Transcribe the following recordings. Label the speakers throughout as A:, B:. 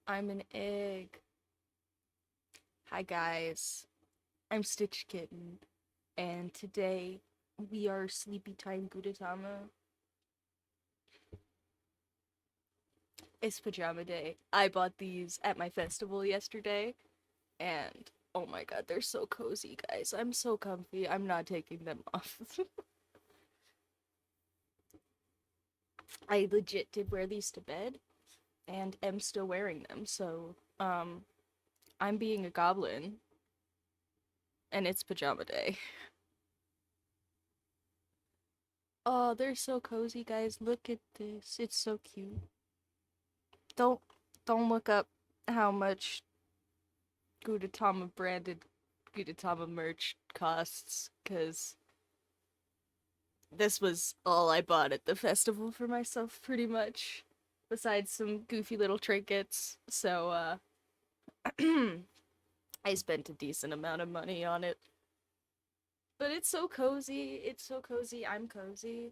A: I'm an egg. Hi guys, I'm Stitch Kitten, and today we are Sleepy Time Gudetama. It's pajama day. I bought these at my festival yesterday, and oh my god, they're so cozy, guys. I'm so comfy. I'm not taking them off. I legit did wear these to bed, and am still wearing them, so, I'm being a goblin, and it's pajama day. Oh, they're so cozy, guys. Look at this. It's so cute. Don't don't look up how much Gudetama branded Gudetama merch costs, cause this was all I bought at the festival for myself, pretty much. Besides some goofy little trinkets. So I spent a decent amount of money on it. But it's so cozy. It's so cozy. I'm cozy.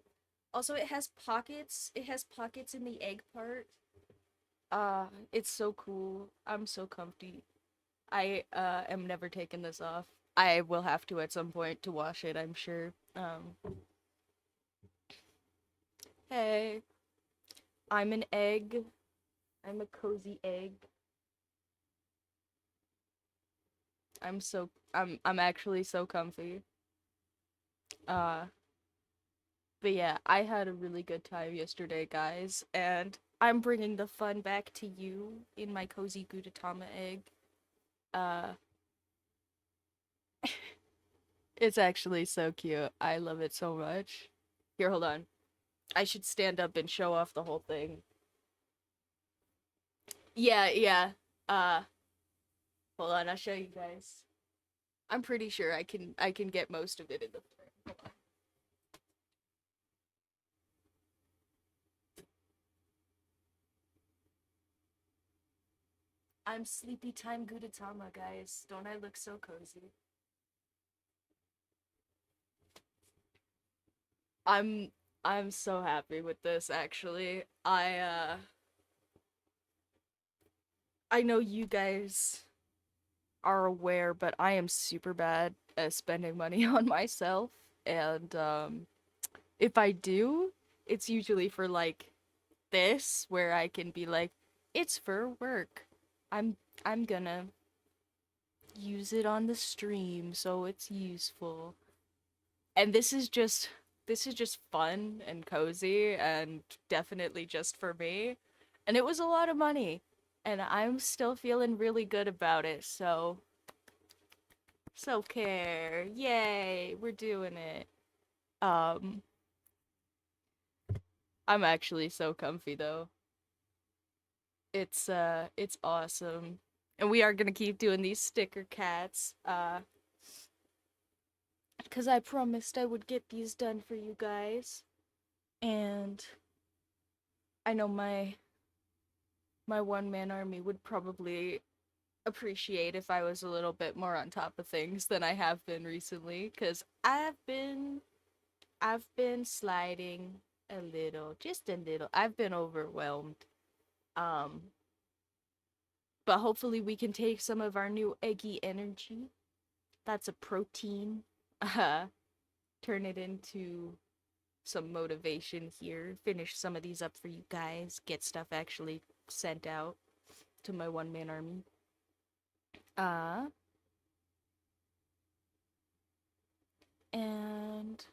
A: Also, it has pockets. It has pockets in the egg part. It's so cool. I'm so comfy. I am never taking this off. I will have to at some point to wash it, I'm sure. Hey, I'm an egg. I'm a cozy egg. I'm actually so comfy. Uh but yeah, I had a really good time yesterday, guys, and I'm bringing the fun back to you in my cozy Gudetama egg. Uh it's actually so cute. I love it so much. Here, hold on. I should stand up and show off the whole thing. Yeah, yeah. Uh, Hold on, I'll show you guys. I'm pretty sure I can get most of it in the frame. Hold on. I'm Sleepy Time Gudetama, guys. Don't I look so cozy? I'm I'm so happy with this actually. I know you guys are aware, but I am super bad at spending money on myself, and if I do, it's usually for like this where I can be like, it's for work. I'm I'm gonna use it on the stream so it's useful. And this is just fun and cozy and definitely just for me. And it was a lot of money and I'm still feeling really good about it. So self-care. Yay, we're doing it. Um I'm actually so comfy though. It's awesome. And we are gonna keep doing these sticker cats. Cause I promised I would get these done for you guys. And I know my one man army would probably appreciate if I was a little bit more on top of things than I have been recently. Cause I've been sliding a little, just a little. I've been overwhelmed. Um, but hopefully we can take some of our new eggy energy. That's a protein. Uh, Turn it into some motivation here. Finish some of these up for you guys. Get stuff actually sent out to my one man army. Uh, and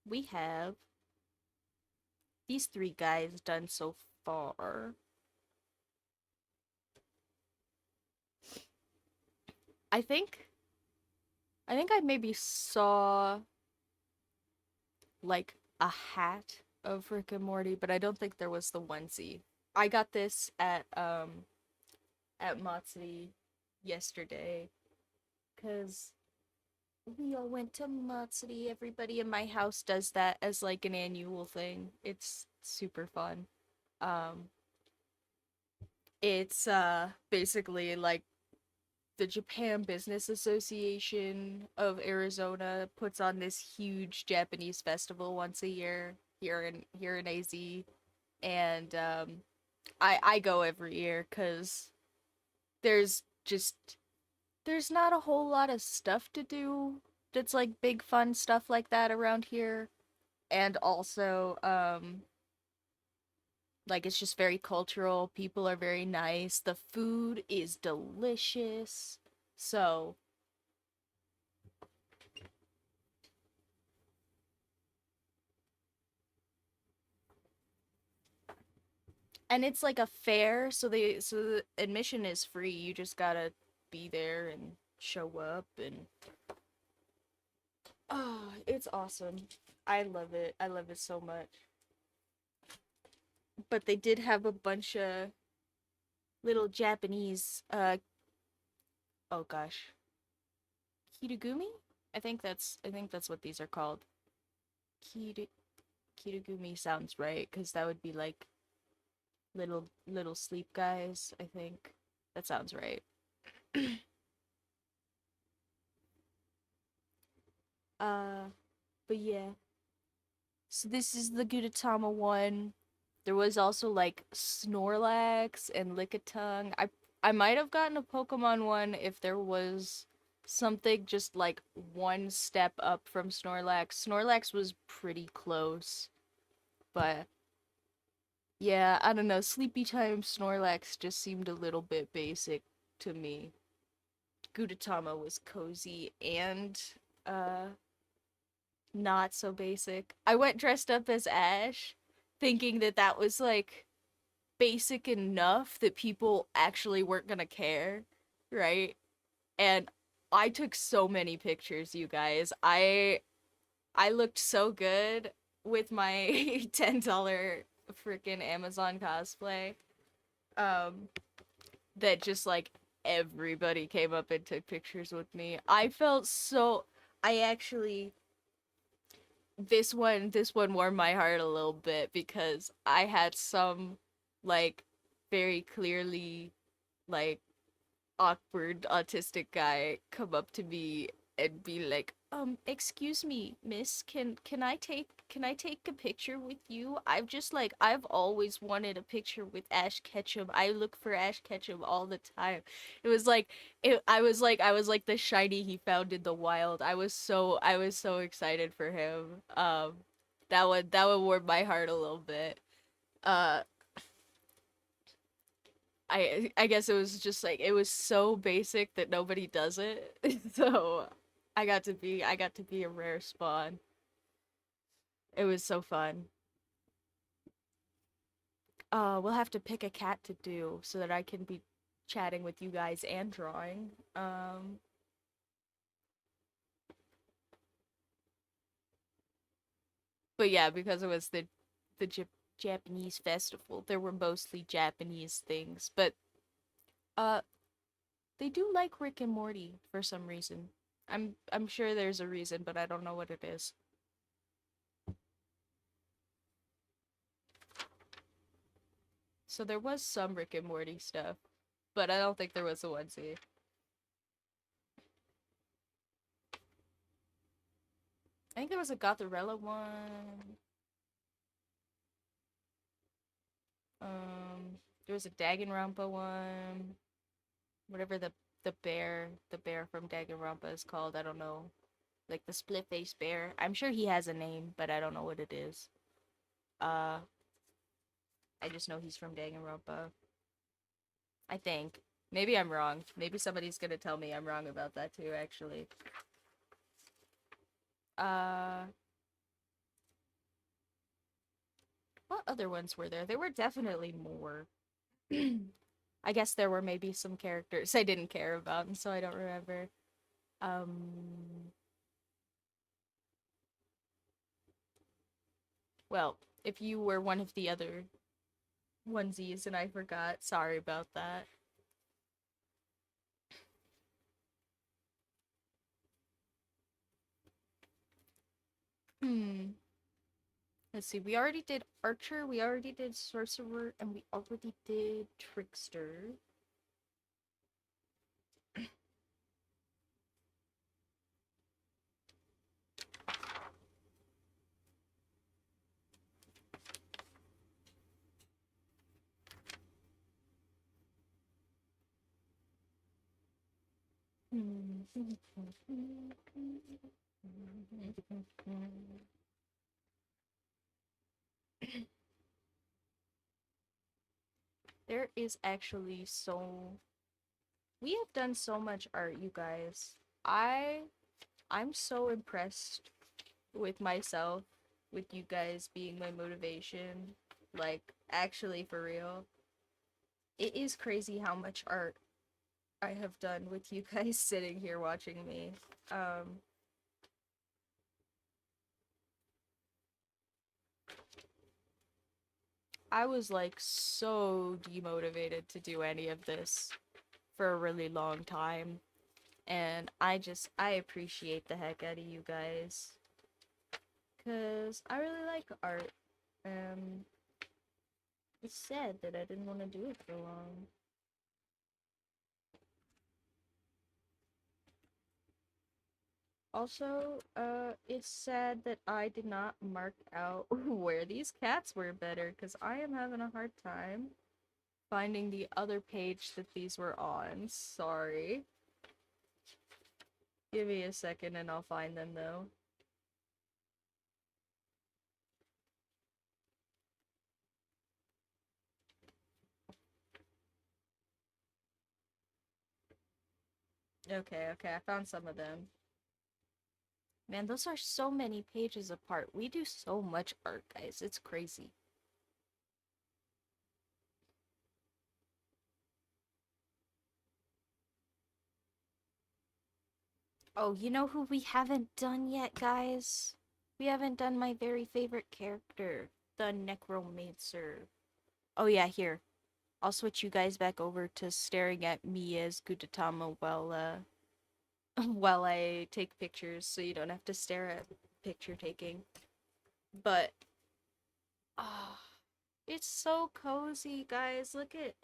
A: we have these three guys done so far. I think I maybe saw like a hat of Rick and Morty, but I don't think there was the onesie. I got this at Matsuri yesterday because we all went to Matsuri. Everybody in my house does that as like an annual thing. It's super fun. Um, it's basically like the Japan Business Association of Arizona puts on this huge Japanese festival once a year here in AZ, and I go every year because there's just there's not a whole lot of stuff to do that's like big fun stuff like that around here. And also, like it's just very cultural. People are very nice. The food is delicious. So, and it's like a fair, so the admission is free. You just gotta be there and show up and oh, it's awesome. I love it. I love it so much. But they did have a bunch of little Japanese oh gosh. Kirigumi? I think that's what these are called. Kiri Kirigumi sounds right cuz that would be like little sleep guys, I think. That sounds right. uh but yeah. So this is the Gudetama one. There was also like Snorlax and Lickitung. I might have gotten a Pokemon one if there was something just like one step up from Snorlax. Snorlax was pretty close, but yeah, I don't know. Sleepy Time Snorlax just seemed a little bit basic to me. Gudetama was cozy and uh not so basic. I went dressed up as Ash, thinking that that was like basic enough that people actually weren't gonna care, right? And I took so many pictures, you guys. I looked so good with my $10 freaking Amazon cosplay. Um, that just like everybody came up and took pictures with me. I felt so I actually this one warmed my heart a little bit because I had some like very clearly like awkward autistic guy come up to me and be like, excuse me, miss, can I take a picture with you? I've always wanted a picture with Ash Ketchum. I look for Ash Ketchum all the time. It was like I was like the shiny he found in the wild. I was so excited for him. That would warm my heart a little bit. Uh I guess it was just like it was so basic that nobody does it. So I got to be a rare spawn. It was so fun. We'll have to pick a cat to do so that I can be chatting with you guys and drawing. But yeah, because it was the Japanese festival, there were mostly Japanese things, but uh they do like Rick and Morty for some reason. I'm sure there's a reason, but I don't know what it is. So there was some Rick and Morty stuff, but I don't think there was a onesie. I think there was a Gothorella one. There was a Danganronpa one. Whatever the bear from Danganronpa is called, I don't know. Like the split face bear. I'm sure he has a name, but I don't know what it is. Uh, I just know he's from Danganronpa. I think. Maybe I'm wrong. Maybe somebody's gonna tell me I'm wrong about that too, actually. Uh, what other ones were there? There were definitely more. I guess there were maybe some characters I didn't care about, and so I don't remember. Um, well, if you were one of the other onesies and I forgot, sorry about that. Hmm. Let's see, we already did Archer, we already did Sorcerer, and we already did Trickster. There is actually we have done so much art, you guys. I I'm so impressed with myself, with you guys being my motivation. Like, actually, for real. It is crazy how much art I have done with you guys sitting here watching me. Um, I was like so demotivated to do any of this for a really long time. And I appreciate the heck out of you guys. Cause I really like art. It's sad that I didn't want to do it for long. Also, it's sad that I did not mark out where these cats were better, because I am having a hard time finding the other page that these were on. Sorry. Give me a second and I'll find them, though. Okay, I found some of them. Man, those are so many pages apart. We do so much art, guys. It's crazy. Oh, you know who we haven't done yet, guys? We haven't done my very favorite character, the Necromancer. Oh yeah, here. I'll switch you guys back over to staring at me as Gudetama while while I take pictures, so you don't have to stare at picture taking. But oh, it's so cozy, guys. Look at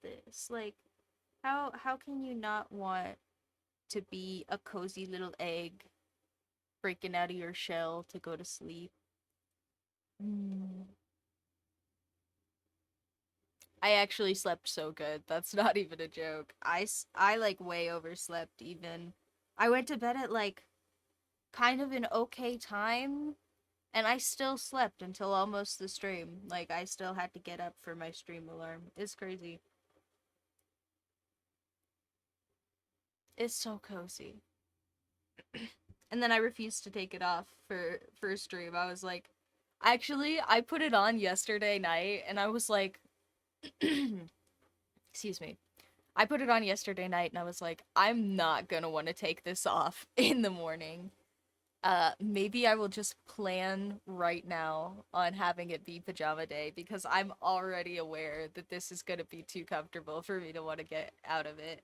A: this. Like, how can you not want to be a cozy little egg breaking out of your shell to go to sleep? Mm. I actually slept so good. That's not even a joke. I like way overslept even. I went to bed at like kind of an okay time and I still slept until almost the stream. Like I still had to get up for my stream alarm. It's crazy. It's so cozy. And then I refused to take it off for stream. I was like, actually, I put it on yesterday night and I was like excuse me. I put it on yesterday night and I was like, I'm not gonna want to take this off in the morning. Maybe I will just plan right now on having it be pajama day because I'm already aware that this is gonna be too comfortable for me to want to get out of it.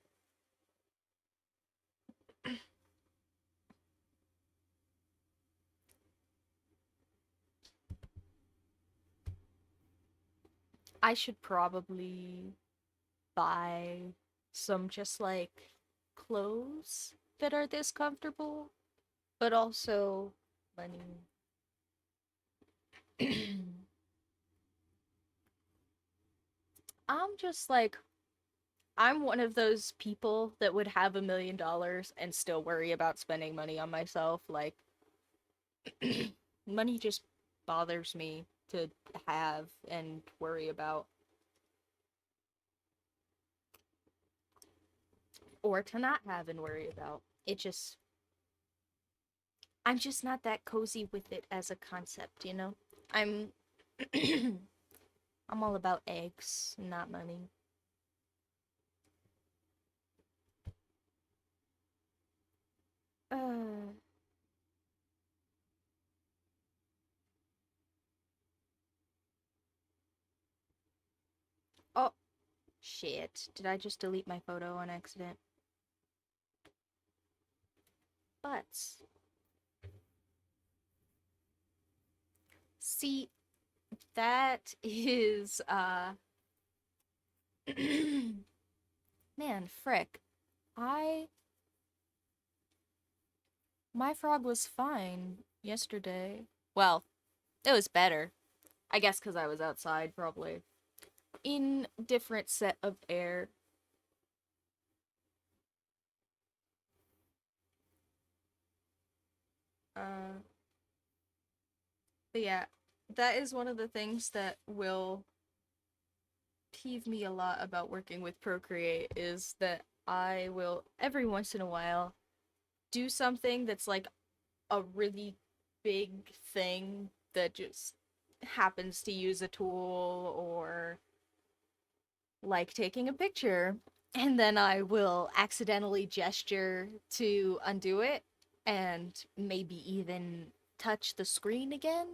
A: I should probably buy some just like clothes that are this comfortable, but also money. I'm just like I'm one of those people that would have $1 million and still worry about spending money on myself. Like, money just bothers me to have and worry about, or to not have and worry about. I'm just not that cozy with it as a concept, you know? I'm, I'm all about eggs, not money. Uh, oh, shit. Did I just delete my photo on accident? But, see, that is, man, frick. I My frog was fine yesterday. Well, it was better. I guess because I was outside, probably. In different set of air. Uh, but yeah, that is one of the things that will peeve me a lot about working with Procreate is that I will every once in a while do something that's like a really big thing that just happens to use a tool or like taking a picture, and then I will accidentally gesture to undo it and maybe even touch the screen again,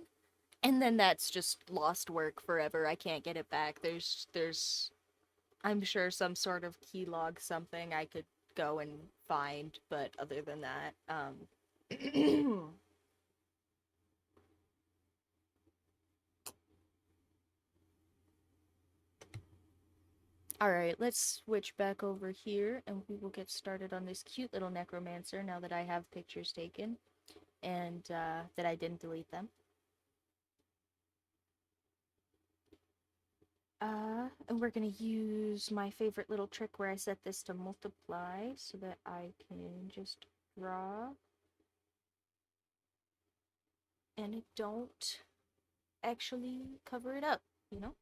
A: and then that's just lost work forever. I can't get it back. There's I'm sure some sort of keylog something I could go and find, but other than that, all right, let's switch back over here and we will get started on this cute little necromancer now that I have pictures taken and that I didn't delete them. And we're gonna use my favorite little trick where I set this to multiply so that I can just draw and it don't actually cover it up, you know?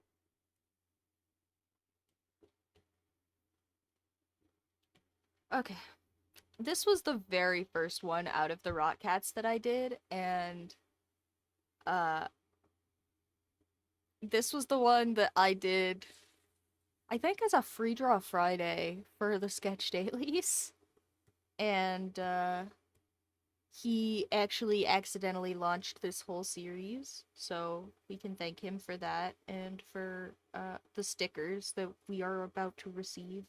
A: Okay, this was the very first one out of the Rot Cats that I did, and uh, this was the one that I did, I think, as a free draw Friday for the sketch dailies, and he actually accidentally launched this whole series, so we can thank him for that and for the stickers that we are about to receive.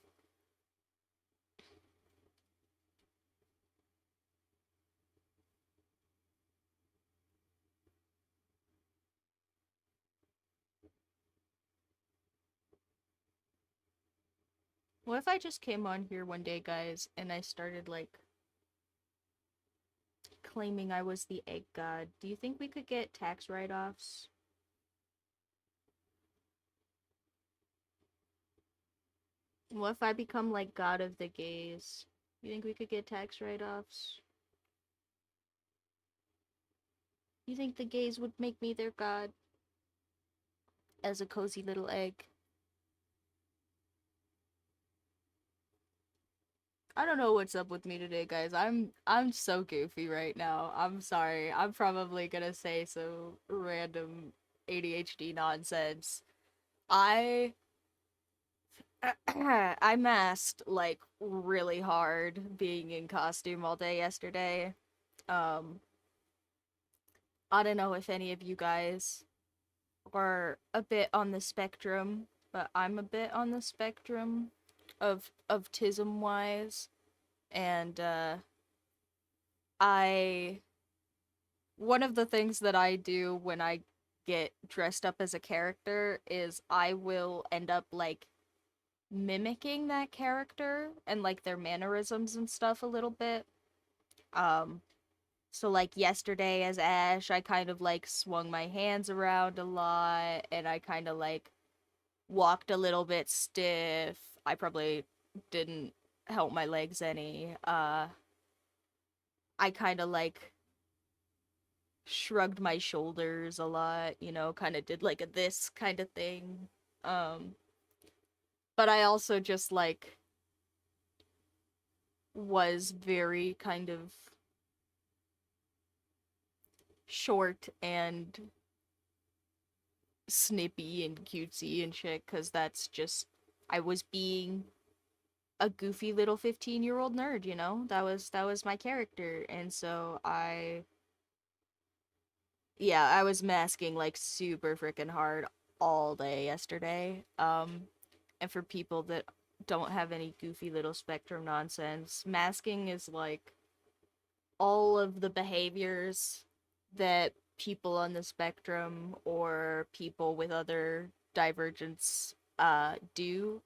A: What if I just came on here one day, guys, and I started like claiming I was the egg god? Do you think we could get tax write-offs? What if I become like god of the gays? You think we could get tax write-offs? You think the gays would make me their god as a cozy little egg? I don't know what's up with me today, guys. I'm so goofy right now. I'm sorry. I'm probably gonna say some random ADHD nonsense. I I masked like really hard being in costume all day yesterday. Um I don't know if any of you guys are a bit on the spectrum, but I'm a bit on the spectrum of tism wise, and I one of the things that I do when I get dressed up as a character is I will end up like mimicking that character and like their mannerisms and stuff a little bit. Um so like yesterday as Ash, I kind of like swung my hands around a lot and I kind of like walked a little bit stiff. I probably didn't help my legs any. I kind of like shrugged my shoulders a lot, you know, kind of did like a this kind of thing. Um but I also just like was very kind of short and snippy and cutesy and shit cuz that's just I was being a goofy little 15-year-old nerd, you know? That was my character. And so I was masking like super freaking hard all day yesterday. And for people that don't have any goofy little spectrum nonsense, masking is like all of the behaviors that people on the spectrum or people with other divergence do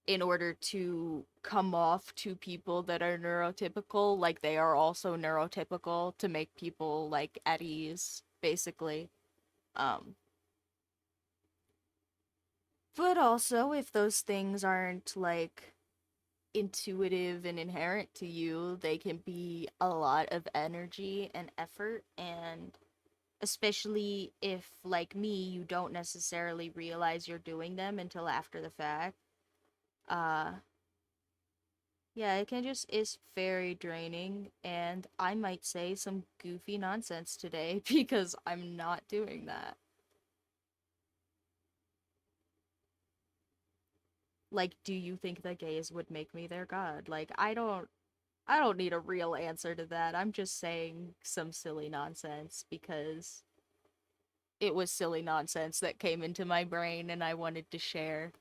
A: in order to come off to people that are neurotypical like they are also neurotypical to make people like at ease basically. um but also if those things aren't like intuitive and inherent to you, they can be a lot of energy and effort, and especially if, like me, you don't necessarily realize you're doing them until after the fact. Uh, yeah, it can just is very draining, and I might say some goofy nonsense today because I'm not doing that. Like, do you think the gays would make me their god? Like, I don't need a real answer to that. I'm just saying some silly nonsense because it was silly nonsense that came into my brain and I wanted to share.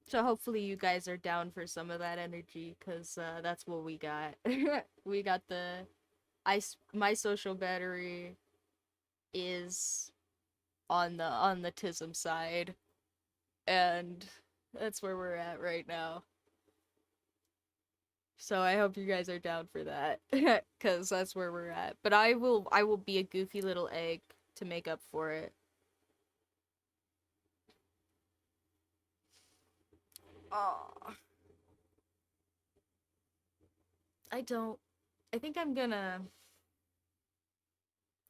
A: So hopefully you guys are down for some of that energy, cuz that's what we got. We got the my social battery is on the tism side, and that's where we're at right now. So I hope you guys are down for that cuz that's where we're at. But I will be a goofy little egg to make up for it. Oh, I don't. I think I'm gonna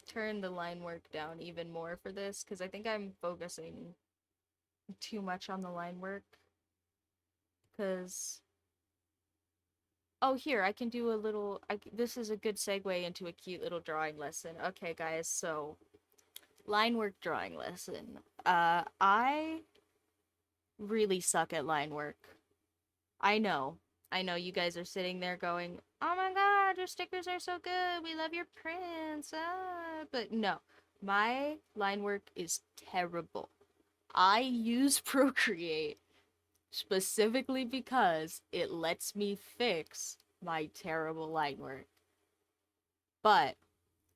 A: turn the line work down even more for this because I think I'm focusing too much on the line work. Because oh, here I can do a little. This is a good segue into a cute little drawing lesson. Okay, guys, so line work drawing lesson. I really suck at line work. I know. I know you guys are sitting there going, "Oh my god, your stickers are so good. We love your prints." Ah. But no, my line work is terrible. I use Procreate specifically because it lets me fix my terrible line work. But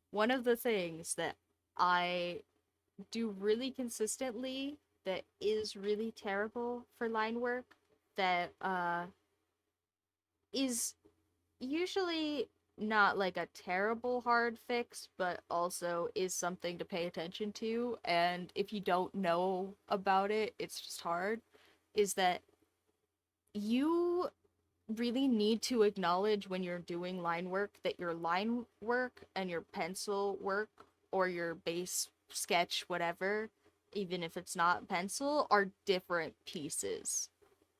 A: one of the things that I do really consistently that is really terrible for line work that is usually not like a terrible hard fix, but also is something to pay attention to. And if you don't know about it, it's just hard. Is that you really need to acknowledge when you're doing line work that your line work and your pencil work or your base sketch, whatever, even if it's not pencil, are different pieces,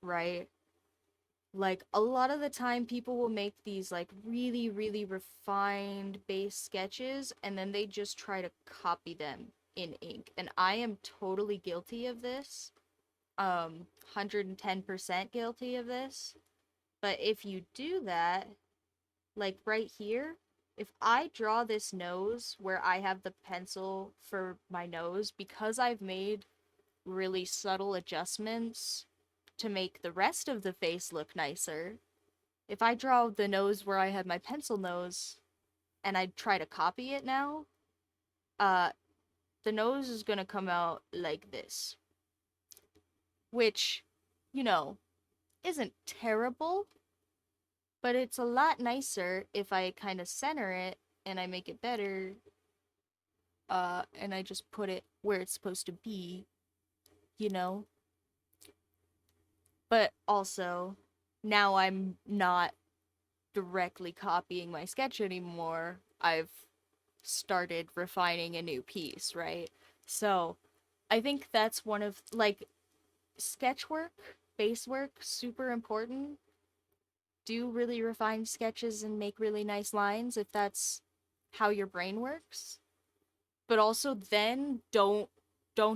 A: right? Like a lot of the time people will make these like really really refined base sketches and then they just try to copy them in ink, and I am totally guilty of this. 110% guilty of this. But if you do that, like right here, if I draw this nose where I have the pencil for my nose, because I've made really subtle adjustments to make the rest of the face look nicer, if I draw the nose where I had my pencil nose and I try to copy it now, uh, the nose is gonna come out like this, which, you know, isn't terrible, but it's a lot nicer if I kind of center it and I make it better, and I just put it where it's supposed to be, you know? But also, now I'm not directly copying my sketch anymore. I've started refining a new piece, right? So, I think that's one of, like, sketch work, base work, super important. Do really refined sketches and make really nice lines if that's how your brain works. But also then don't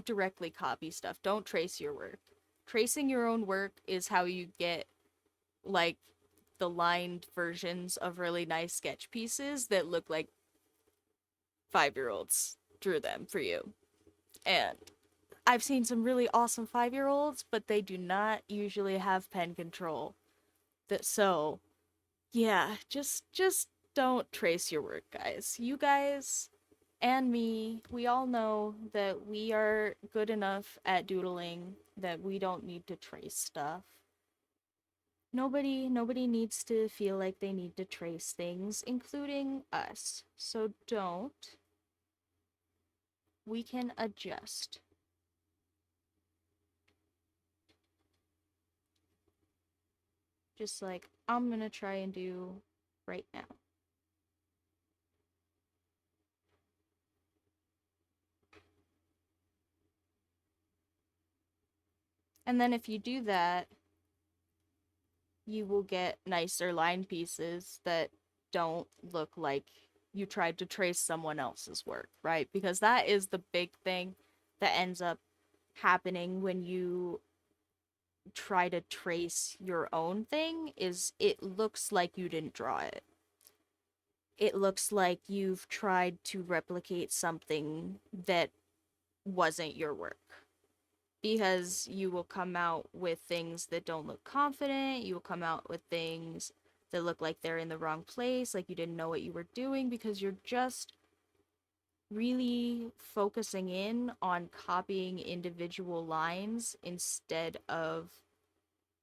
A: directly copy stuff. Don't trace your work. Tracing your own work is how you get like the lined versions of really nice sketch pieces that look like 5-year-olds drew them for you. And I've seen some really awesome 5-year-olds, but they do not usually have pen control. That so yeah, just don't trace your work, guys. You guys and me, we all know that we are good enough at doodling that we don't need to trace stuff. Nobody needs to feel like they need to trace things, including us. So don't. we can adjust. Just like I'm gonna try and do right now. And then if you do that, you will get nicer line pieces that don't look like you tried to trace someone else's work, right? Because that is the big thing that ends up happening when you try to trace your own thing is it looks like you didn't draw it. It looks like you've tried to replicate something that wasn't your work. Because you will come out with things that don't look confident, you will come out with things that look like they're in the wrong place, like you didn't know what you were doing because you're just really focusing in on copying individual lines instead of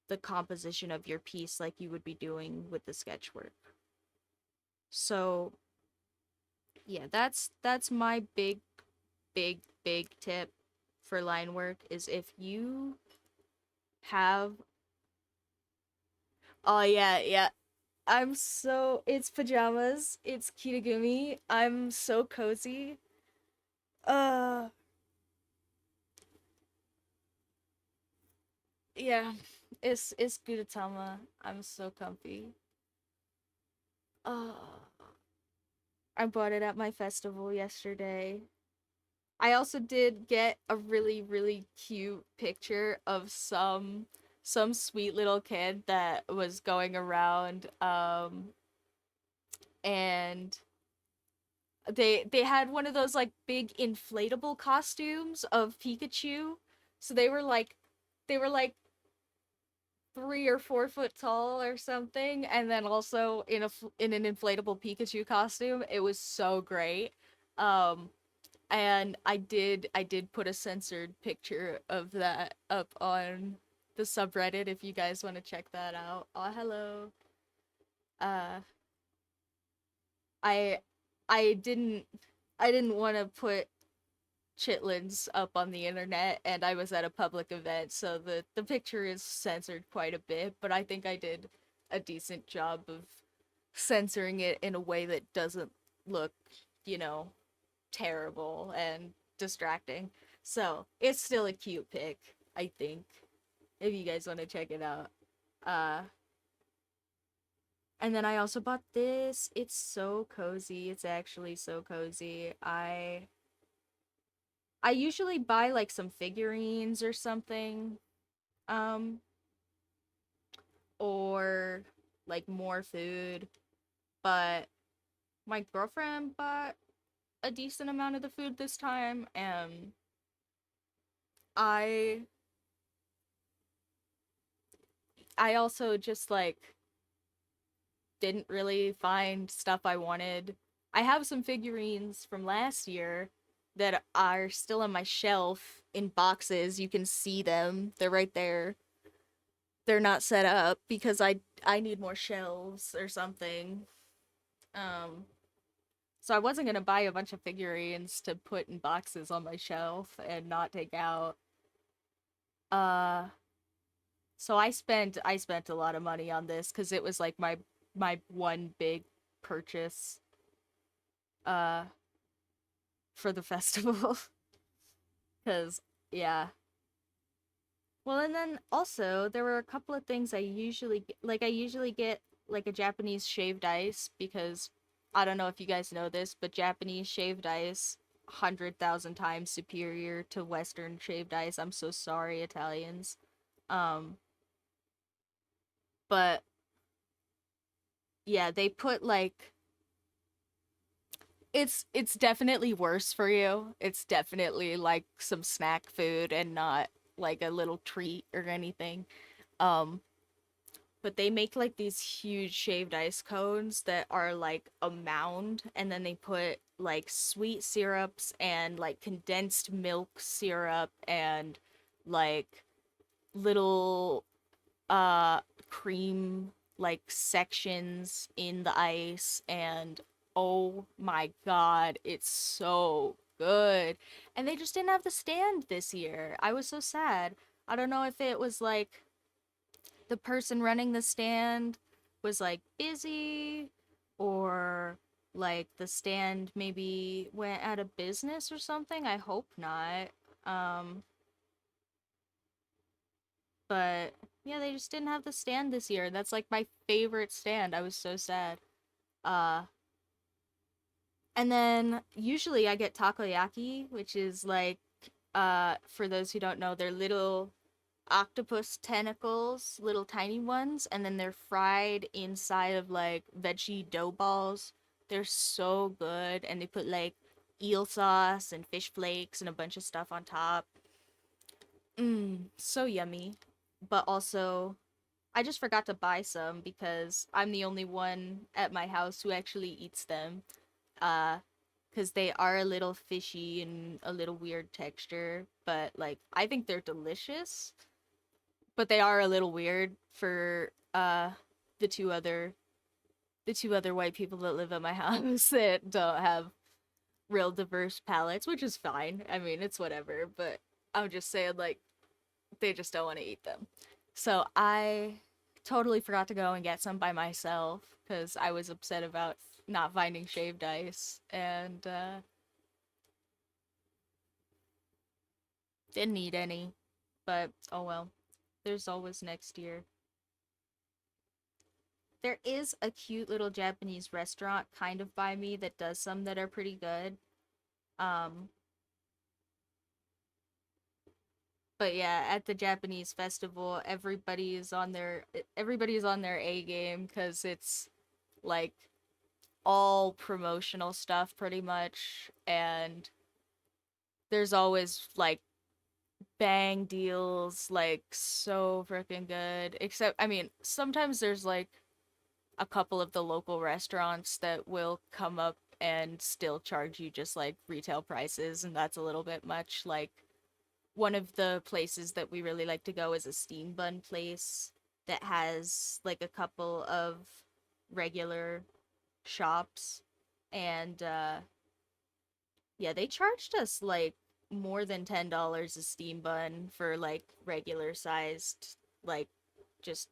A: the composition of your piece like you would be doing with the sketchwork. So, yeah, that's my big tip for line work is if you have oh yeah. It's pajamas. It's Kitagumi. I'm so cozy. Uh yeah. It's Gudetama. I'm so comfy. Uh I bought it at my festival yesterday. I also did get a really cute picture of some sweet little kid that was going around and they had one of those like big inflatable costumes of Pikachu. So they were like 3 or 4 foot tall or something, and then also in an inflatable Pikachu costume. It was so great. Um, and I did put a censored picture of that up on the subreddit if you guys want to check that out. Oh hello. Uh, I I didn't I didn't want to put chitlins up on the internet and I was at a public event, so the picture is censored quite a bit, but I think I did a decent job of censoring it in a way that doesn't look, you know, terrible and distracting. So, it's still a cute pic, I think, if you guys want to check it out. Uh and then I also bought this. It's so cozy. It's actually so cozy. I usually buy like some figurines or something, um, or like more food, but my girlfriend bought a decent amount of the food this time, and I I also just like didn't really find stuff I wanted. I have some figurines from last year that are still on my shelf in boxes. You can see them. They're right there. They're not set up because I need more shelves or something. Um so I wasn't gonna buy a bunch of figurines to put in boxes on my shelf and not take out. Uh so I spent a lot of money on this because it was like my one big purchase uh for the festival. Cause yeah. Well, and then also there were a couple of things I usually like. I usually get like a Japanese shaved ice because I don't know if you guys know this, but Japanese shaved ice 100,000 times superior to Western shaved ice. I'm so sorry, Italians. Um, but yeah, they put like it's definitely worse for you. It's definitely like some snack food and not like a little treat or anything. Um, but they make like these huge shaved ice cones that are like a mound, and then they put like sweet syrups and like condensed milk syrup and like little uh cream like sections in the ice, and oh my god, it's so good. And they just didn't have the stand this year. I was so sad. I don't know if it was like the person running the stand was like busy, or like the stand maybe went out of business or something. I hope not. Um but yeah, they just didn't have the stand this year. That's like my favorite stand. I was so sad. Uh and then usually I get takoyaki, which is like for those who don't know, they're little octopus tentacles, little tiny ones, and then they're fried inside of like veggie dough balls. They're so good, and they put like eel sauce and fish flakes and a bunch of stuff on top. So yummy. But also, I just forgot to buy some because I'm the only one at my house who actually eats them. Uh, because they are a little fishy and a little weird texture, but like I think they're delicious, but they are a little weird for the two other the two other white people that live at my house that don't have real diverse palates, which is fine. I mean, it's whatever, but I'm just saying like they just don't want to eat them. So I totally forgot to go and get some by myself because I was upset about not finding shaved ice, and didn't need any. But oh well, there's always next year. There is a cute little Japanese restaurant kind of by me that does some that are pretty good. Um, but yeah, at the Japanese festival, everybody is on their A game because it's like all promotional stuff pretty much, and there's always like bang deals, like so freaking good. Except, I mean, sometimes there's like a couple of the local restaurants that will come up and still charge you just like retail prices, and that's a little bit much. Like one of the places that we really like to go is a steam bun place that has like a couple of regular shops, and yeah, they charged us like more than $10 a steam bun for like regular sized, like just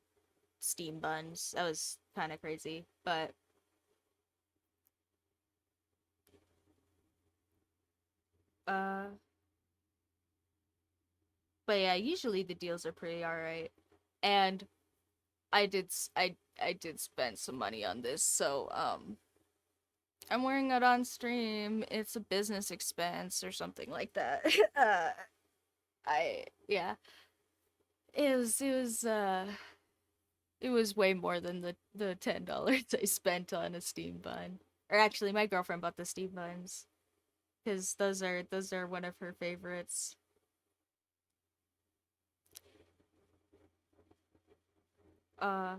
A: steam buns. That was kind of crazy, uh but yeah, usually the deals are pretty all right. And I did spend some money on this, so I'm wearing it on stream. It's a business expense or something like that. I yeah, it was way more than the $10 I spent on a steam bun. Or actually, my girlfriend bought the steam buns because those are one of her favorites. Uh,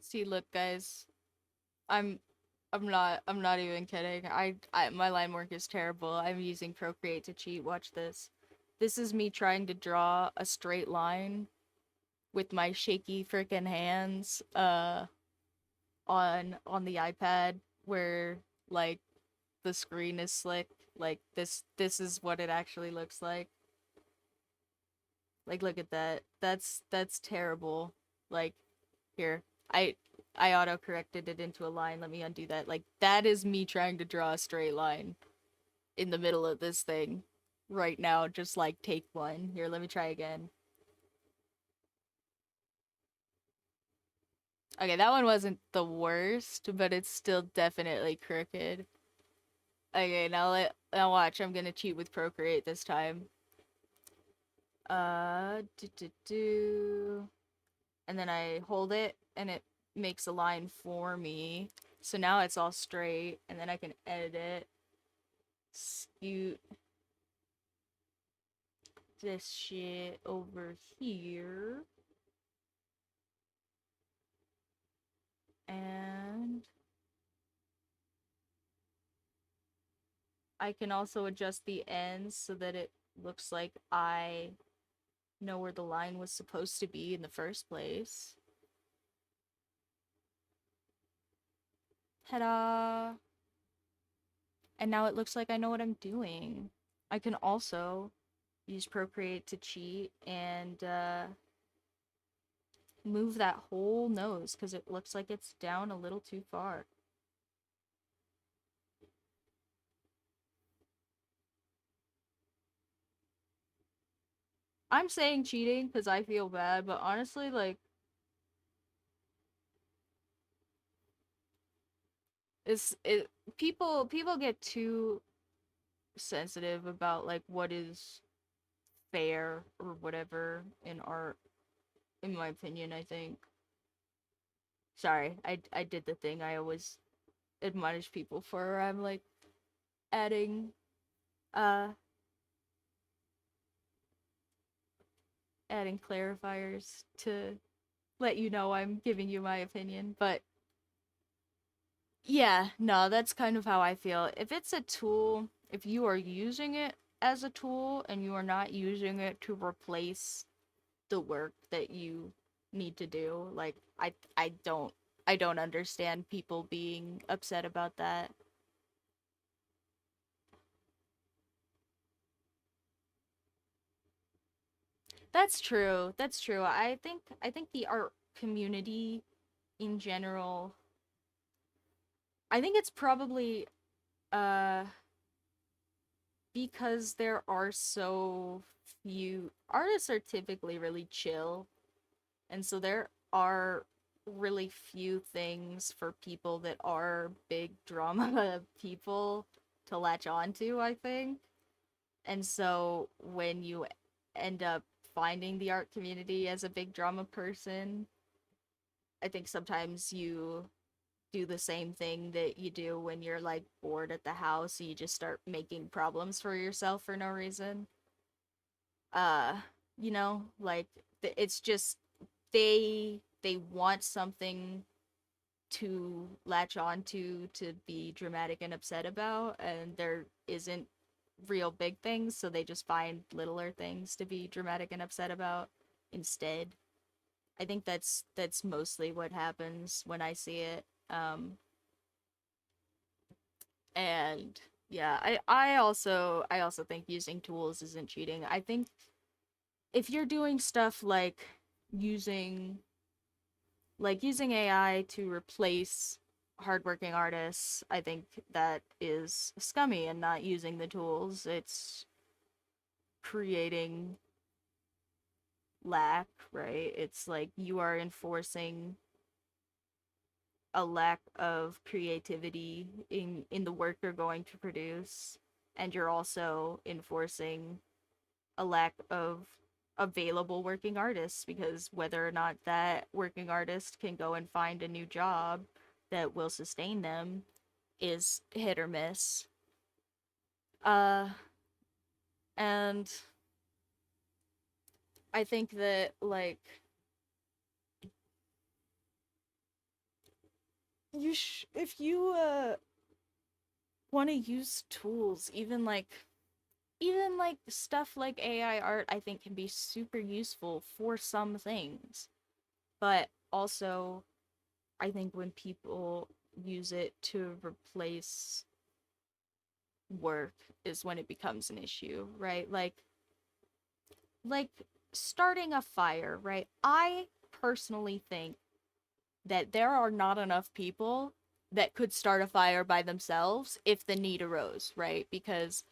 A: See, look, guys, I'm I'm not even kidding. I my line work is terrible. I'm using Procreate to cheat. Watch this. This is me trying to draw a straight line with my shaky freaking hands on the iPad where like the screen is slick. Like this is what it actually looks like. Like look at that. That's terrible. Like here. I I auto corrected it into a line. Let me undo that. Like that is me trying to draw a straight line in the middle of this thing right now. Just like take one. Here, let me try again. Okay, that one wasn't the worst, but it's still definitely crooked. Okay, now watch. I'm gonna cheat with Procreate this time. Do. And then I hold it, and it makes a line for me. So now it's all straight, and then I can edit it, scoot this shit over here, and I can also adjust the ends so that it looks like I know where the line was supposed to be in the first place. Ta-da! And now it looks like I know what I'm doing. I can also use Procreate to cheat and move that whole nose because it looks like it's down a little too far. I'm saying cheating because I feel bad, but honestly, like, it's it people get too sensitive about like what is fair or whatever in art, in my opinion. I think. Sorry, I did the thing I always admonish people for. I'm like adding uh adding clarifiers to let you know I'm giving you my opinion. But yeah, no, that's kind of how I feel. If it's a tool, if you are using it as a tool and you are not using it to replace the work that you need to do, like I don't understand people being upset about that. That's true. That's true. I think the art community in general, I think it's probably uh because there are so few artists are typically really chill, and so there are really few things for people that are big drama people to latch onto, I think. And so when you end up finding the art community as a big drama person, I think sometimes you do the same thing that you do when you're like bored at the house. You just start making problems for yourself for no reason. uh like it's just they want something to latch on to be dramatic and upset about, and there isn't real big things, so they just find littler things to be dramatic and upset about instead. I think that's mostly what happens when I see it. And yeah, I also think using tools isn't cheating. I think if you're doing stuff using using AI to replace hardworking artists, I think that is scummy, and not using the tools. It's creating lack, right? It's like you are enforcing a lack of creativity in the work you're going to produce, and you're also enforcing a lack of available working artists, because whether or not that working artist can go and find a new job that will sustain them is hit or miss. Uh and I think that if you want to use tools, even like stuff like AI art, I think can be super useful for some things. But also, I think when people use it to replace work is when it becomes an issue, right? Like starting a fire, right? I personally think that there are not enough people that could start a fire by themselves if the need arose, right? Because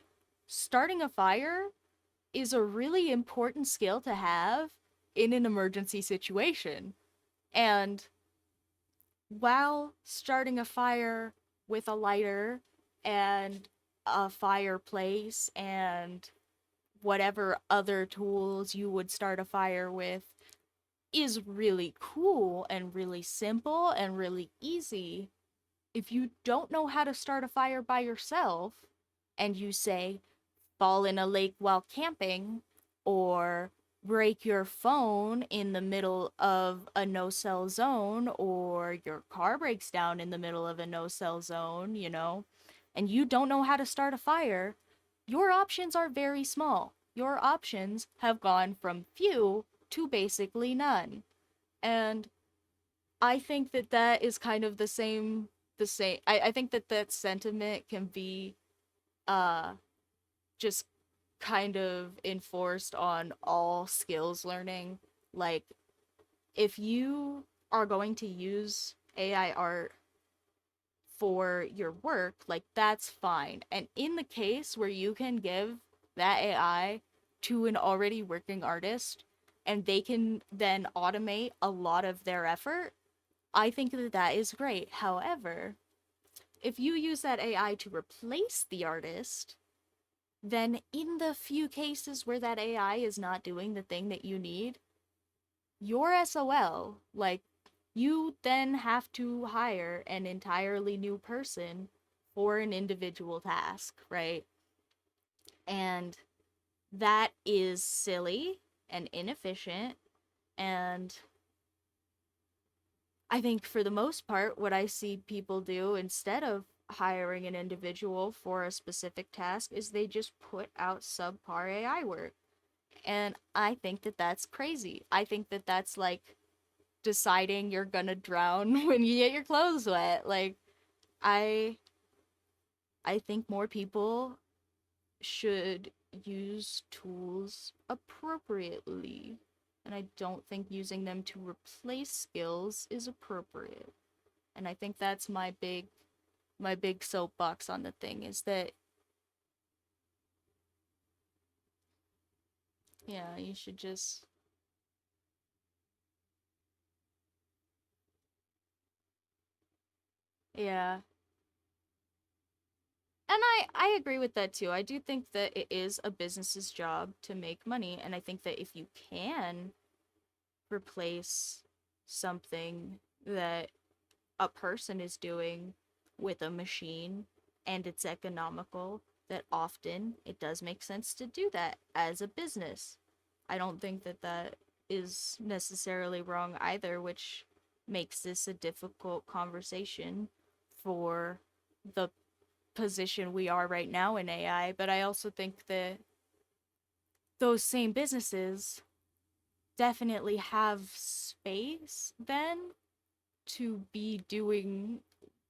A: starting a fire is a really important skill to have in an emergency situation. And while starting a fire with a lighter and a fireplace and whatever other tools you would start a fire with is really cool and really simple and really easy, if you don't know how to start a fire by yourself and you say, fall in a lake while camping, or break your phone in the middle of a no cell zone, or your car breaks down in the middle of a no cell zone, and you don't know how to start a fire, your options are very small. Your options have gone from few to basically none. And I think that that is kind of the same. I think that that sentiment can be uh just kind of enforced on all skills learning. Like, if you are going to use AI art for your work, like, that's fine. And in the case where you can give that AI to an already working artist and they can then automate a lot of their effort, I think that that is great. However, if you use that AI to replace the artist, then in the few cases where that AI is not doing the thing that you need, you're SOL. Like, you then have to hire an entirely new person for an individual task, right? And that is silly and inefficient. And I think for the most part, what I see people do instead of hiring an individual for a specific task is they just put out subpar AI work. And I think that that's crazy. I think that that's like deciding you're gonna drown when you get your clothes wet. Like, I I think more people should use tools appropriately. And I don't think using them to replace skills is appropriate. And I think that's my big soapbox on the thing is that, yeah, you should just, yeah. And I agree with that too. I do think that it is a business's job to make money, and I think that if you can replace something that a person is doing with a machine and it's economical, that often it does make sense to do that as a business. I don't think that that is necessarily wrong either, which makes this a difficult conversation for the position we are right now in AI. But I also think that those same businesses definitely have space then to be doing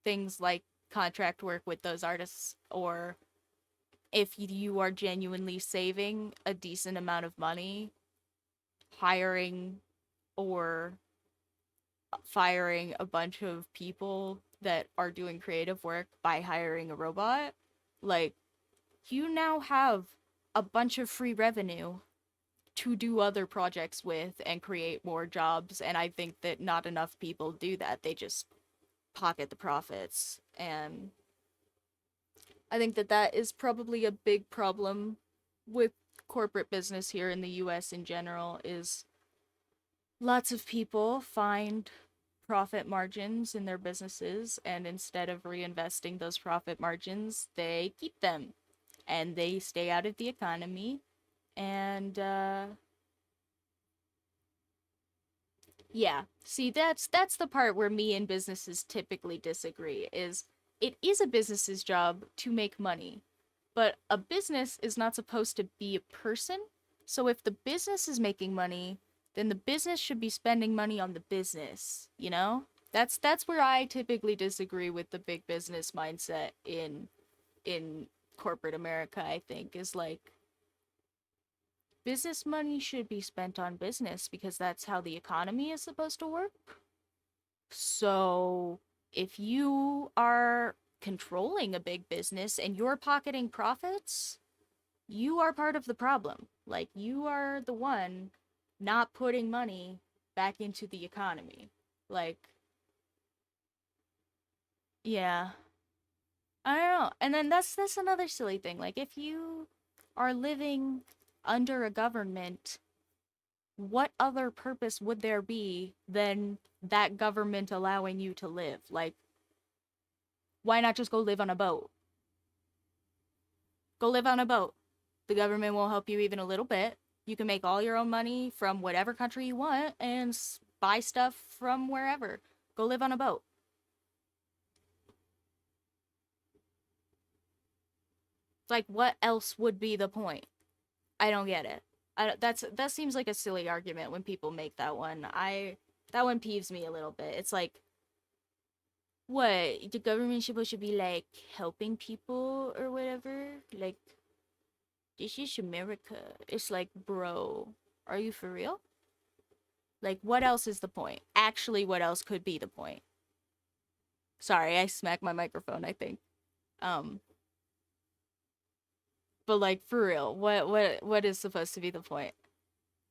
A: things like contract work with those artists, or if you are genuinely saving a decent amount of money, hiring or firing a bunch of people that are doing creative work by hiring a robot, like, you now have a bunch of free revenue to do other projects with and create more jobs. And I think that not enough people do that. They just pocket the profits. And I think that that is probably a big problem with corporate business here in the US in general, is lots of people find profit margins in their businesses, and instead of reinvesting those profit margins, they keep them and they stay out of the economy. And yeah, see, that's the part where me and businesses typically disagree, is it is a business's job to make money, but a business is not supposed to be a person. So if the business is making money, then the business should be spending money on the business, you know? That's where I typically disagree with the big business mindset in corporate America, I think, is like, business money should be spent on business because that's how the economy is supposed to work. So if you are controlling a big business and you're pocketing profits, you are part of the problem. Like, you are the one not putting money back into the economy. Like, yeah. I don't know. And then that's another silly thing. Like, if you are living under a government, what other purpose would there be than that government allowing you to live? Like, Why not just go live on a boat? Go live on a boat. The government will help you even a little bit. You can make all your own money from whatever country you want and buy stuff from wherever. Go live on a boat. Like, what else would be the point? I don't get it. That seems like a silly argument when people make that one. That one peeves me a little bit. It's like, what, the government supposed to be like helping people or whatever? Like, this is America. It's like, bro, are you for real? Like, what else is the point? Actually, what else could be the point? Sorry, I smacked my microphone, I think. Um, but like for real, what is supposed to be the point?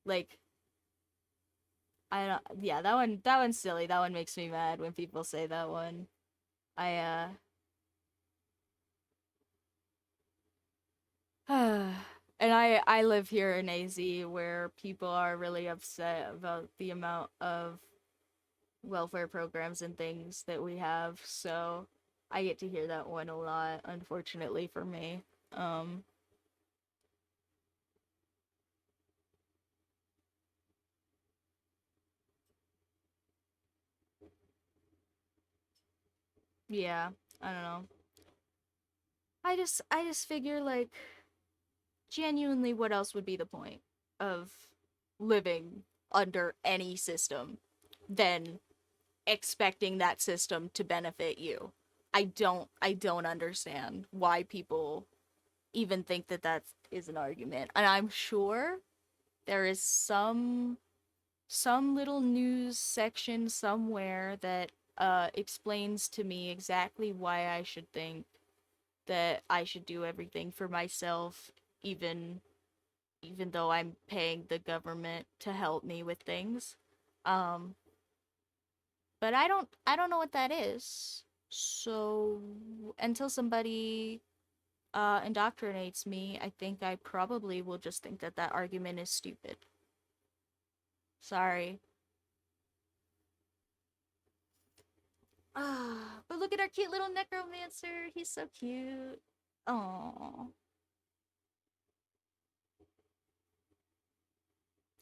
A: Like, I don't, yeah, that one's silly. That one makes me mad when people say that one. I and I live here in AZ where people are really upset about the amount of welfare programs and things that we have. So I get to hear that one a lot, unfortunately for me. Um yeah, I don't know. I just figure like genuinely what else would be the point of living under any system than expecting that system to benefit you. I don't understand why people even think that that is an argument. And I'm sure there is some little news section somewhere that explains to me exactly why I should think that I should do everything for myself, even though I'm paying the government to help me with things. Um, but I don't know what that is. So until somebody indoctrinates me, I think I probably will just think that that argument is stupid. Sorry. Ah, but look at our cute little necromancer. He's so cute. Oh,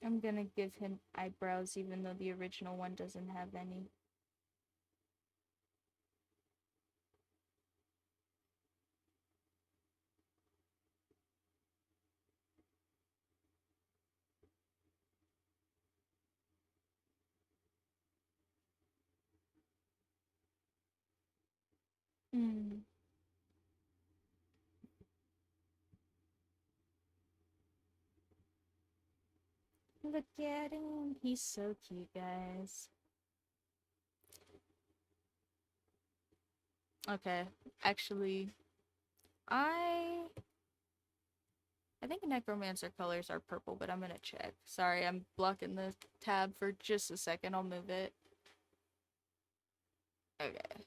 A: I'm gonna give him eyebrows even though the original one doesn't have any. Mm. Look at him. He's so cute, guys. Okay, actually, I I think necromancer colors are purple, but I'm gonna check. Sorry, I'm blocking the tab for just a second. I'll move it. Okay.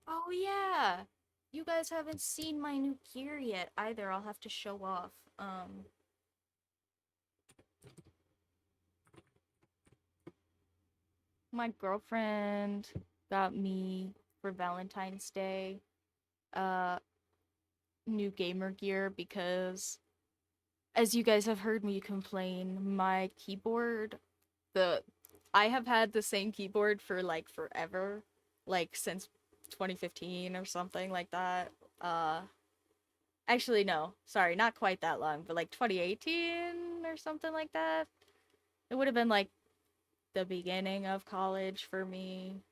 A: Oh yeah. You guys haven't seen my new gear yet either. I'll have to show off. My girlfriend got me for Valentine's Day uh new gamer gear because as you guys have heard me complain, my keyboard, the I have had the same keyboard for like forever, like since 2015 or something like that. Uh Actually no, sorry, not quite that long, but like 2018 or something like that. It would have been like the beginning of college for me.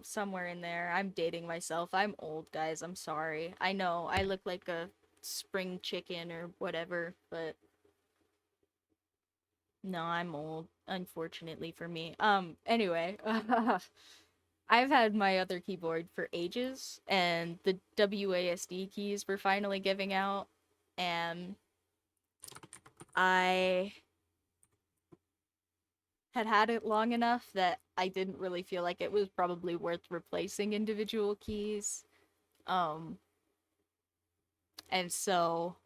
A: Somewhere in there. I'm dating myself. I'm old, guys. I'm sorry. I know I look like a spring chicken or whatever, but no, I'm old, unfortunately for me. Anyway, I've had my other keyboard for ages, and the WASD keys were finally giving out, and I had it long enough that I didn't really feel like it was probably worth replacing individual keys. Um, and so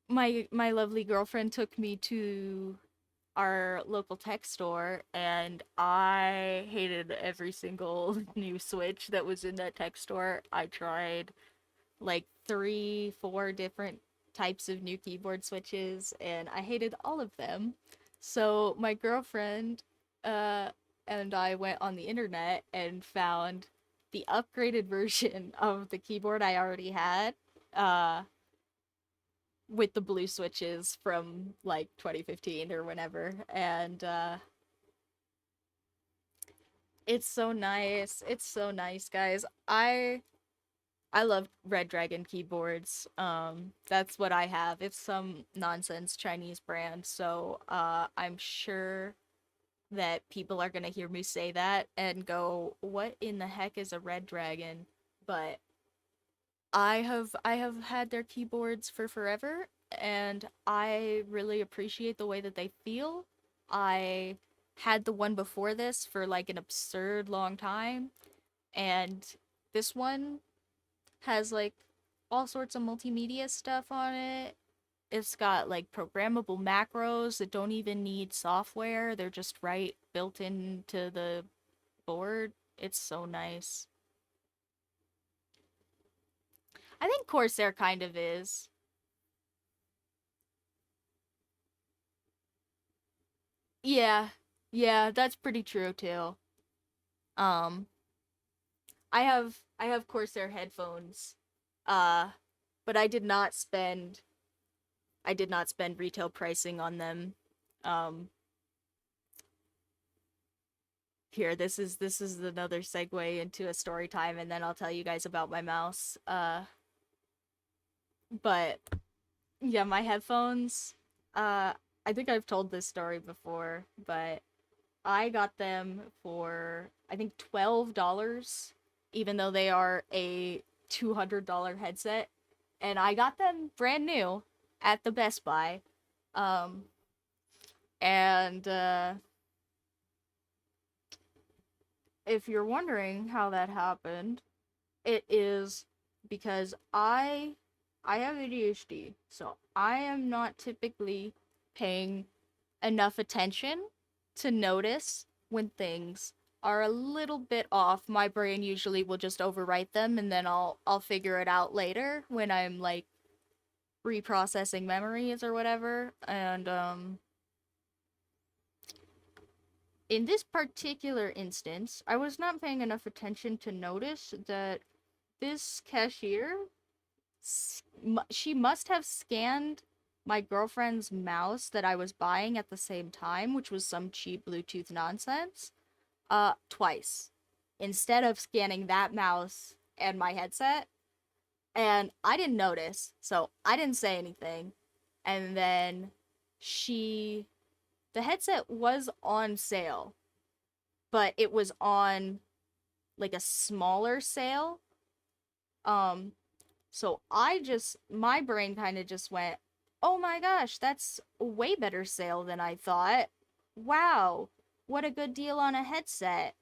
A: my lovely girlfriend took me to our local tech store, and I hated every single new switch that was in that tech store. I tried like three, four different types of new keyboard switches, and I hated all of them. So my girlfriend uh, and I went on the internet and found the upgraded version of the keyboard I already had. Uh, with the blue switches from like 2015 or whenever, and it's so nice. It's so nice, guys. I love Red Dragon keyboards. That's what I have. It's some nonsense Chinese brand, so I'm sure that people are gonna hear me say that and go, "What in the heck is a Red Dragon?" But I have had their keyboards for forever, and I really appreciate the way that they feel. I had the one before this for like an absurd long time, and this one has like all sorts of multimedia stuff on it. It's got like programmable macros that don't even need software. They're just right built into the board. It's so nice. I think Corsair kind of is. Yeah. Yeah, that's pretty true too. Um I have Corsair headphones. Uh but I did not spend retail pricing on them. Um Here, this is another segue into a story time, and then I'll tell you guys about my mouse. But yeah, my headphones, uh I think I've told this story before, but I got them for I think $12, even though they are a $200 headset, and I got them brand new at the Best Buy. Um and if you're wondering how that happened, it is because I have ADHD, so I am not typically paying enough attention to notice when things are a little bit off. My brain usually will just overwrite them, and then I'll figure it out later when I'm like reprocessing memories or whatever. And in this particular instance, I was not paying enough attention to notice that this cashier, she must have scanned my girlfriend's mouse that I was buying at the same time, which was some cheap Bluetooth nonsense, twice. Instead of scanning that mouse and my headset, and I didn't notice, so I didn't say anything. And then she the headset was on sale, but it was on like a smaller sale. Um So my brain kind of just went, oh my gosh, that's a way better sale than I thought. Wow, what a good deal on a headset.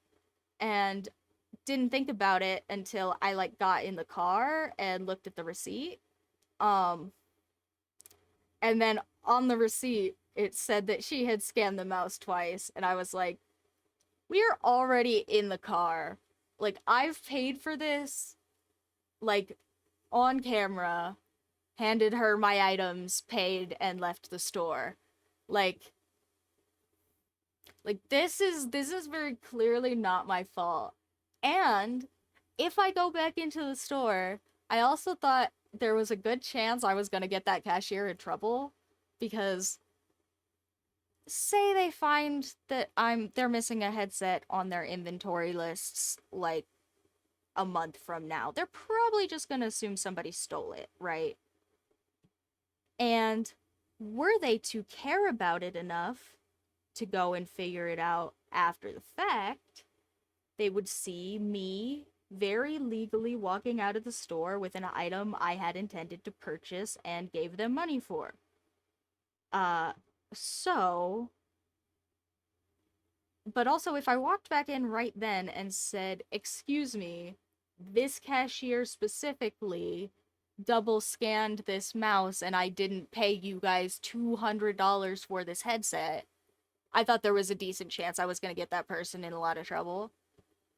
A: And didn't think about it until I like got in the car and looked at the receipt. Um, and then on the receipt, it said that she had scanned the mouse twice. And I was like, we are already in the car. Like, I've paid for this, like, on camera, handed her my items, paid, and left the store. Like this is very clearly not my fault. And if I go back into the store, I also thought there was a good chance I was gonna get that cashier in trouble because say they find that they're missing a headset on their inventory lists like a month from now. They're probably just gonna assume somebody stole it, right? And were they to care about it enough to go and figure it out after the fact, they would see me very legally walking out of the store with an item I had intended to purchase and gave them money for. Uh, so, but also if I walked back in right then and said, "Excuse me, this cashier specifically double scanned this mouse and I didn't pay you guys $200 for this headset," I thought there was a decent chance I was gonna get that person in a lot of trouble.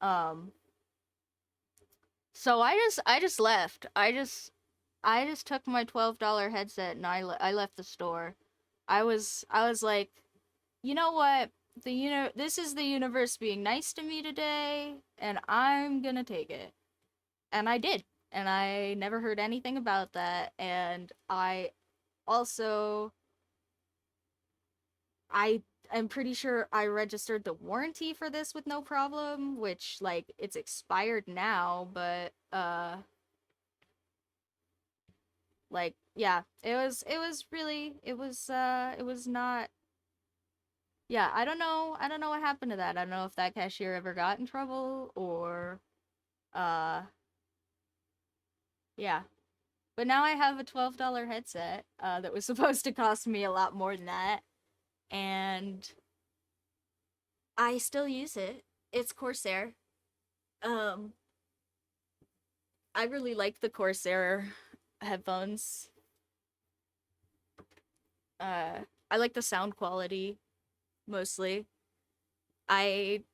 A: Um, so I just left. I just took my $12 headset and I left the store. I was like, you know what? This is the universe being nice to me today, and I'm gonna take it. And I did. And I never heard anything about that. And also I am pretty sure I registered the warranty for this with no problem, which like it's expired now, but like yeah, it was not. Yeah, I don't know what happened to that. I don't know if that cashier ever got in trouble or uh yeah. But now I have a $12 headset that was supposed to cost me a lot more than that, and I still use it. It's Corsair. Um I really like the Corsair headphones. Uh I like the sound quality mostly. I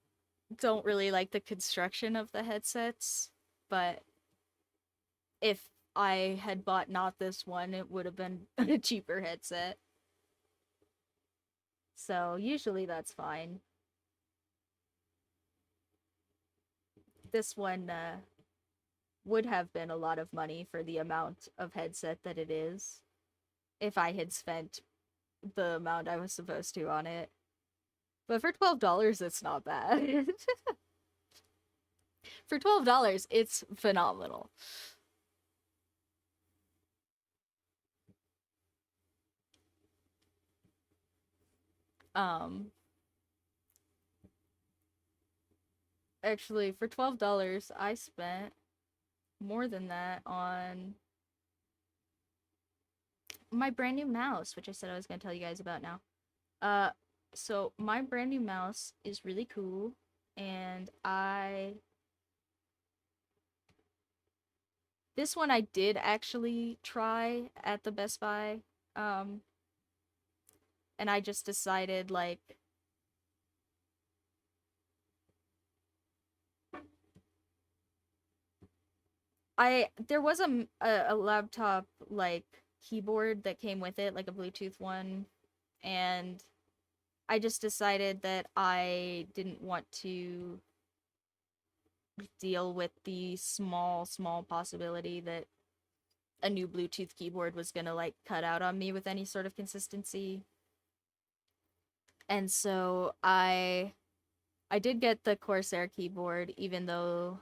A: don't really like the construction of the headsets, but if I had bought not this one, it would have been a cheaper headset. So usually that's fine. This one would have been a lot of money for the amount of headset that it is if I had spent the amount I was supposed to on it. But for $12, it's not bad. For $12, it's phenomenal. Um, Actually, for $12, I spent more than that on my brand new mouse, which I said I was going to tell you guys about now. Uh, so my brand new mouse is really cool, and this one I did actually try at the Best Buy, um, and I just decided like there was a laptop like keyboard that came with it, like a Bluetooth one, and I just decided that I didn't want to deal with the small possibility that a new Bluetooth keyboard was gonna like cut out on me with any sort of consistency. And so I did get the Corsair keyboard, even though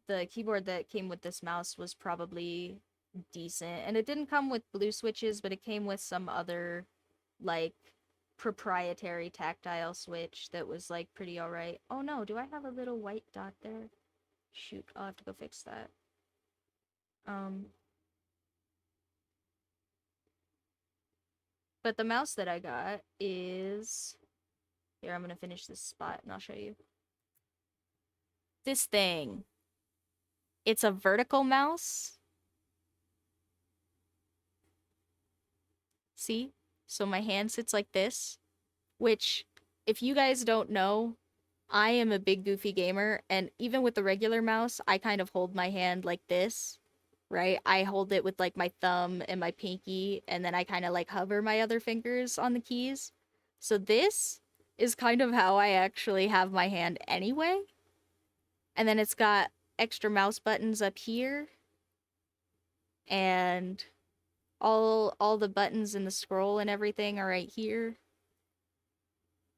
A: the keyboard that came with this mouse was probably decent. And it didn't come with blue switches, but it came with some other like proprietary tactile switch that was like pretty alright. Oh no, do I have a little white dot there? Shoot, I'll have to go fix that. Um but the mouse that I got is here, I'm gonna finish this spot and I'll show you. This thing. It's a vertical mouse. See? So my hand sits like this, which, if you guys don't know, I am a big goofy gamer, and even with the regular mouse, I kind of hold my hand like this, right? I hold it with like my thumb and my pinky, and then I kind of like hover my other fingers on the keys. So this is kind of how I actually have my hand anyway. And then it's got extra mouse buttons up here, and all the buttons and the scroll and everything are right here.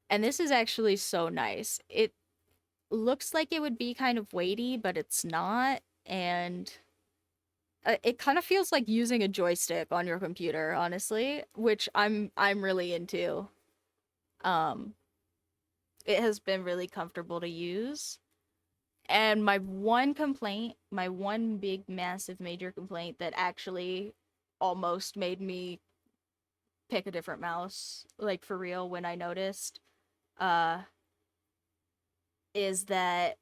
A: And this is actually so nice. It looks like it would be kind of weighty, but it's not. And it kind of feels like using a joystick on your computer, honestly, which I'm really into. Um, it has been really comfortable to use. And my one complaint, my one big, massive, major complaint that actually almost made me pick a different mouse, like for real, when I noticed, uh, is that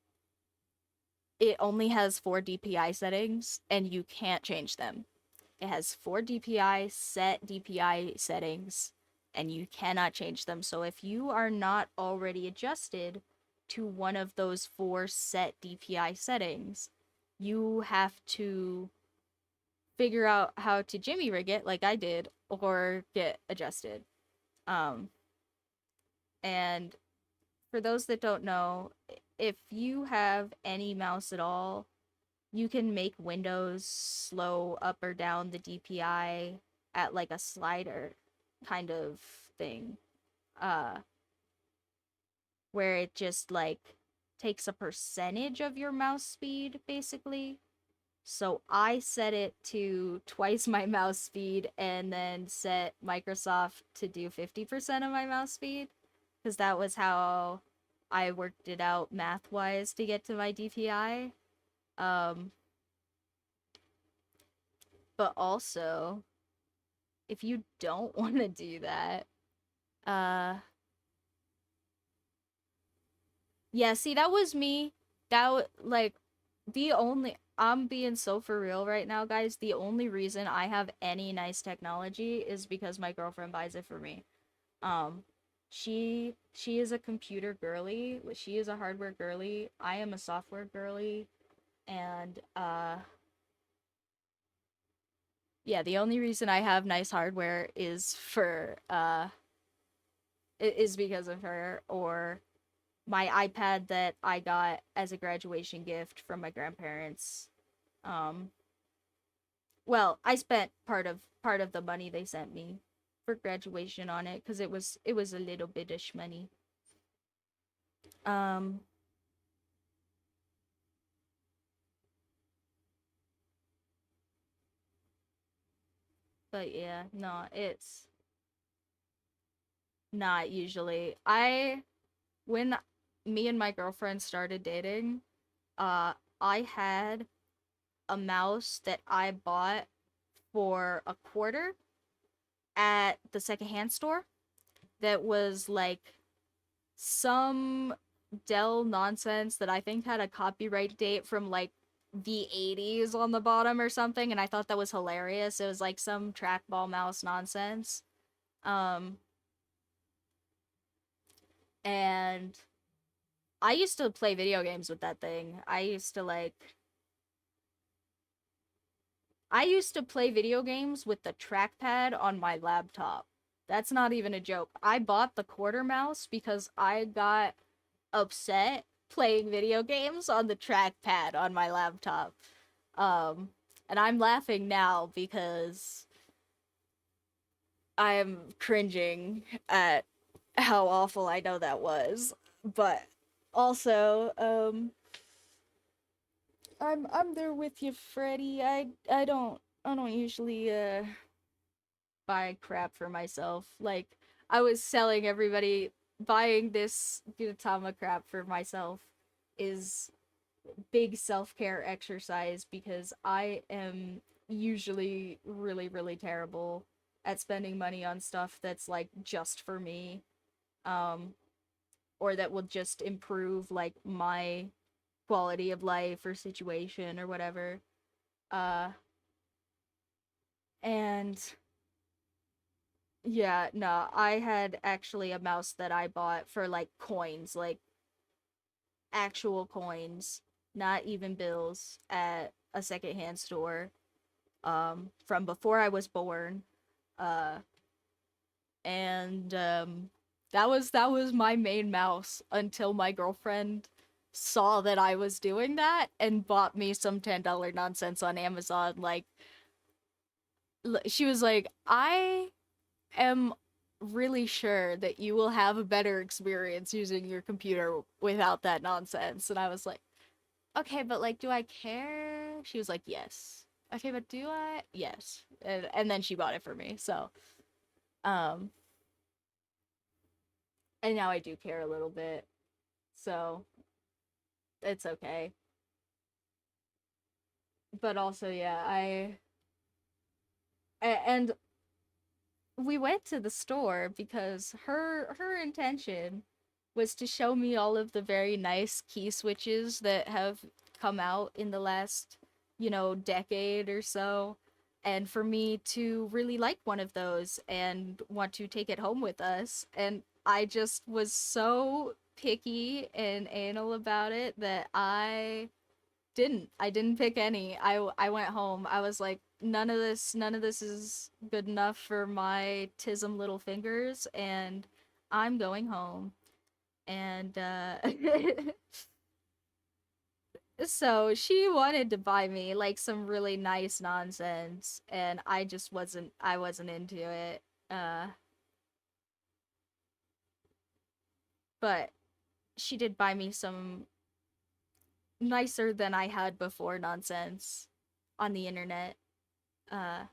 A: it only has 4 DPI settings and you can't change them. It has 4 DPI set DPI settings, and you cannot change them. So if you are not already adjusted to one of those 4 set DPI settings, you have to figure out how to jimmy rig it like I did or get adjusted. Um and for those that don't know, if you have any mouse at all, you can make Windows slow up or down the DPI at like a slider kind of thing. Uh where it just like takes a percentage of your mouse speed basically. So I set it to twice my mouse speed and then set Microsoft to do 50% of my mouse speed because that was how I worked it out math-wise to get to my DPI. Um but also if you don't want to do that, uh yeah, see, that was me. Like, the only. I'm being so for real right now, guys. The only reason I have any nice technology is because my girlfriend buys it for me. Um, she is a computer girly. She is a hardware girly. I am a software girly, and yeah, the only reason I have nice hardware is because of her, or my iPad that I got as a graduation gift from my grandparents. Um, well, I spent part of the money they sent me for graduation on it because it was a little bitish money. Um, but yeah, no, it's not usually. I when me and my girlfriend started dating, uh, I had a mouse that I bought for a quarter at the secondhand store that was like some Dell nonsense that I think had a copyright date from like the 80s on the bottom or something, and I thought that was hilarious. It was like some trackball mouse nonsense. Um and I used to play video games with that thing. I used to play video games with the trackpad on my laptop. That's not even a joke. I bought the quarter mouse because I got upset playing video games on the trackpad on my laptop. Um, and I'm laughing now because I'm cringing at how awful I know that was. But also, I'm there with you, Freddy. I don't usually buy crap for myself. Like I was selling everybody buying this Gudetama crap for myself is big self-care exercise because I am usually really really terrible at spending money on stuff that's like just for me, um or that will just improve like my quality of life or situation or whatever. uh and yeah, no, I had actually a mouse that I bought for like coins, like actual coins, not even bills, at a secondhand store from before I was born. Uh and that was my main mouse until my girlfriend saw that I was doing that and bought me some $10 nonsense on Amazon. Like she was like, "I am really sure that you will have a better experience using your computer without that nonsense." And I was like, "Okay, but like do I care?" She was like, "Yes." "Okay, but do I?" "Yes." And then she bought it for me. So, um and now I do care a little bit. So, it's okay. But also, yeah, and we went to the store because her intention was to show me all of the very nice key switches that have come out in the last, decade or so. and for me to really like one of those and want to take it home with us. And I just was so picky and anal about it that I didn't pick any. I went home. I was like, none of this is good enough for my tism little fingers, and I'm going home. And so she wanted to buy me like some really nice nonsense, and I wasn't into it. Uh but she did buy me some nicer than I had before nonsense on the internet. Uh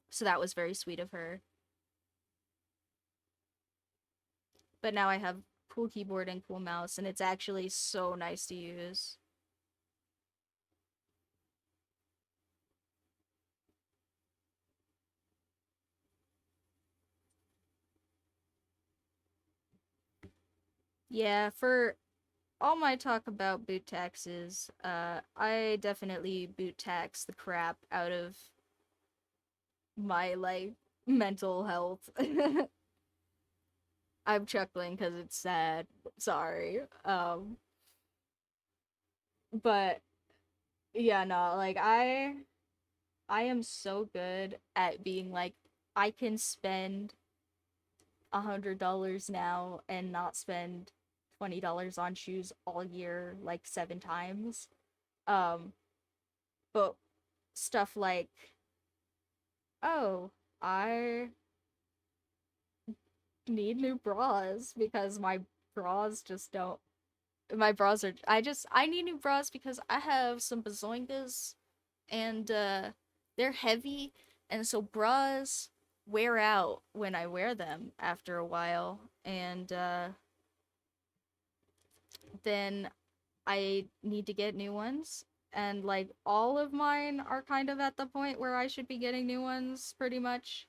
A: so that was very sweet of her. But now I have cool keyboard and cool mouse, and it's actually so nice to use. Yeah, for all my talk about boot taxes, I definitely boot tax the crap out of my like mental health. I'm chuckling because it's sad. Sorry. But yeah, no, like I am so good at being like I can spend $100 now and not spend $20 on shoes all year like 7 times. Um, but stuff like, oh, I need new bras because bras just don't my bras are I need new bras because I have some bazoingas and they're heavy, and so bras wear out when I wear them after a while, and then I need to get new ones. And like all of mine are kind of at the point where I should be getting new ones pretty much.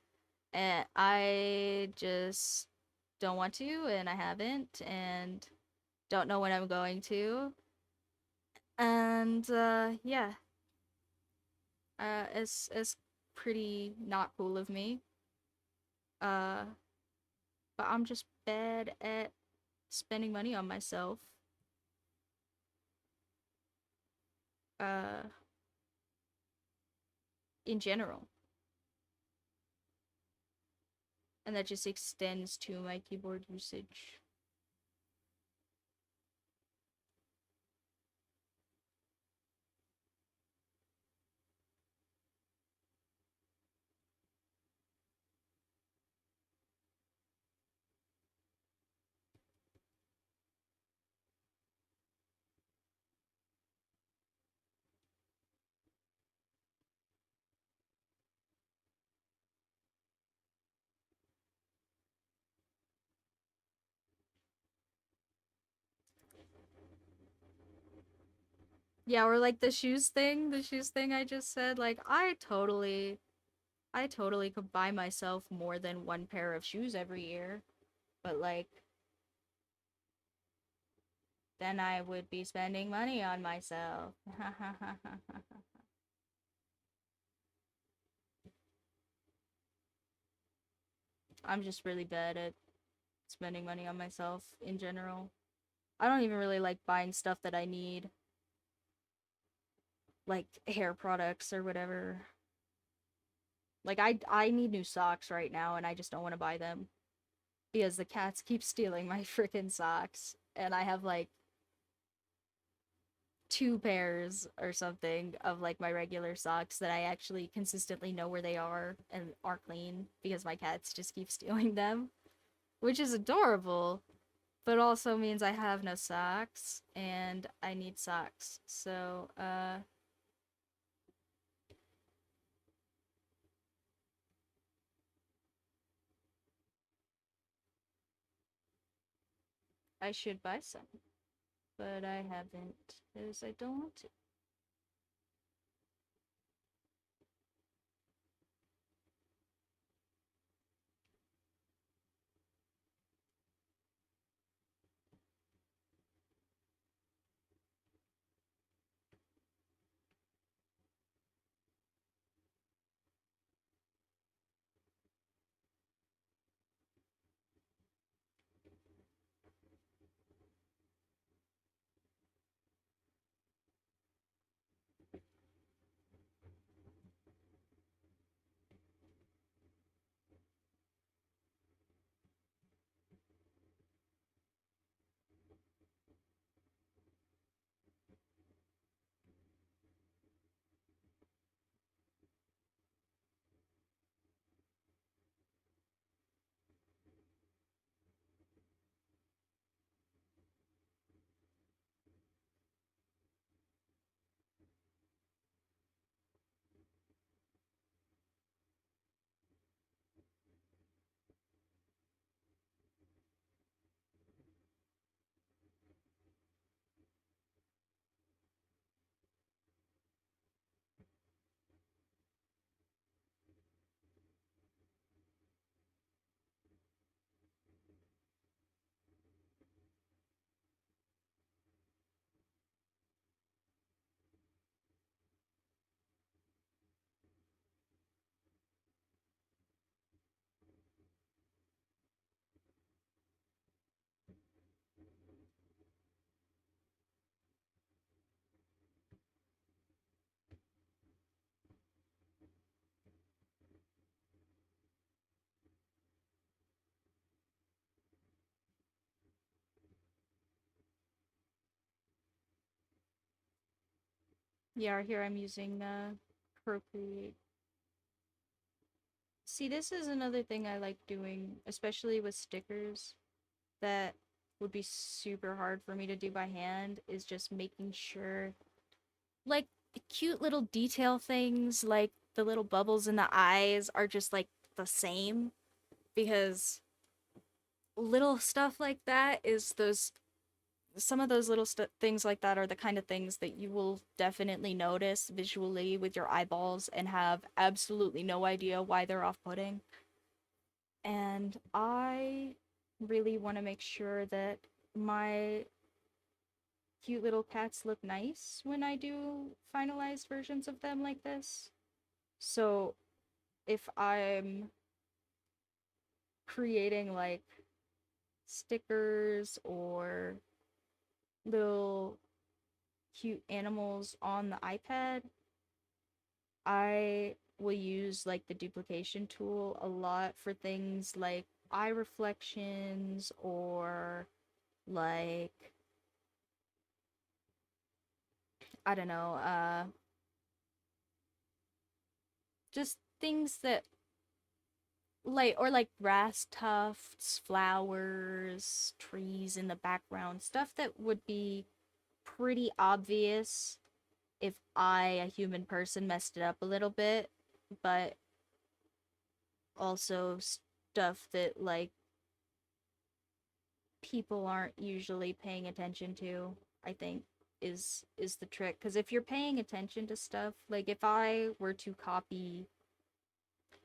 A: And I just don't want to, and I haven't, and don't know when I'm going to. And yeah, it's pretty not cool of me. Uh, but I'm just bad at spending money on myself. Uh, in general, and that just extends to my keyboard usage. Yeah, or like the shoes thing I just said. Like I totally could buy myself more than one pair of shoes every year, but like then I would be spending money on myself. I'm just really bad at spending money on myself in general. I don't even really like buying stuff that I need, like hair products or whatever. Like I need new socks right now and I just don't want to buy them because the cats keep stealing my freaking socks, and I have like 2 pairs or something of like my regular socks that I actually consistently know where they are and are clean because my cats just keep stealing them, which is adorable, but also means I have no socks and I need socks. So, I should buy some, but I haven't because I don't want to. Yeah, here I'm using Procreate. See, this is another thing I like doing, especially with stickers, that would be super hard for me to do by hand, is just making sure, like, cute little detail things, like the little bubbles in the eyes are just, like, the same, because little stuff like that is those some of those little things like that are the kind of things that you will definitely notice visually with your eyeballs and have absolutely no idea why they're off-putting. And I really want to make sure that my cute little cats look nice when I do finalized versions of them like this. So if I'm creating like stickers or little cute animals on the iPad, I will use like the duplication tool a lot for things like eye reflections or like I don't know, just things that like or like grass tufts, flowers, trees in the background, stuff that would be pretty obvious if I, a human person, messed it up a little bit, but also stuff that like people aren't usually paying attention to, I think is the trick. Because if you're paying attention to stuff, like if I were to copy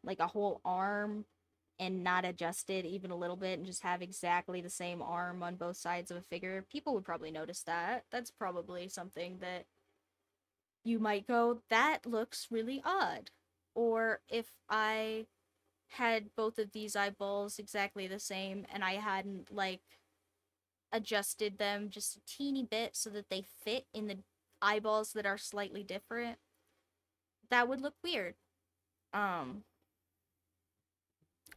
A: like a whole arm and not adjust it even a little bit and just have exactly the same arm on both sides of a figure, people would probably notice that. That's probably something that you might go, that looks really odd. Or if I had both of these eyeballs exactly the same and I hadn't like adjusted them just a teeny bit so that they fit in the eyeballs that are slightly different, that would look weird. Um,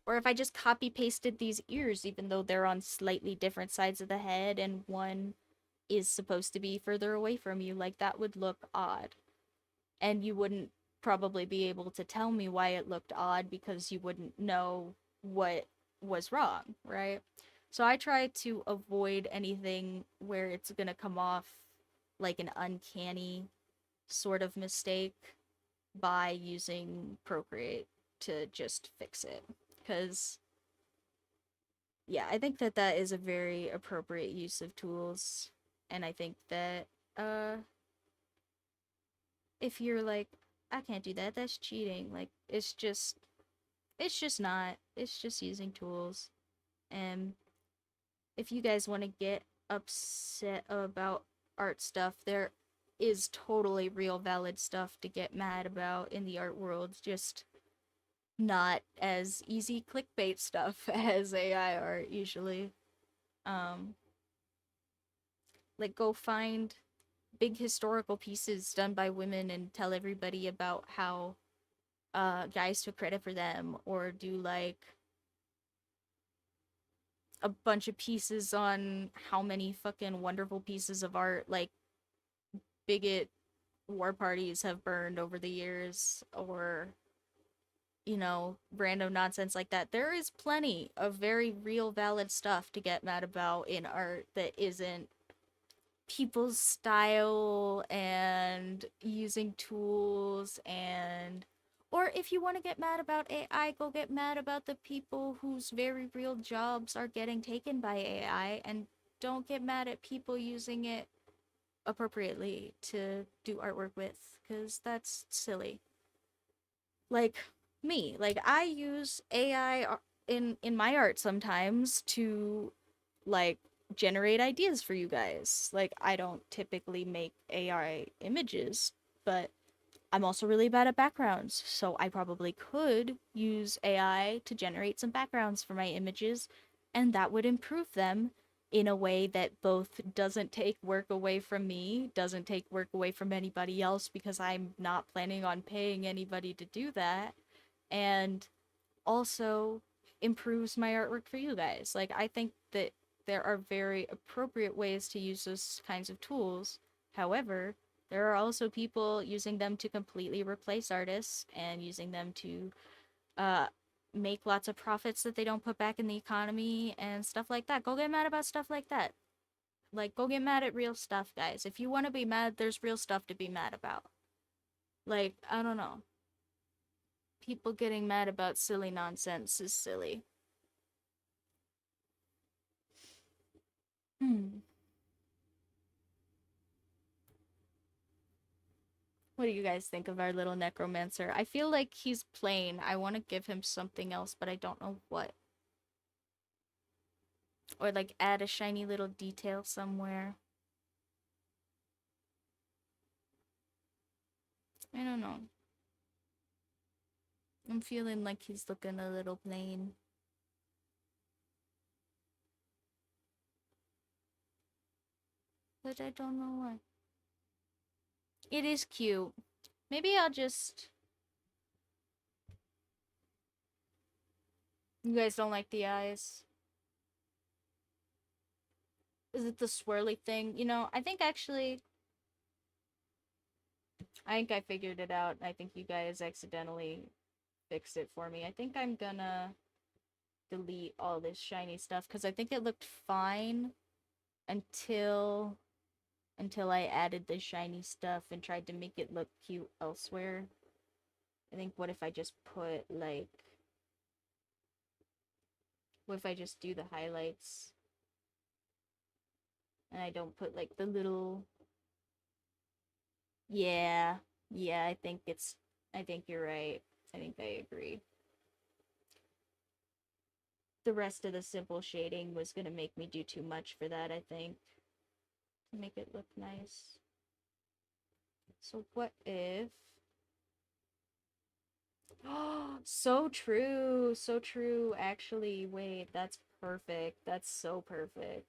A: or if I just copy pasted these ears, even though they're on slightly different sides of the head and one is supposed to be further away from you, like that would look odd. And you wouldn't probably be able to tell me why it looked odd because you wouldn't know what was wrong, right? So I try to avoid anything where it's going to come off like an uncanny sort of mistake by using Procreate to just fix it. Because, yeah, I think that that is a very appropriate use of tools. And I think that, if you're like, I can't do that, that's cheating. Like, it's just not. It's just using tools. And if you guys want to get upset about art stuff, there is totally real valid stuff to get mad about in the art world. Just not as easy clickbait stuff as AI art usually. Um, like go find big historical pieces done by women and tell everybody about how guys took credit for them, or do like a bunch of pieces on how many fucking wonderful pieces of art like bigot war parties have burned over the years, or random nonsense like that. There is plenty of very real valid stuff to get mad about in art that isn't people's style and using tools. And or if you want to get mad about AI, go get mad about the people whose very real jobs are getting taken by AI, and don't get mad at people using it appropriately to do artwork with, because that's silly. Like me, like I use AI in my art sometimes to like generate ideas for you guys. Like I don't typically make AI images, but I'm also really bad at backgrounds, so I probably could use AI to generate some backgrounds for my images, and that would improve them in a way that both doesn't take work away from me, doesn't take work away from anybody else because I'm not planning on paying anybody to do that, and also improves my artwork for you guys. Like, I think that there are very appropriate ways to use those kinds of tools. However, There are also people using them to completely replace artists and using them to uh make lots of profits that they don't put back in the economy and stuff like that. Go get mad about stuff like that. Like, go get mad at real stuff, guys. If you want to be mad, there's real stuff to be mad about. Like, I don't know. People getting mad about silly nonsense is silly. Hmm. What do you guys think of our little necromancer? I feel like he's plain. I want to give him something else, but I don't know what. Or like add a shiny little detail somewhere. I don't know. I'm feeling like he's looking a little plain. But I don't know why. It is cute. Maybe I'll just... You guys don't like the eyes? Is it the swirly thing? You know, I think actually... I think I figured it out. I think you guys accidentally fixed it for me. I think I'm gonna delete all this shiny stuff because I think it looked fine until I added the shiny stuff and tried to make it look cute elsewhere. I think what if I just put like what if I just do the highlights and I don't put like the little yeah. Yeah, I think you're right. I think I agree. The rest of the simple shading was gonna make me do too much for that, I think. To make it look nice. So what if so true, so true. Actually, wait, that's perfect. That's so perfect.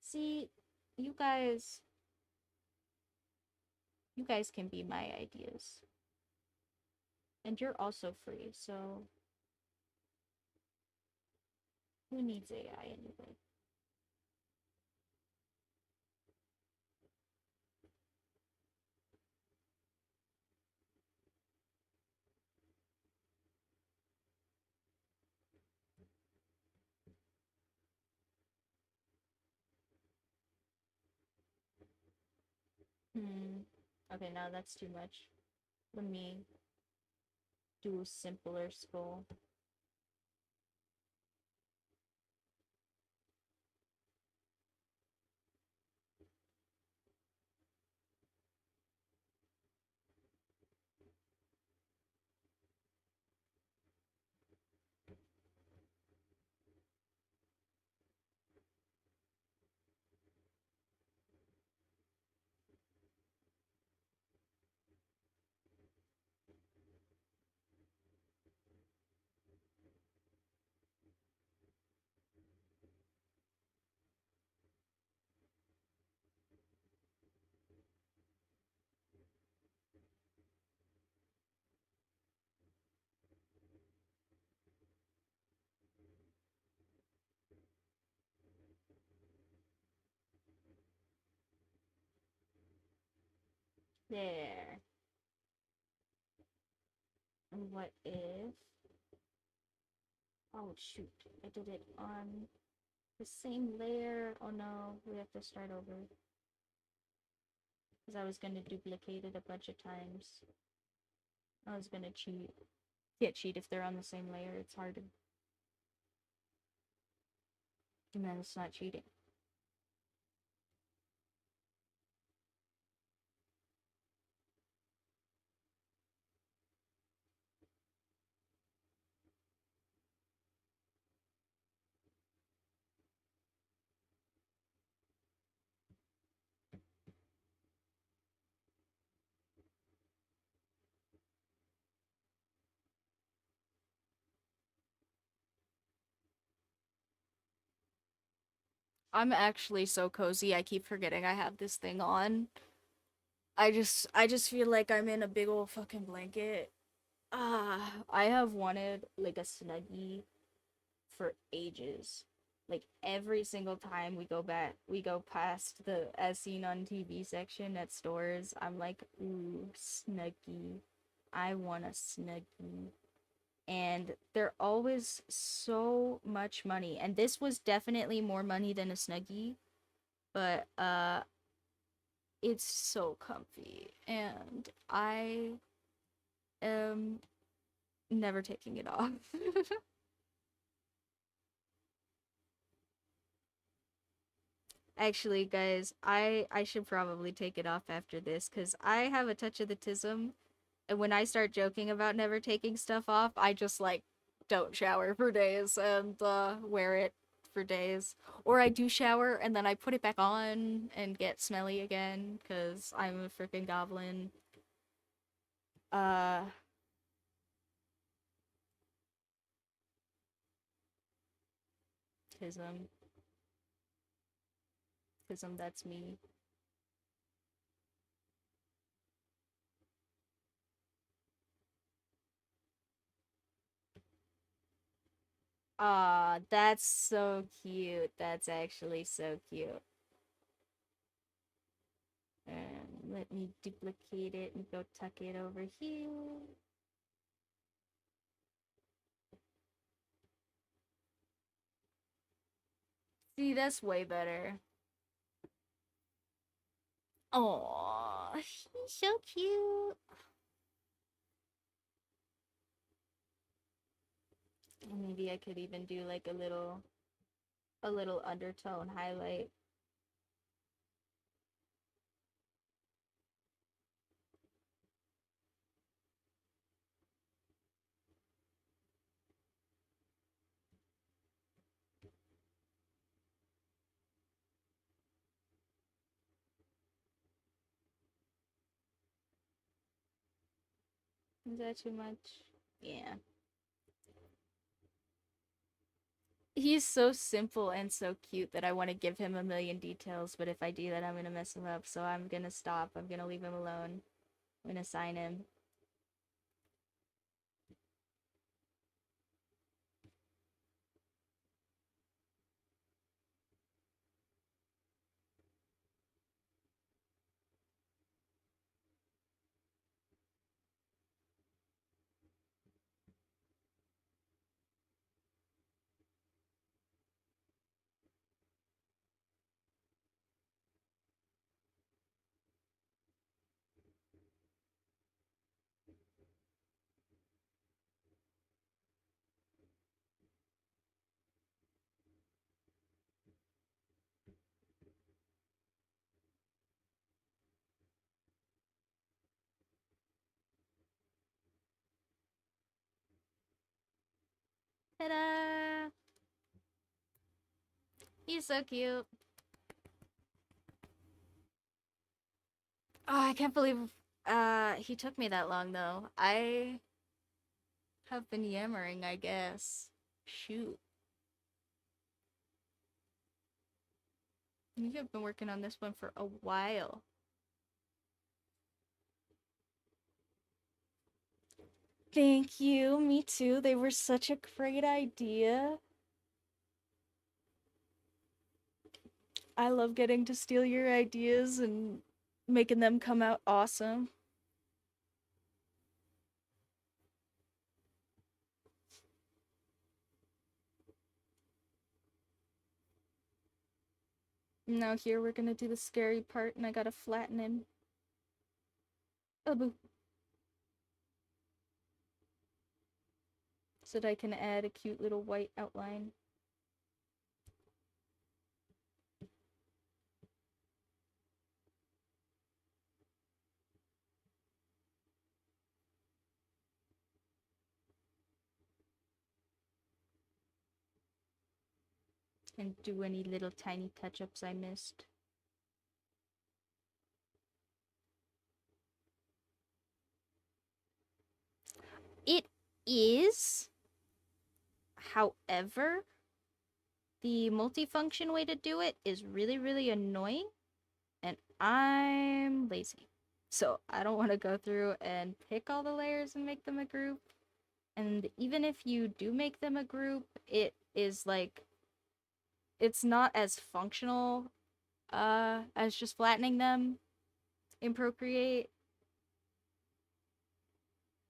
A: See, you guys, you guys can be my ideas. And you're also free, so who needs AI anyway? Hmm. Okay, now that's too much. Let me do a simpler skull. There. And what if... Oh, shoot. I did it on the same layer. Oh no, we have to start over. Because I was going to duplicate it a bunch of times. I was going to cheat. Can't cheat if they're on the same layer. It's harder. And then it's not cheating. I'm actually so cozy. I keep forgetting I have this thing on. I just feel like I'm in a big old fucking blanket. I have wanted like a snuggie for ages. Like every single time we go past the as seen on TV section at stores, I'm like, ooh, Snuggie. I want a Snuggie. And they're always so much money. And this was definitely more money than a Snuggie, but it's so comfy and I am never taking it off. Actually, guys, I should probably take it off after this cuz I have a touch of the tism, and when I start joking about never taking stuff off, I just like don't shower for days and wear it for days. Or I do shower and then I put it back on and get smelly again cuz I'm a freaking goblin. Uh tism. Tism, that's me. Aw, that's so cute. That's actually so cute. And let me duplicate it and go tuck it over here. See, that's way better. Aw, he's so cute. Maybe I could even do like a little undertone highlight. Is that too much? Yeah. He's so simple and so cute that I want to give him a million details, but if I do that, I'm gonna mess him up. So I'm gonna stop. I'm gonna leave him alone. I'm gonna sign him. Ta-da! He's so cute. Oh, I can't believe he took me that long though. I have been yammering, I guess. Shoot. You have been working on this one for a while. Thank you. Me too. They were such a great idea. I love getting to steal your ideas and making them come out awesome. Now here we're gonna do the scary part and I gotta flatten him. Oh boo. So that I can add a cute little white outline. And do any little tiny touch-ups I missed. It is, however, the multifunction way to do it is really, really annoying, and I'm lazy. So I don't want to go through and pick all the layers and make them a group. And even if you do make them a group, it is like it's not as functional as just flattening them in Procreate.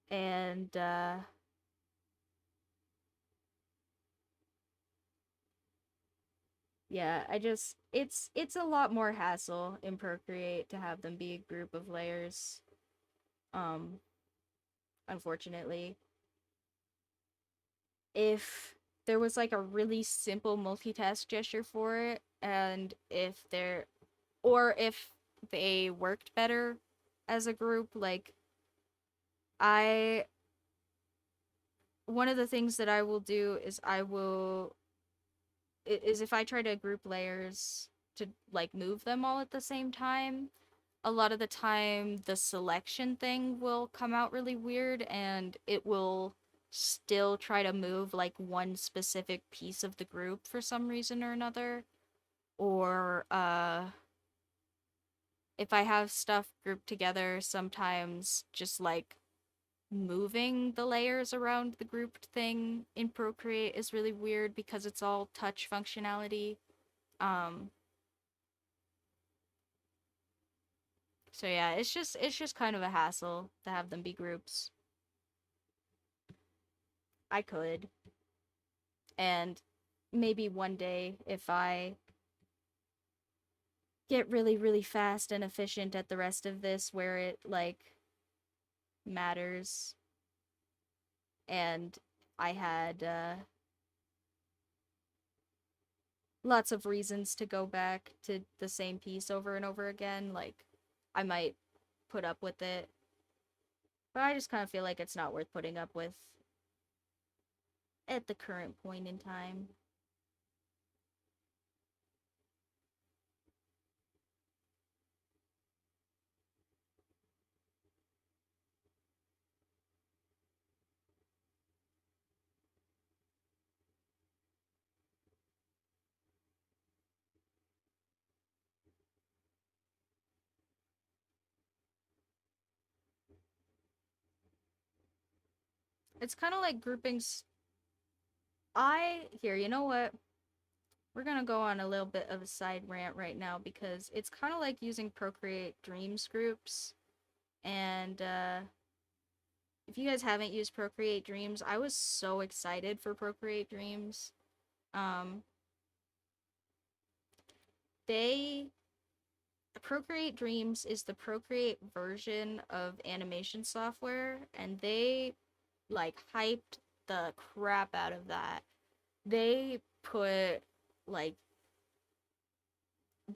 A: And yeah, it's a lot more hassle in Procreate to have them be a group of layers. Um Unfortunately, if there was like a really simple multitask gesture for it, and if they worked better as a group, like I one of the things that I will do is if I try to group layers to like move them all at the same time, a lot of the time the selection thing will come out really weird, and it will still try to move like one specific piece of the group for some reason or another. Or if I have stuff grouped together, sometimes just like moving the layers around the grouped thing in Procreate is really weird because it's all touch functionality. Um so yeah, it's just kind of a hassle to have them be groups. I could. And maybe one day, if I get really, really fast and efficient at the rest of this, where it, like, matters, and I had, lots of reasons to go back to the same piece over and over again, like, I might put up with it. But I just kind of feel like it's not worth putting up with at the current point in time. It's kind of like groupings. You know what? We're gonna go on a little bit of a side rant right now because it's kind of like using Procreate Dreams groups. And if you guys haven't used Procreate Dreams, I was so excited for Procreate Dreams. Um, they Procreate Dreams is the Procreate version of animation software, and they like hyped the crap out of that. They put like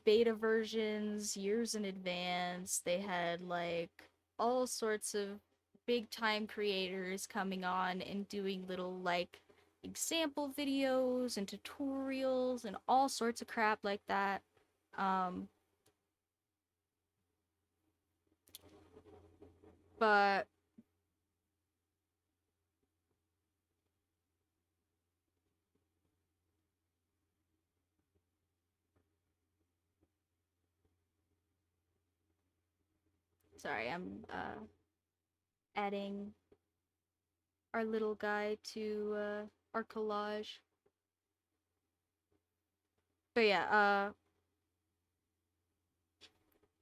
A: beta versions years in advance. They had like all sorts of big time creators coming on and doing little like example videos and tutorials and all sorts of crap like that. Um, but sorry, I'm adding our little guy to our collage. But yeah,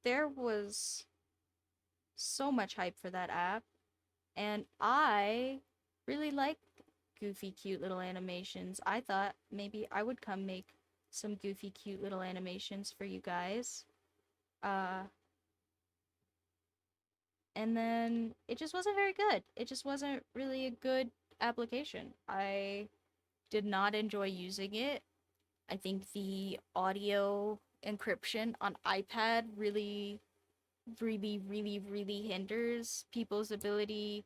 A: there was so much hype for that app, and I really liked goofy, cute little animations. I thought maybe I would come make some goofy, cute little animations for you guys. Uh, and then it just wasn't very good. It just wasn't really a good application. I did not enjoy using it. I think the audio encryption on iPad really hinders people's ability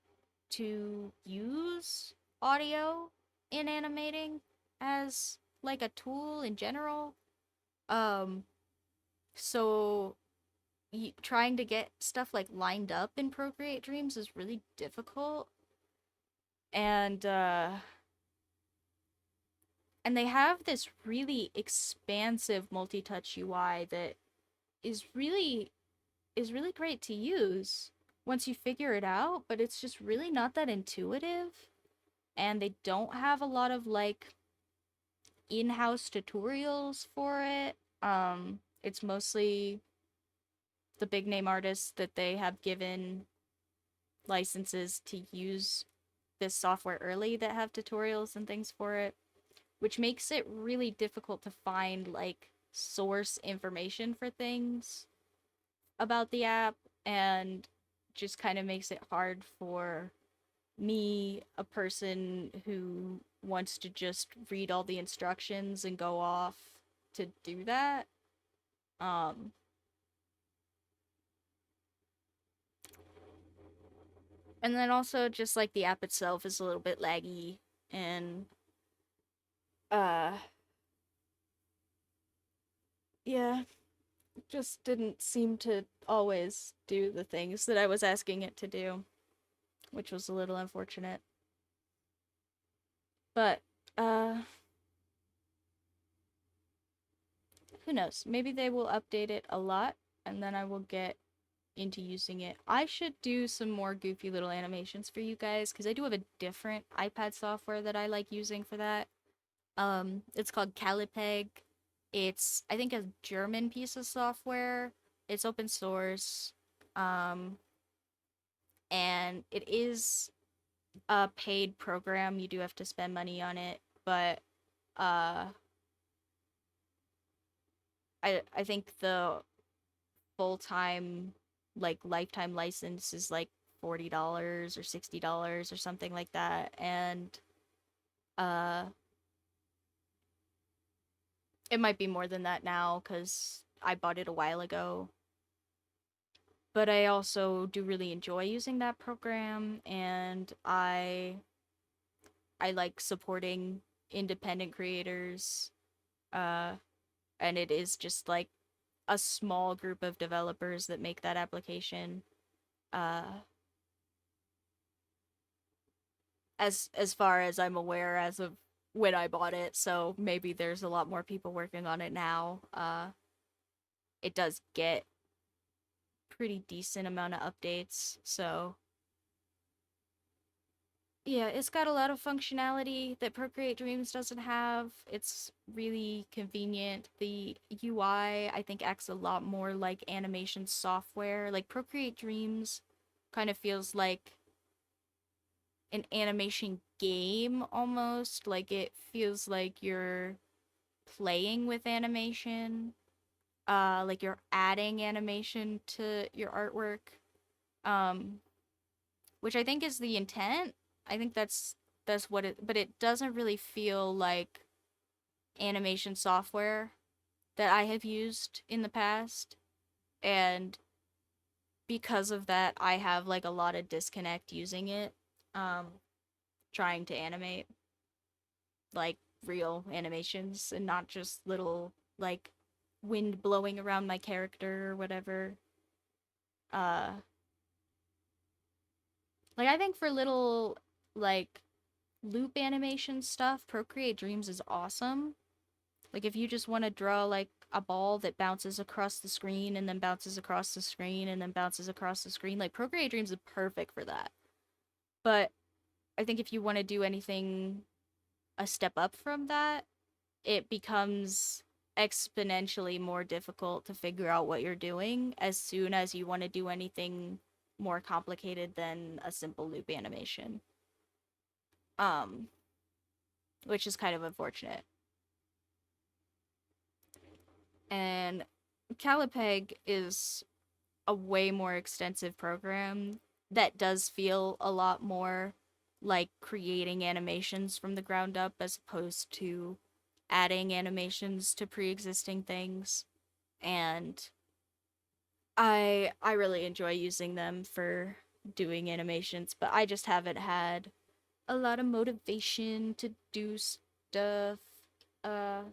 A: to use audio in animating as like a tool in general. Um, so trying to get stuff like lined up in Procreate Dreams is really difficult. And and they have this really expansive multi-touch UI that is really great to use once you figure it out, but it's just really not that intuitive. And they don't have a lot of like in-house tutorials for it. It's mostly the big name artists that they have given licenses to use this software early that have tutorials and things for it, which makes it really difficult to find like source information for things about the app, and just kind of makes it hard for me, a person who wants to just read all the instructions and go off, to do that. Um and then also just like the app itself is a little bit laggy, and uh yeah, just didn't seem to always do the things that I was asking it to do, which was a little unfortunate. But uh who knows? Maybe they will update it a lot and then I will get into using it. I should do some more goofy little animations for you guys because I do have a different iPad software that I like using for that. It's called Calipeg. It's, I think, a German piece of software. It's open source. Um, and it is a paid program. You do have to spend money on it, but uh I think the full-time like lifetime license is like $40 or $60 or something like that. And uh it might be more than that now cuz I bought it a while ago. But I also do really enjoy using that program, and I like supporting independent creators. Uh and it is just like a small group of developers that make that application. Uh as far as I'm aware as of when I bought it, so maybe there's a lot more people working on it now. It does get pretty decent amount of updates, so yeah, it's got a lot of functionality that Procreate Dreams doesn't have. It's really convenient. The UI, I think, acts a lot more like animation software. Like Procreate Dreams kind of feels like an animation game almost. Like it feels like you're playing with animation. Like you're adding animation to your artwork. Um, which I think is the intent. I think that's what it, but it doesn't really feel like animation software that I have used in the past. And because of that, I have like a lot of disconnect using it, um trying to animate like real animations and not just little like wind blowing around my character or whatever. Uh like I think for little like loop animation stuff, Procreate Dreams is awesome. Like if you just want to draw like a ball that bounces across the screen and then bounces across the screen and then bounces across the screen, like Procreate Dreams is perfect for that. But I think if you want to do anything a step up from that, it becomes exponentially more difficult to figure out what you're doing as soon as you want to do anything more complicated than a simple loop animation. Um, which is kind of unfortunate. And Calipeg is a way more extensive program that does feel a lot more like creating animations from the ground up as opposed to adding animations to pre-existing things. And I really enjoy using them for doing animations, but I just haven't had a lot of motivation to do stuff. Uh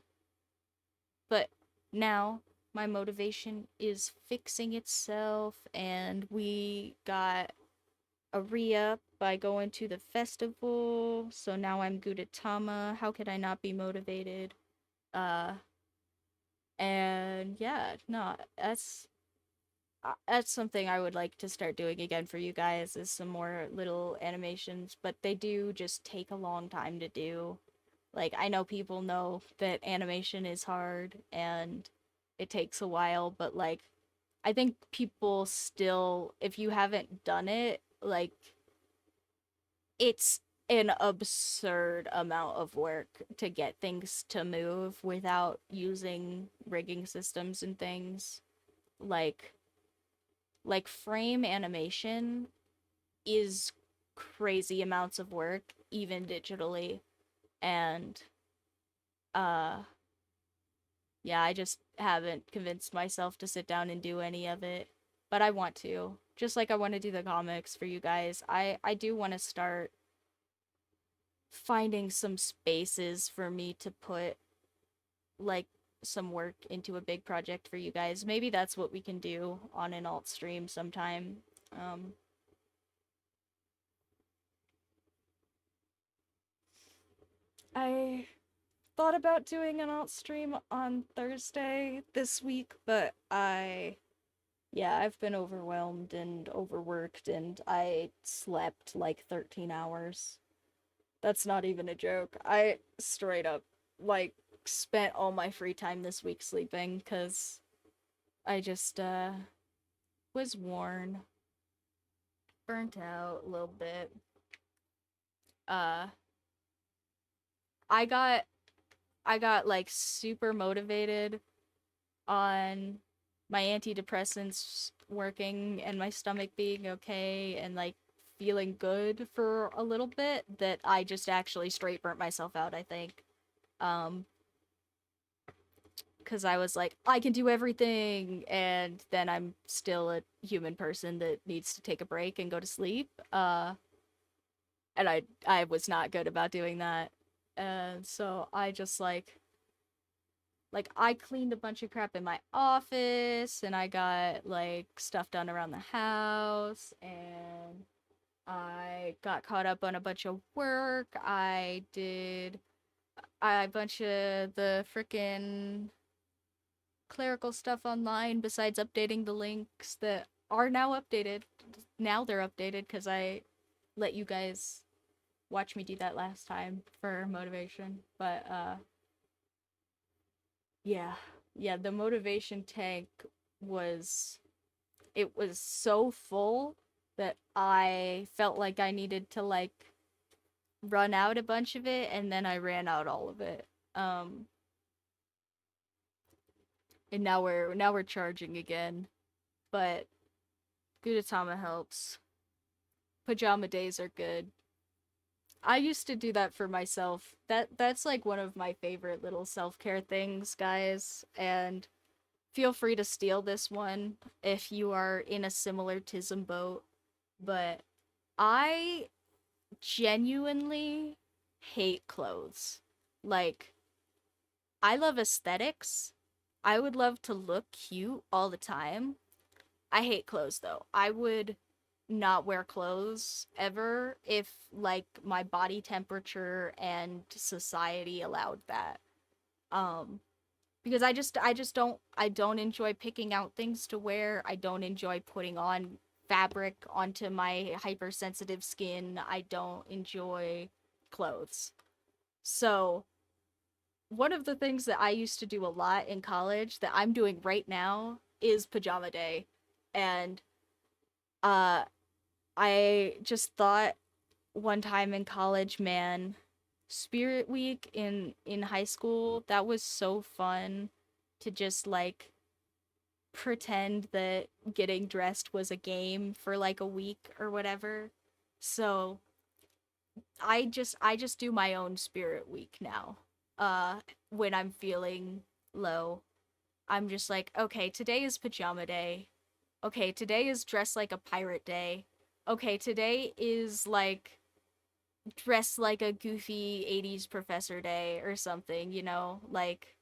A: but now my motivation is fixing itself, and we got a re-up by going to the festival, so now I'm good at Tama. How could I not be motivated? Uh and yeah, no, that's something I would like to start doing again for you guys, is some more little animations, but they do just take a long time to do. Like, I know people know that animation is hard and it takes a while, but like, I think people still, if you haven't done it, like, it's an absurd amount of work to get things to move without using rigging systems and things. Like, like frame animation is crazy amounts of work, even digitally. And uh yeah, I just haven't convinced myself to sit down and do any of it. But I want to. Just like I want to do the comics for you guys. I do want to start finding some spaces for me to put like some work into a big project for you guys. Maybe that's what we can do on an alt stream sometime. Um I thought about doing an alt stream on Thursday this week, but I've been overwhelmed and overworked and I slept like 13 hours. That's not even a joke. I straight up like spent all my free time this week sleeping cuz I just was worn, burnt out a little bit. Uh I got I got like super motivated on my antidepressants working and my stomach being okay and like feeling good for a little bit that I just actually straight burnt myself out, I think. Um cuz I was like I can do everything and then I'm still a human person that needs to take a break and go to sleep. And I was not good about doing that. And so I just like I cleaned a bunch of crap in my office and I got like stuff done around the house and I got caught up on a bunch of work. I did a bunch of the freaking clerical stuff online besides updating the links that are now updated. Now they're updated because I let you guys watch me do that last time for motivation. But yeah. Yeah, the motivation tank was it was so full that I felt like I needed to like run out a bunch of it and then I ran out all of it. Um and now we're charging again. But Gudetama helps. Pajama days are good. I used to do that for myself. That's like one of my favorite little self-care things, guys. And feel free to steal this one if you are in a similar tism boat. But I genuinely hate clothes. Like, I love aesthetics. I would love to look cute all the time. I hate clothes though. I would not wear clothes ever if like my body temperature and society allowed that. Um because I don't enjoy picking out things to wear. I don't enjoy putting on fabric onto my hypersensitive skin. I don't enjoy clothes. So, one of the things that I used to do a lot in college that I'm doing right now is pajama day. And uh I just thought one time in college, man, Spirit Week in high school, that was so fun to just like pretend that getting dressed was a game for like a week or whatever. So I just do my own Spirit Week now. When I'm feeling low, I'm just like, okay, today is pajama day. Okay, today is dress like a pirate day. Okay, today is like dress like a goofy 80s professor day or something, you know? Like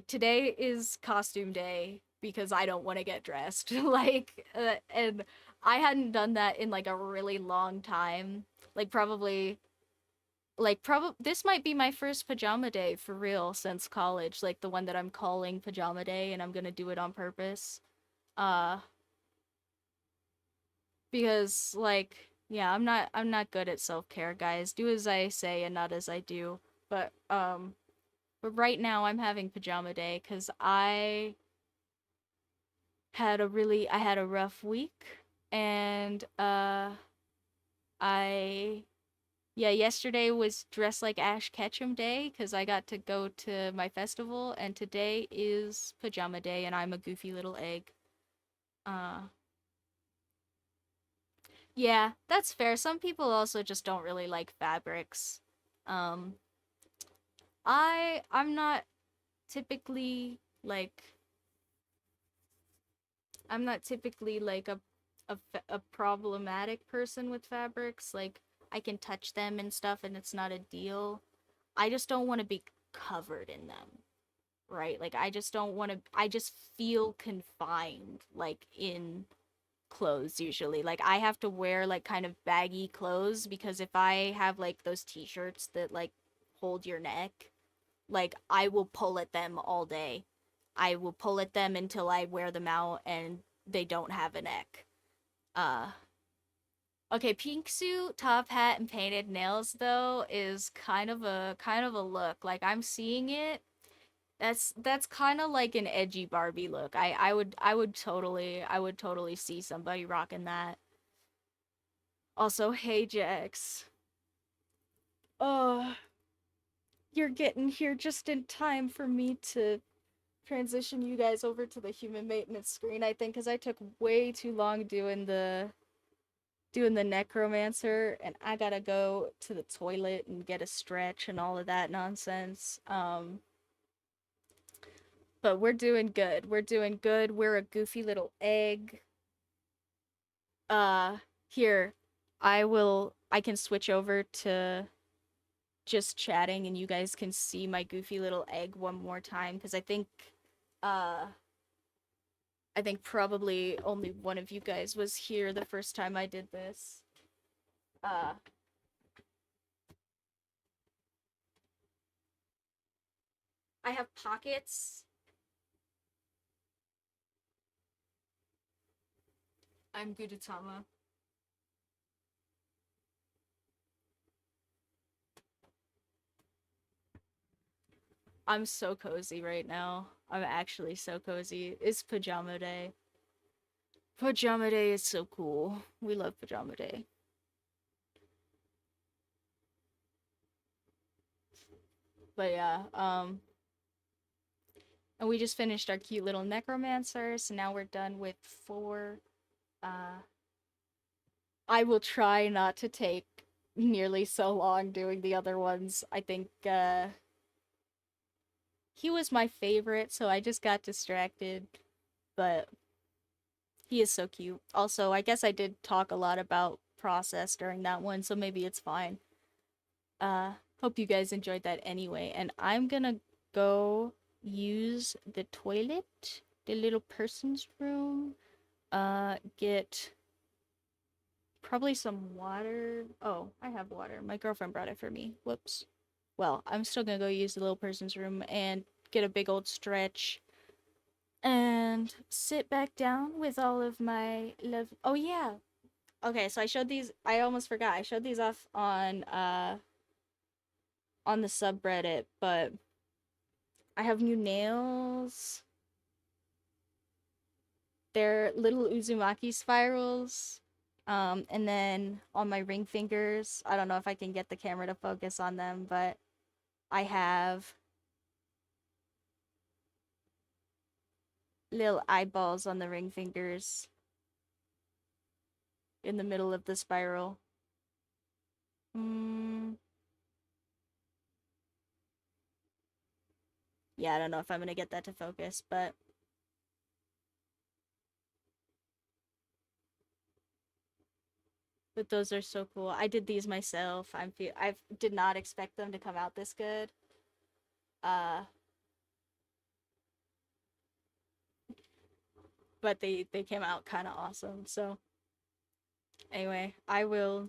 A: today is costume day because I don't want to get dressed. And I hadn't done that in like a really long time. Like probably this might be my first pajama day for real since college, like the one that I'm calling pajama day and I'm going to do it on purpose. Uh because like yeah, I'm not good at self-care, guys. Do as I say and not as I do. But right now I'm having pajama day because I had a rough week, and I yeah, yesterday was dress like Ash Ketchum day because I got to go to my festival, and today is pajama day, and I'm a goofy little egg. Uh, yeah, that's fair. Some people also just don't really like fabrics. Um, I'm not typically like I'm not typically like a problematic person with fabrics. Like I can touch them and stuff, and it's not a deal. I just don't want to be covered in them, right? Like I just don't want to. I just feel confined, like in clothes usually. Like I have to wear like kind of baggy clothes because if I have like those t-shirts that like hold your neck, like I will pull at them all day. I will pull at them until I wear them out and they don't have a neck. Uh okay, pink suit, top hat, and painted nails though is kind of a look. Like I'm seeing it. That's kind of like an edgy Barbie look. I would totally see somebody rocking that. Also, hey Jax. Oh, you're getting here just in time for me to transition you guys over to the human maintenance screen, I think, because I took way too long doing the necromancer, and I gotta go to the toilet and get a stretch and all of that nonsense. But we're doing good. We're doing good. We're a goofy little egg. Uh, Here, I can switch over to just chatting and you guys can see my goofy little egg one more time because uh I think probably only one of you guys was here the first time I did this. Uh I have pockets. I'm Gudetama. I'm so cozy right now. I'm actually so cozy. It's pajama day. Pajama day is so cool. We love pajama day. But yeah, and we just finished our cute little necromancer, so now we're done with four. Uh I will try not to take nearly so long doing the other ones. I think he was my favorite, so I just got distracted, but he is so cute. Also, I guess I did talk a lot about process during that one, so maybe it's fine. Hope you guys enjoyed that anyway, and I'm gonna go use the toilet, the little person's room, get probably some water. Oh, I have water. My girlfriend brought it for me. Whoops. Well, I'm still gonna go use the little person's room and get a big old stretch and sit back down with all of my love. Oh yeah. Okay, so I showed these. I almost forgot. I showed these off on the subreddit, but I have new nails. They're little Uzumaki spirals. And then on my ring fingers, I don't know if I can get the camera to focus on them, but I have little eyeballs on the ring fingers in the middle of the spiral. Mm, yeah, I don't know if I'm gonna get that to focus, but those are so cool. I did these myself. I did not expect them to come out this good. Uh, but they came out kind of awesome. So anyway, I will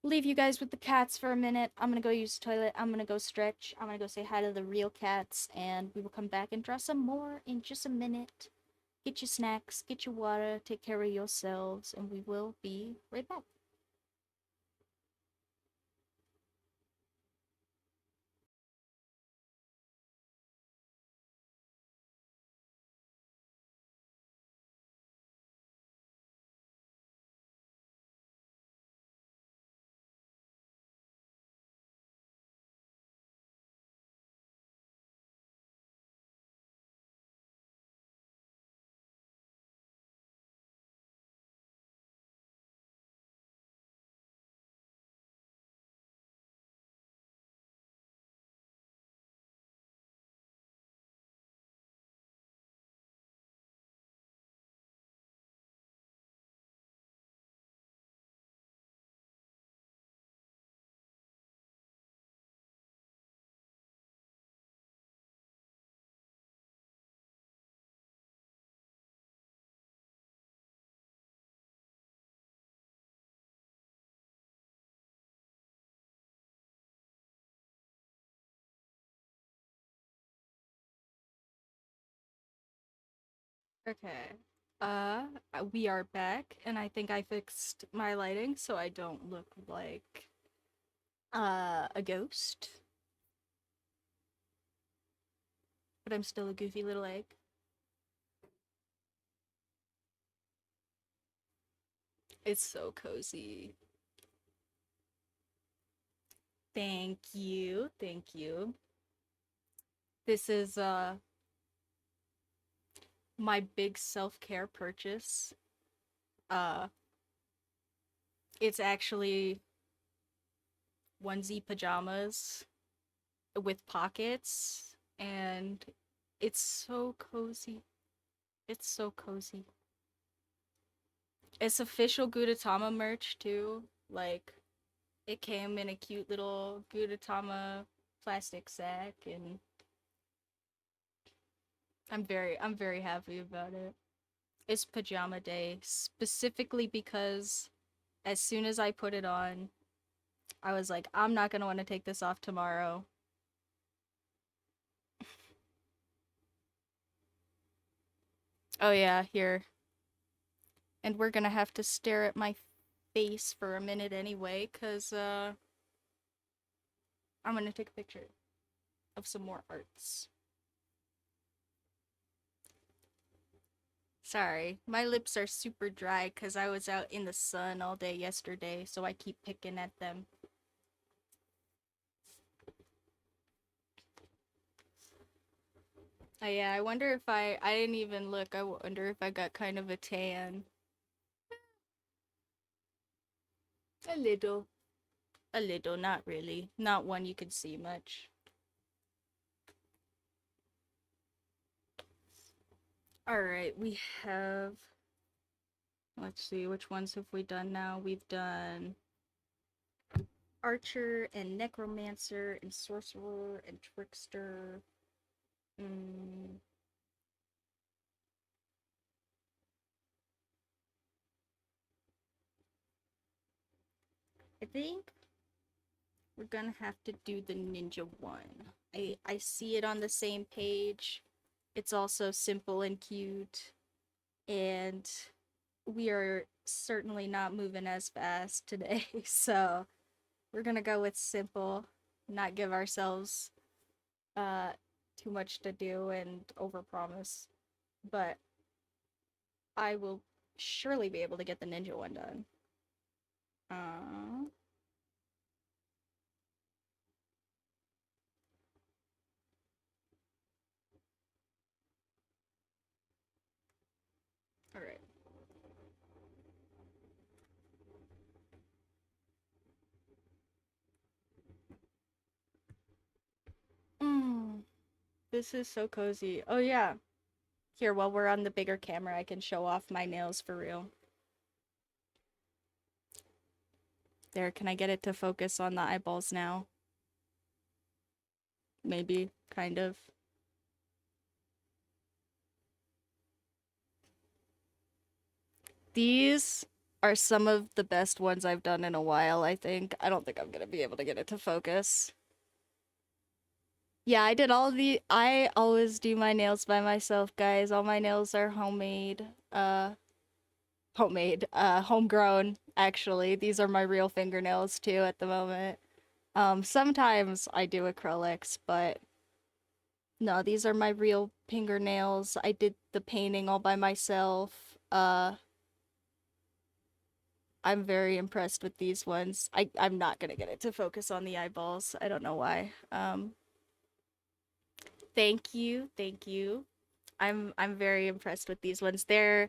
A: leave you guys with the cats for a minute. I'm gonna go use the toilet. I'm gonna go stretch. I'm gonna go say hi to the real cats, and we will come back and draw some more in just a minute. Get your snacks, get your water, take care of yourselves, and we will be right back. Okay. Uh, we are back, and I think I fixed my lighting so I don't look like a ghost. But I'm still a goofy little egg. It's so cozy. Thank you. Thank you. This is my big self-care purchase. Uh it's actually onesie pajamas with pockets, and it's so cozy. It's so cozy. It's official Gudetama merch too. Like, it came in a cute little Gudetama plastic sack, and I'm very happy about it. It's pajama day specifically because as soon as I put it on, I was like, I'm not gonna want to take this off tomorrow. Oh yeah, here. And we're gonna have to stare at my face for a minute anyway, cause I'm gonna take a picture of some more arts. Sorry, my lips are super dry because I was out in the sun all day yesterday, so I keep picking at them. Oh yeah, I wonder if I didn't even look. I wonder if I got kind of a tan. A little. A little, not really. Not one you could see much. Alright, we have... Let's see, which ones have we done now? We've done Archer and Necromancer and Sorcerer and Trickster. Mm, I think we're gonna have to do the ninja one. I see it on the same page. It's also simple and cute. And we are certainly not moving as fast today, so we're gonna go with simple, not give ourselves uh too much to do and overpromise. But I will surely be able to get the ninja one done. Uh, all right. Mm, this is so cozy. Oh yeah. Here, while we're on the bigger camera, I can show off my nails for real. There, can I get it to focus on the eyeballs now? Maybe, kind of. These are some of the best ones I've done in a while, I think. I don't think I'm gonna be able to get it to focus. Yeah, I did all the I always do my nails by myself, guys. All my nails are homemade. Homegrown, actually. These are my real fingernails too at the moment. Sometimes I do acrylics, but no, these are my real fingernails. I did the painting all by myself. I'm very impressed with these ones. I'm not gonna get it to focus on the eyeballs. I don't know why. Thank you, thank you. I'm very impressed with these ones. They're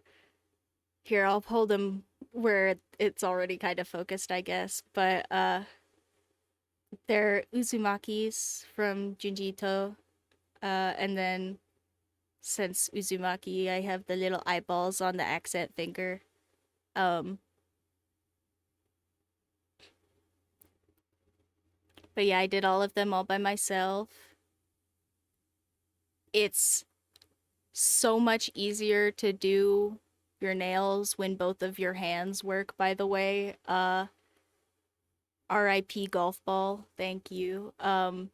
A: here. I'll hold them where it's already kind of focused, I guess. But they're Uzumaki's from Junji Ito. And then since Uzumaki, I have the little eyeballs on the accent finger. Um, but yeah, I did all of them all by myself. It's so much easier to do your nails when both of your hands work, by the way. RIP golf ball. Thank you. Oh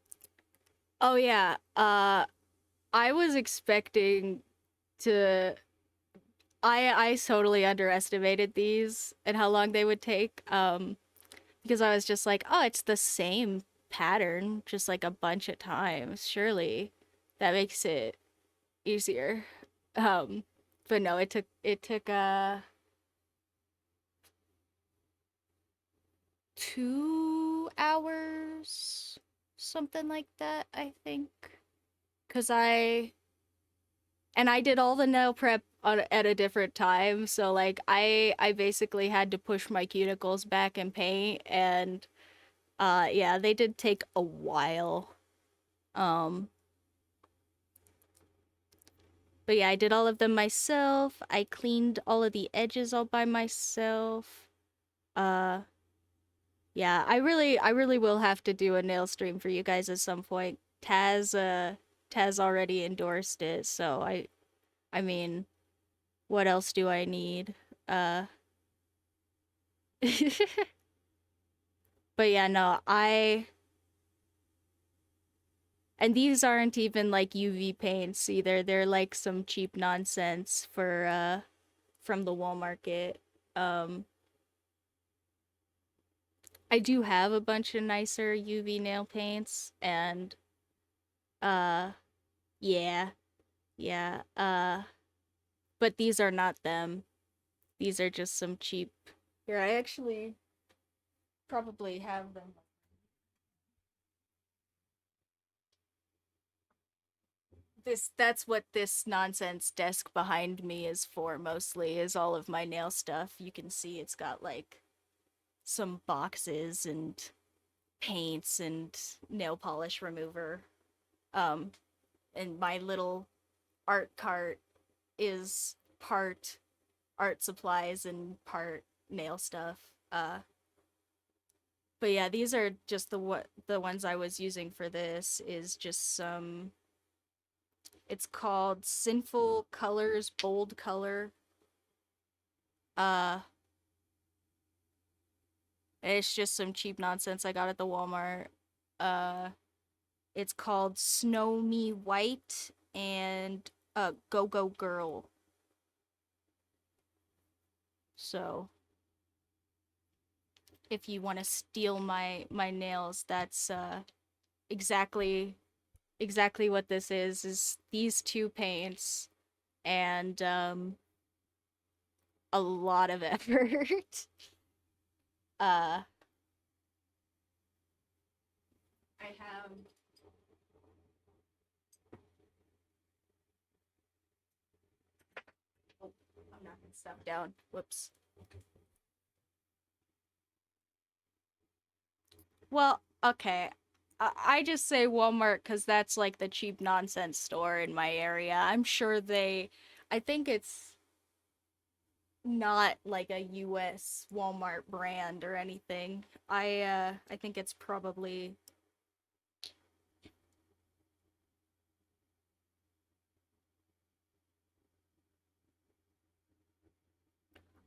A: yeah. I was expecting to I totally underestimated these and how long they would take. Because I was just like, oh, it's the same pattern, just like a bunch of times. Surely that makes it easier. Um, but no, it took 2 hours, something like that, I think. Cause I did all the nail prep at a different time, so like I basically had to push my cuticles back and paint, and yeah, they did take a while. Um, but yeah, I did all of them myself. I cleaned all of the edges all by myself. Uh, yeah, I really will have to do a nail stream for you guys at some point. Taz already endorsed it, so I mean, what else do I need? Uh, but yeah, no, and these aren't even like UV paints either. They're like some cheap nonsense for from the Walmart. Um, I do have a bunch of nicer UV nail paints, and uh yeah, yeah. But these are not them. These are just some cheap. Here, I actually probably have them. That's what this nonsense desk behind me is for mostly, is all of my nail stuff. You can see it's got like some boxes and paints and nail polish remover. Um and my little art cart is part art supplies and part nail stuff. But yeah, these are just the ones I was using for this is just some. It's called Sinful Colors Bold Color. Uh, it's just some cheap nonsense I got at the Walmart. Uh, it's called Snow Me White and Go Go Girl. So if you want to steal my nails, that's exactly exactly what this is these two paints and a lot of effort. uh I have oh, I'm knocking stuff down. Whoops. Well, okay. I just say Walmart because that's like the cheap nonsense store in my area. I'm sure I think it's not like a US Walmart brand or anything. I think it's probably.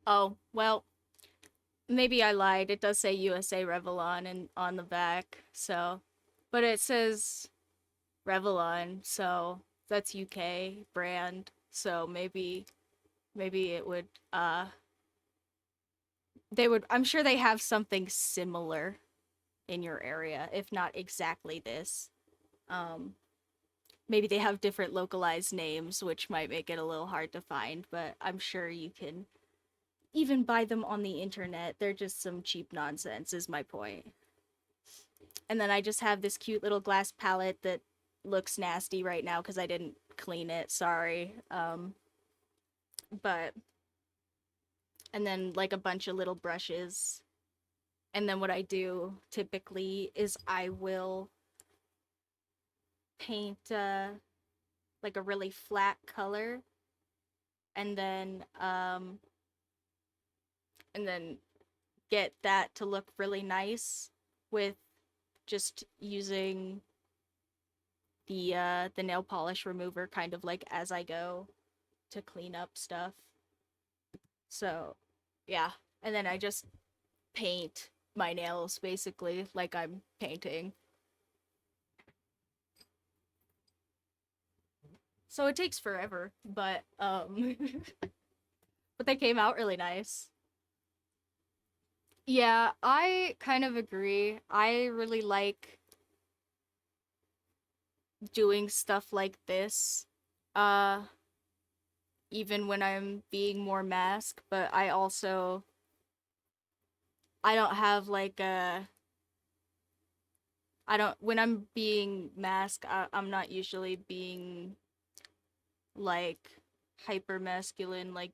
A: Oh, well, maybe I lied. It does say USA Revlon and on the back. So, but it says Revlon, so that's UK brand. So maybe it would they would, I'm sure they have something similar in your area, if not exactly this. Um Maybe they have different localized names, which might make it a little hard to find, but I'm sure you can even buy them on the internet. They're just some cheap nonsense, is my point. And then I just have this cute little glass palette that looks nasty right now because I didn't clean it. Sorry. But and then like a bunch of little brushes. And then what I do typically is I will paint like a really flat color and then get that to look really nice with just using the nail polish remover kind of like as I go to clean up stuff. So, yeah. And then I just paint my nails basically like I'm painting. So it takes forever, but but they came out really nice. Yeah, I kind of agree. I really like doing stuff like this. Uh Even when I'm being more masked, but I don't have like a I don't when I'm being masked, I'm not usually being like hyper masculine like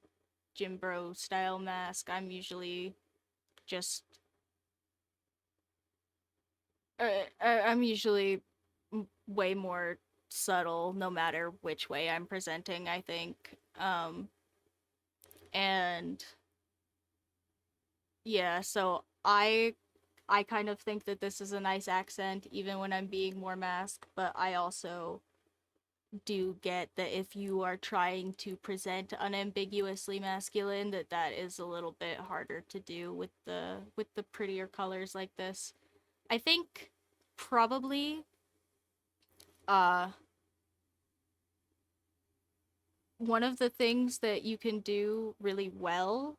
A: gym bro style mask. I'm usually just I'm usually way more subtle no matter which way I'm presenting, I think. And yeah, so I kind of think that this is a nice accent even when I'm being more masked, but I also do get that if you are trying to present unambiguously masculine, that is a little bit harder to do with the prettier colors like this. I think probably uh one of the things that you can do really well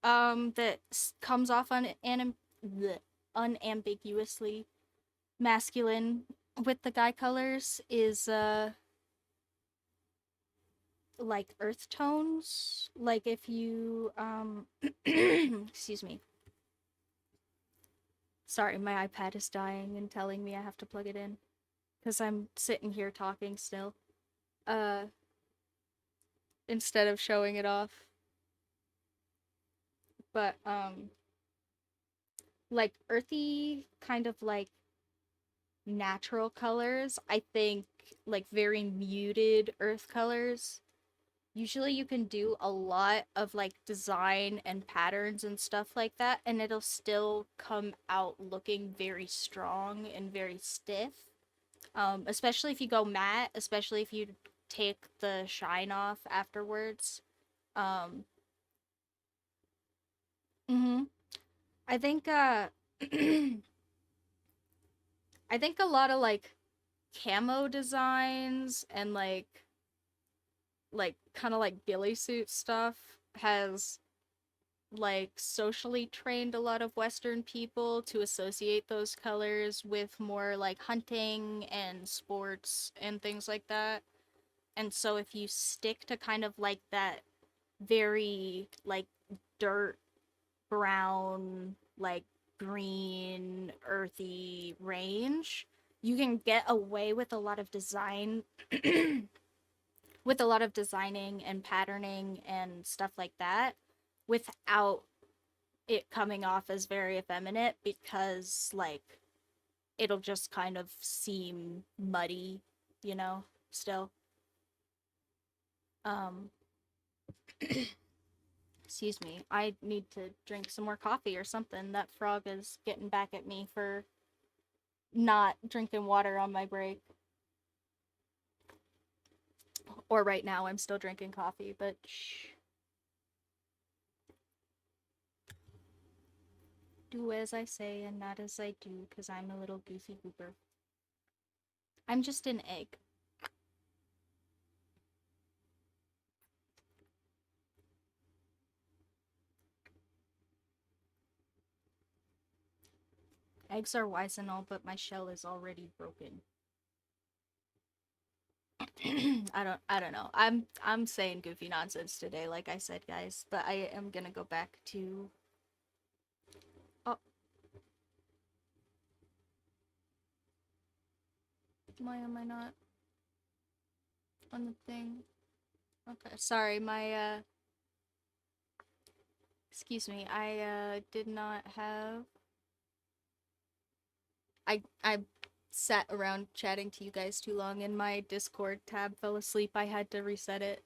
A: that comes off unambiguously masculine with the guy colors is like earth tones. Like if you excuse me. Sorry, my iPad is dying and telling me I have to plug it in cuz I'm sitting here talking still. Uh Instead of showing it off. But like earthy kind of like natural colors, I think like very muted earth colors. Usually you can do a lot of like design and patterns and stuff like that, and it'll still come out looking very strong and very stiff. Especially if you go matte, especially if you take the shine off afterwards. Um, mm-hmm. I think I think a lot of like camo designs and like kind of like ghillie suit stuff has like socially trained a lot of Western people to associate those colors with more like hunting and sports and things like that. And so if you stick to kind of like that very like dirt brown, like green, earthy range, you can get away with a lot of design with a lot of designing and patterning and stuff like that without it coming off as very effeminate because like it'll just kind of seem muddy, you know, still. Um excuse me. I need to drink some more coffee or something. That frog is getting back at me for not drinking water on my break. Or right now I'm still drinking coffee, but shh. Do as I say and not as I do, because I'm a little goofy goober. I'm just an egg. Eggs are wise and all, but my shell is already broken. I don't know. I'm saying goofy nonsense today, like I said, guys, but I am gonna go back to oh, why am I not on the thing? Okay, sorry, my excuse me, I did not have I sat around chatting to you guys too long and my Discord tab fell asleep. I had to reset it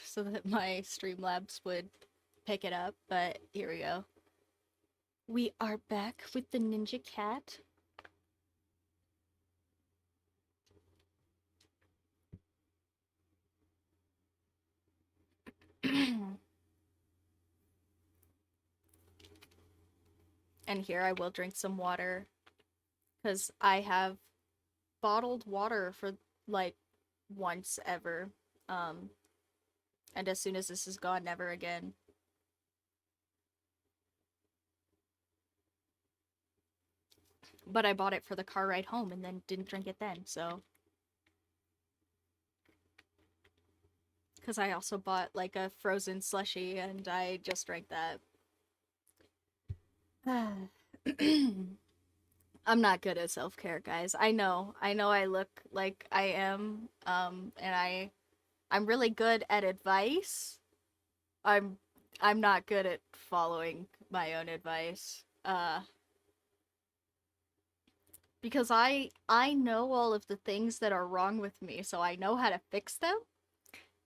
A: so that my Streamlabs would pick it up, but here we go. We are back with the Ninja Cat. And here I will drink some water because I have bottled water for like once ever. Um, and as soon as this is gone, never again. But I bought it for the car ride home and then didn't drink it then, so. Because I also bought like a frozen slushie and I just drank that. I'm not good at self-care, guys. I know. I look like I am and I'm really good at advice. I'm I'm not good at following my own advice. Because I know all of the things that are wrong with me, so I know how to fix them.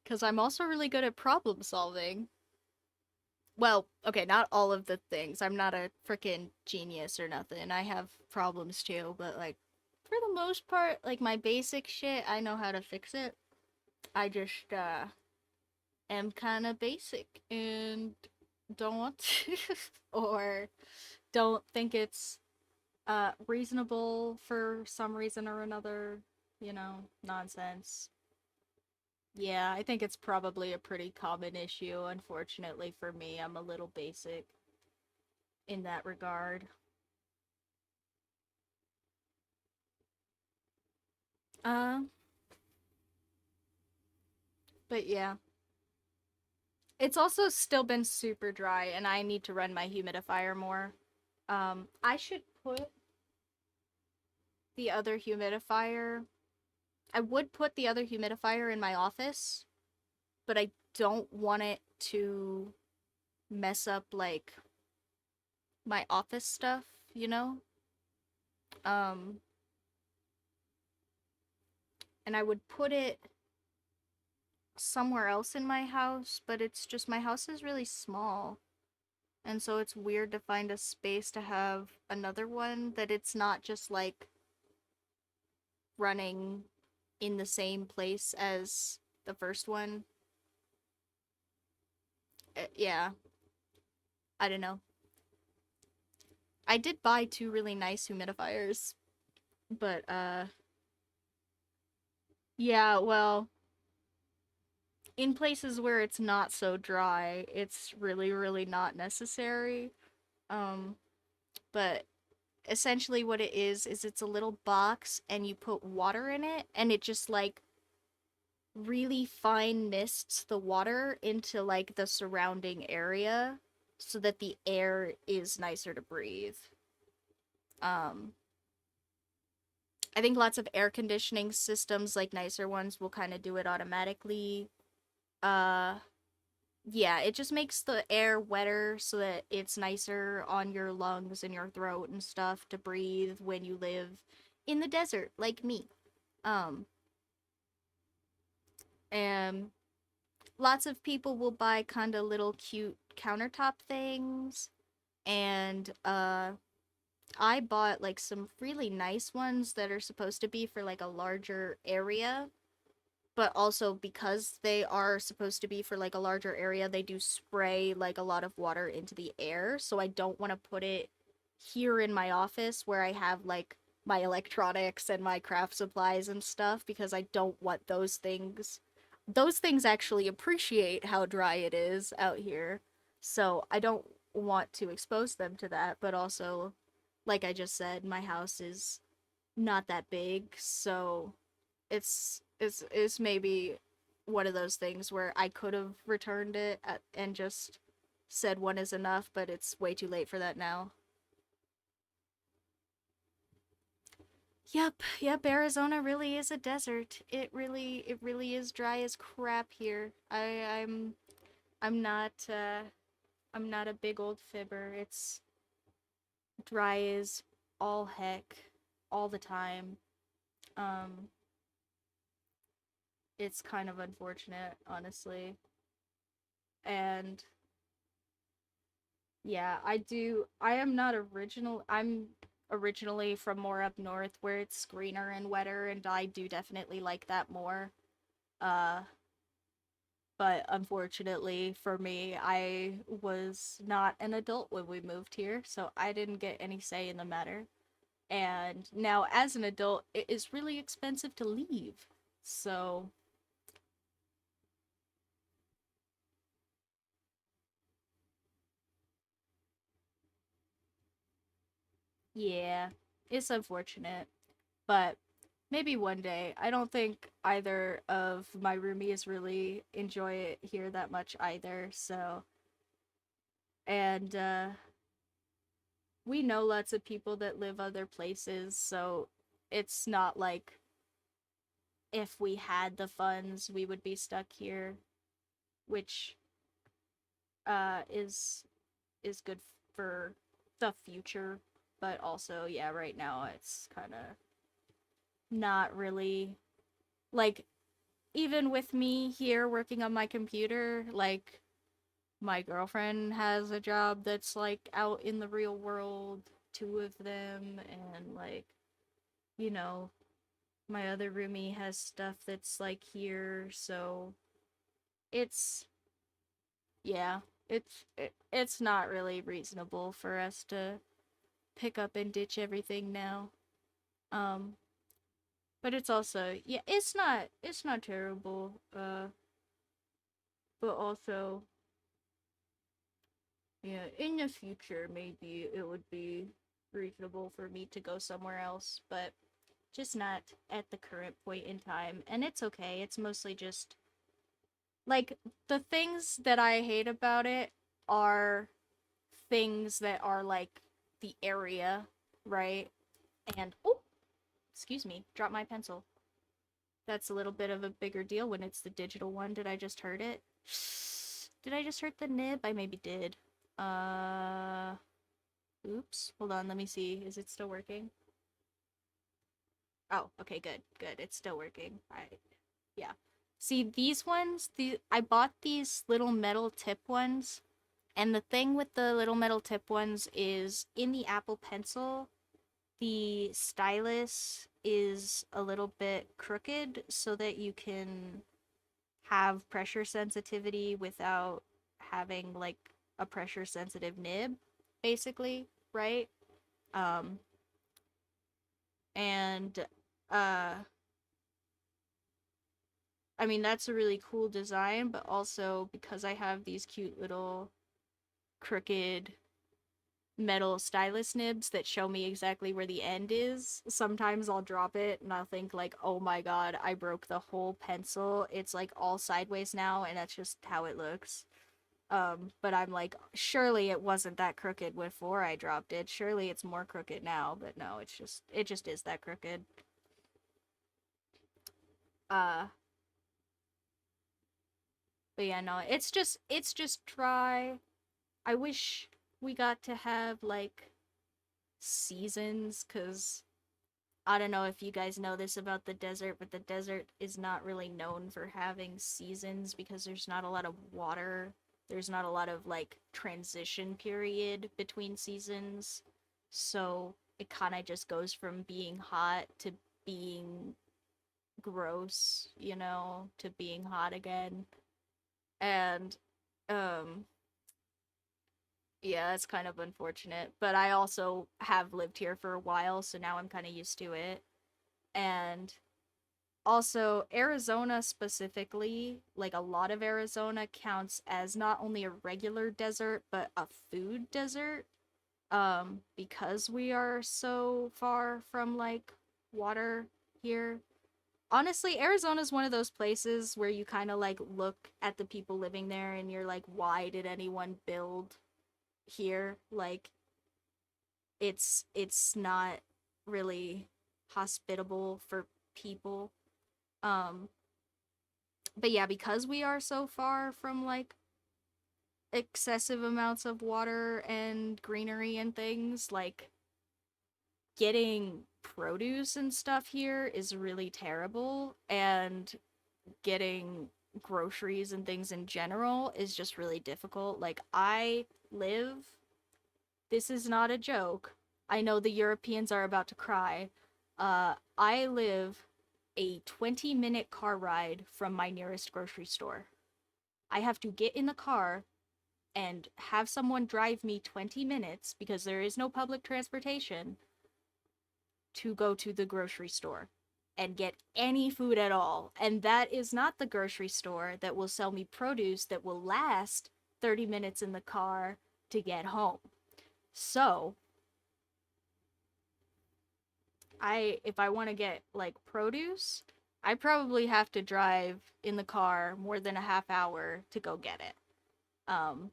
A: Because I'm also really good at problem solving. Well, okay, not all of the things. I'm not a freaking genius or nothing. I have problems too, but like for the most part, like my basic shit, I know how to fix it. I just am kind of basic and don't want to or don't think it's reasonable for some reason or another, nonsense. Yeah, I think it's probably a pretty common issue. Unfortunately for me, I'm a little basic in that regard. Uh, but yeah. It's also still been super dry and I need to run my humidifier more. I should put the other humidifier. I would put the other humidifier in my office, but I don't want it to mess up like my office stuff, you know? Um and I would put it somewhere else in my house, but it's just my house is really small. And so it's weird to find a space to have another one that it's not just like running in the same place as the first one. Yeah, I don't know. I did buy two really nice humidifiers, but yeah, well, in places where it's not so dry, it's really really not necessary. Um but essentially what it is it's a little box and you put water in it and it just like really fine mists the water into like the surrounding area so that the air is nicer to breathe. Um I think lots of air conditioning systems like nicer ones will kind of do it automatically. Uh yeah, it just makes the air wetter so that it's nicer on your lungs and your throat and stuff to breathe when you live in the desert like me. Um and lots of people will buy kind of little cute countertop things and I bought like some really nice ones that are supposed to be for like a larger area, but also because they are supposed to be for like a larger area, they do spray like a lot of water into the air. So I don't want to put it here in my office where I have like my electronics and my craft supplies and stuff because I don't want those things. Those things actually appreciate how dry it is out here. So I don't want to expose them to that, but also like I just said, my house is not that big, so it's maybe one of those things where I could have returned it and just said one is enough, but it's way too late for that now. Yep, Arizona really is a desert. It really is dry as crap here. I'm not I'm not a big old fibber. It's dry as all heck all the time. Um it's kind of unfortunate, honestly. And yeah, I'm originally from more up north where it's greener and wetter and I do definitely like that more. Uh but unfortunately for me, I was not an adult when we moved here, so I didn't get any say in the matter. And now as an adult, it is really expensive to leave. So, yeah. it's unfortunate, but maybe one day. I don't think either of my roomies really enjoy it here that much either. So, and we know lots of people that live other places, so it's not like if we had the funds, we would be stuck here, which is good for the future, but also yeah, right now it's kind of not really like even with me here working on my computer, like my girlfriend has a job that's like out in the real world, two of them, and like, you know, my other roomie has stuff that's like here, so it's yeah, it's not really reasonable for us to pick up and ditch everything now. Um but it's also yeah, it's not terrible. But also yeah, in the future, maybe it would be reasonable for me to go somewhere else, but just not at the current point in time. And it's okay. It's mostly just like the things that I hate about it are things that are like the area, right? And oh, excuse me, drop my pencil. That's a little bit of a bigger deal when it's the digital one. Did I just hurt it? Did I just hurt the nib? I maybe did. Uh, Oops. Hold on, let me see. Is it still working? Oh, okay, good. Good. It's still working. Yeah. See, these ones, I bought these little metal tip ones, and the thing with the little metal tip ones is in the Apple Pencil, the stylus is a little bit crooked so that you can have pressure sensitivity without having like a pressure sensitive nib, basically, right? Um, and uh I mean that's a really cool design, but also because I have these cute little crooked metal stylus nibs that show me exactly where the end is, sometimes I'll drop it and I'll think like, oh my god, I broke the whole pencil. It's like all sideways now and that's just how it looks. But I'm like, surely it wasn't that crooked before I dropped it. Surely it's more crooked now, but no, it just is that crooked. Uh But yeah, no, it's just dry. I wish we got to have like seasons cuz I don't know if you guys know this about the desert, but the desert is not really known for having seasons because there's not a lot of water. There's not a lot of like transition period between seasons. So it kind of just goes from being hot to being gross, to being hot again. And um yeah, that's kind of unfortunate. But I also have lived here for a while, so now I'm kind of used to it. And also, Arizona specifically, like a lot of Arizona counts as not only a regular desert, but a food desert. Because we are so far from like water here. Honestly, Arizona is one of those places where you kind of like look at the people living there and you're like, why did anyone build here? Like it's not really hospitable for people. Um but yeah, because we are so far from like excessive amounts of water and greenery and things, like getting produce and stuff here is really terrible, and getting groceries and things in general is just really difficult. Like I live this is not a joke. I know the Europeans are about to cry. I live a 20-minute car ride from my nearest grocery store. I have to get in the car and have someone drive me 20 minutes because there is no public transportation to go to the grocery store and get any food at all. And that is not the grocery store that will sell me produce that will last 30 minutes in the car to get home. So, if I want to get like produce, I probably have to drive in the car more than a half hour to go get it. Um,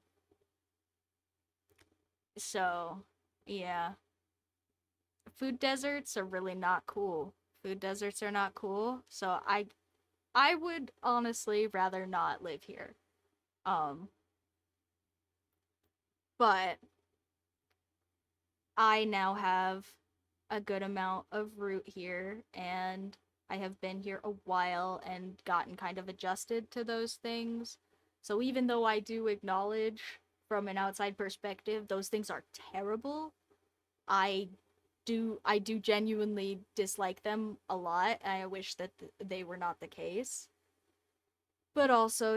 A: so yeah, food deserts are really not cool. Food deserts are not cool. So I would honestly rather not live here. Um, but I now have a good amount of root here, and I have been here a while and gotten kind of adjusted to those things. So even though I do acknowledge from an outside perspective those things are terrible, I I do genuinely dislike them a lot, and I wish that they were not the case. But also,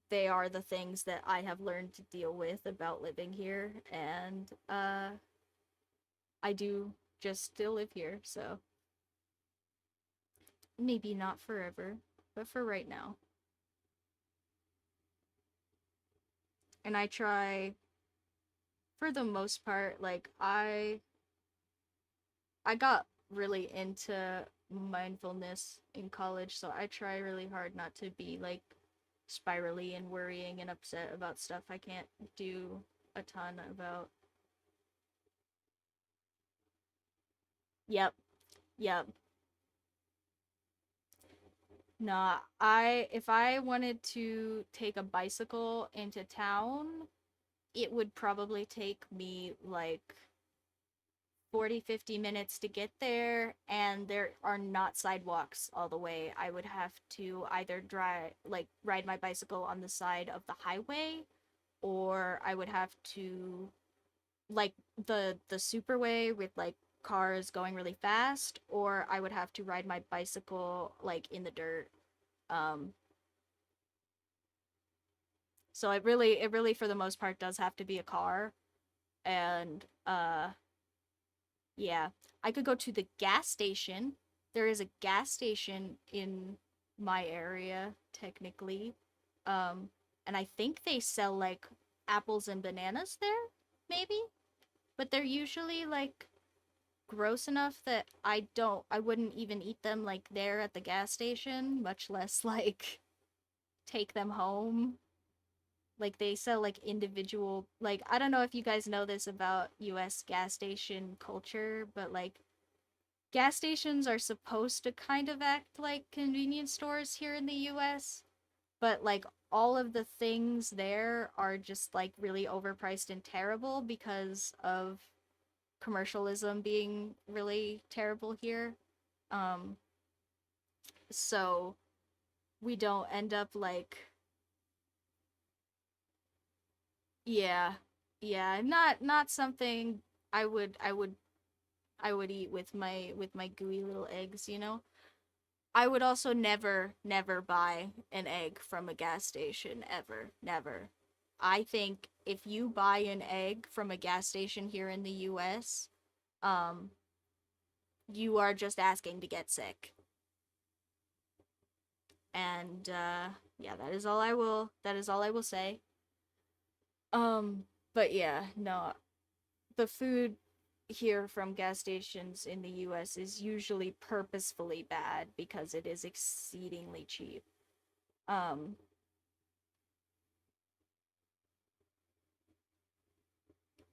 A: they are the things that I have learned to deal with about living here, and I do just still live here, so maybe not forever, but for right now. And I try, for the most part, like I got really into mindfulness in college, so I try really hard not to be like spirally and worrying and upset about stuff I can't do a ton about. Yep, yep. Nah, I if I wanted to take a bicycle into town, it would probably take me like 40-50 minutes to get there, and there are not sidewalks all the way. I would have to either drive like ride my bicycle on the side of the highway, or I would have to like the superway with like cars going really fast, or I would have to ride my bicycle like in the dirt. um so it really for the most part does have to be a car. And yeah, I could go to the gas station. There is a gas station in my area, technically. Um, and I think they sell like apples and bananas there, maybe? But they're usually like gross enough that I wouldn't even eat them like there at the gas station, much less like take them home. Like they sell like individual, like I don't know if you guys know this about US gas station culture, but like gas stations are supposed to kind of act like convenience stores here in the US, but like all of the things there are just like really overpriced and terrible because of commercialism being really terrible here. Um so we don't end up like, yeah. Yeah, not something I would eat with my gooey little eggs. I would also never buy an egg from a gas station ever. Never. I think if you buy an egg from a gas station here in the US, um you are just asking to get sick. And yeah, that is all I will say. Um but yeah, no. The food here from gas stations in the US is usually purposefully bad because it is exceedingly cheap. Um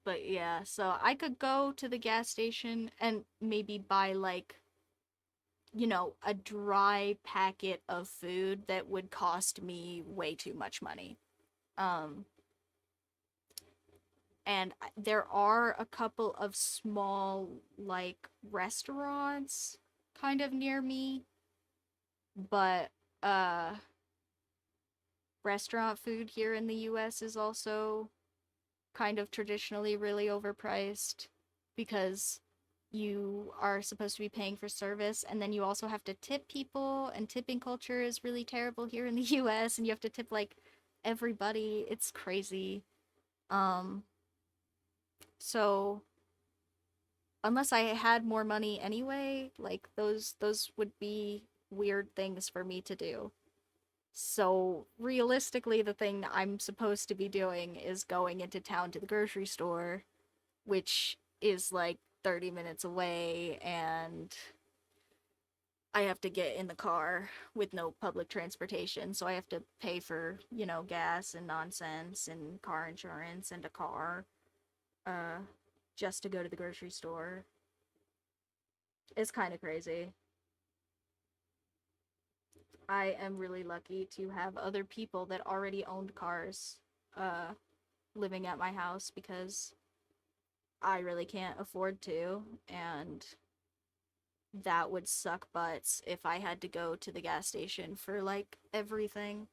A: but yeah, so I could go to the gas station and maybe buy like, a dry packet of food that would cost me way too much money. Um and there are a couple of small like restaurants kind of near me, but uh restaurant food here in the US is also kind of traditionally really overpriced because you are supposed to be paying for service, and then you also have to tip people, and tipping culture is really terrible here in the US, and you have to tip like everybody. It's crazy. Um so unless I had more money anyway, like those would be weird things for me to do. So realistically, the thing I'm supposed to be doing is going into town to the grocery store, which is like 30 minutes away, and I have to get in the car with no public transportation, so I have to pay for, gas and nonsense and car insurance and a car, uh, just to go to the grocery store. It's kind of crazy. I am really lucky to have other people that already owned cars, uh, living at my house because I really can't afford to, and that would suck butts if I had to go to the gas station for like everything.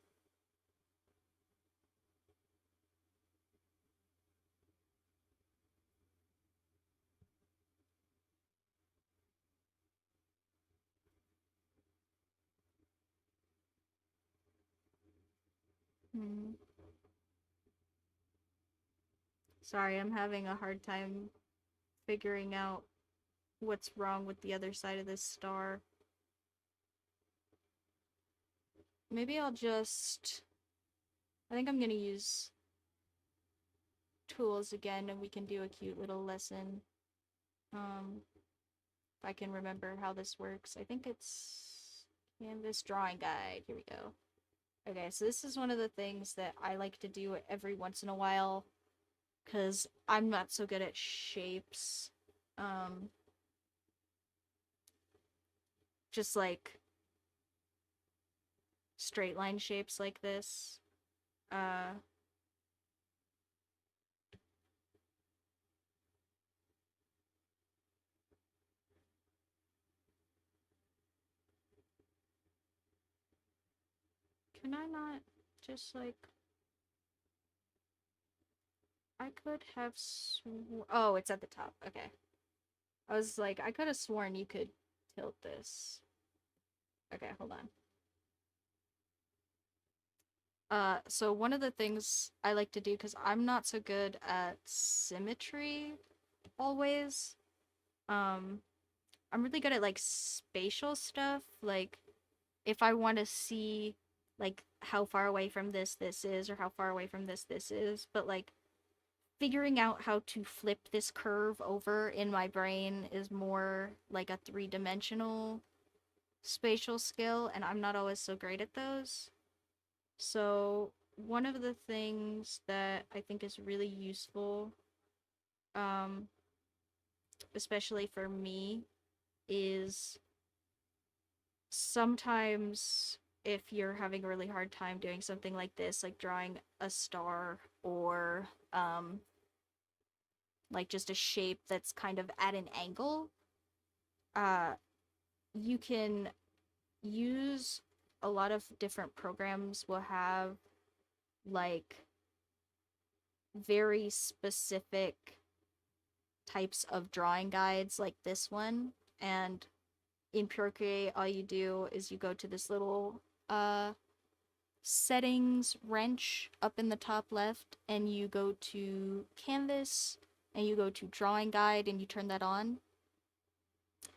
A: Hmm. Sorry, I'm having a hard time figuring out what's wrong with the other side of this star. Maybe I'll just. I think I'm gonna use tools again and we can do a cute little lesson. If I can remember how this works. I think it's Canvas drawing guide. Here we go. Okay, so this is one of the things that I like to do every once in a while because I'm not so good at shapes. Um, just like straight line shapes like this. Uh, can I not just like. I could have oh, it's at the top. Okay. I was like, I could have sworn you could tilt this. Okay, hold on. So one of the things I like to do, because I'm not so good at symmetry always, um, I'm really good at like spatial stuff. Like, if I want to see like how far away from this is, or how far away from this is, but like figuring out how to flip this curve over in my brain is more like a three-dimensional spatial skill, and I'm not always so great at those. So, one of the things that I think is really useful, um, especially for me, is sometimes if you're having a really hard time doing something like this, like drawing a star or like just a shape that's kind of at an angle, uh, you can use a lot of different programs will have like very specific types of drawing guides like this one, and in Procreate all you do is you go to this little settings wrench up in the top left and you go to canvas and you go to drawing guide and you turn that on.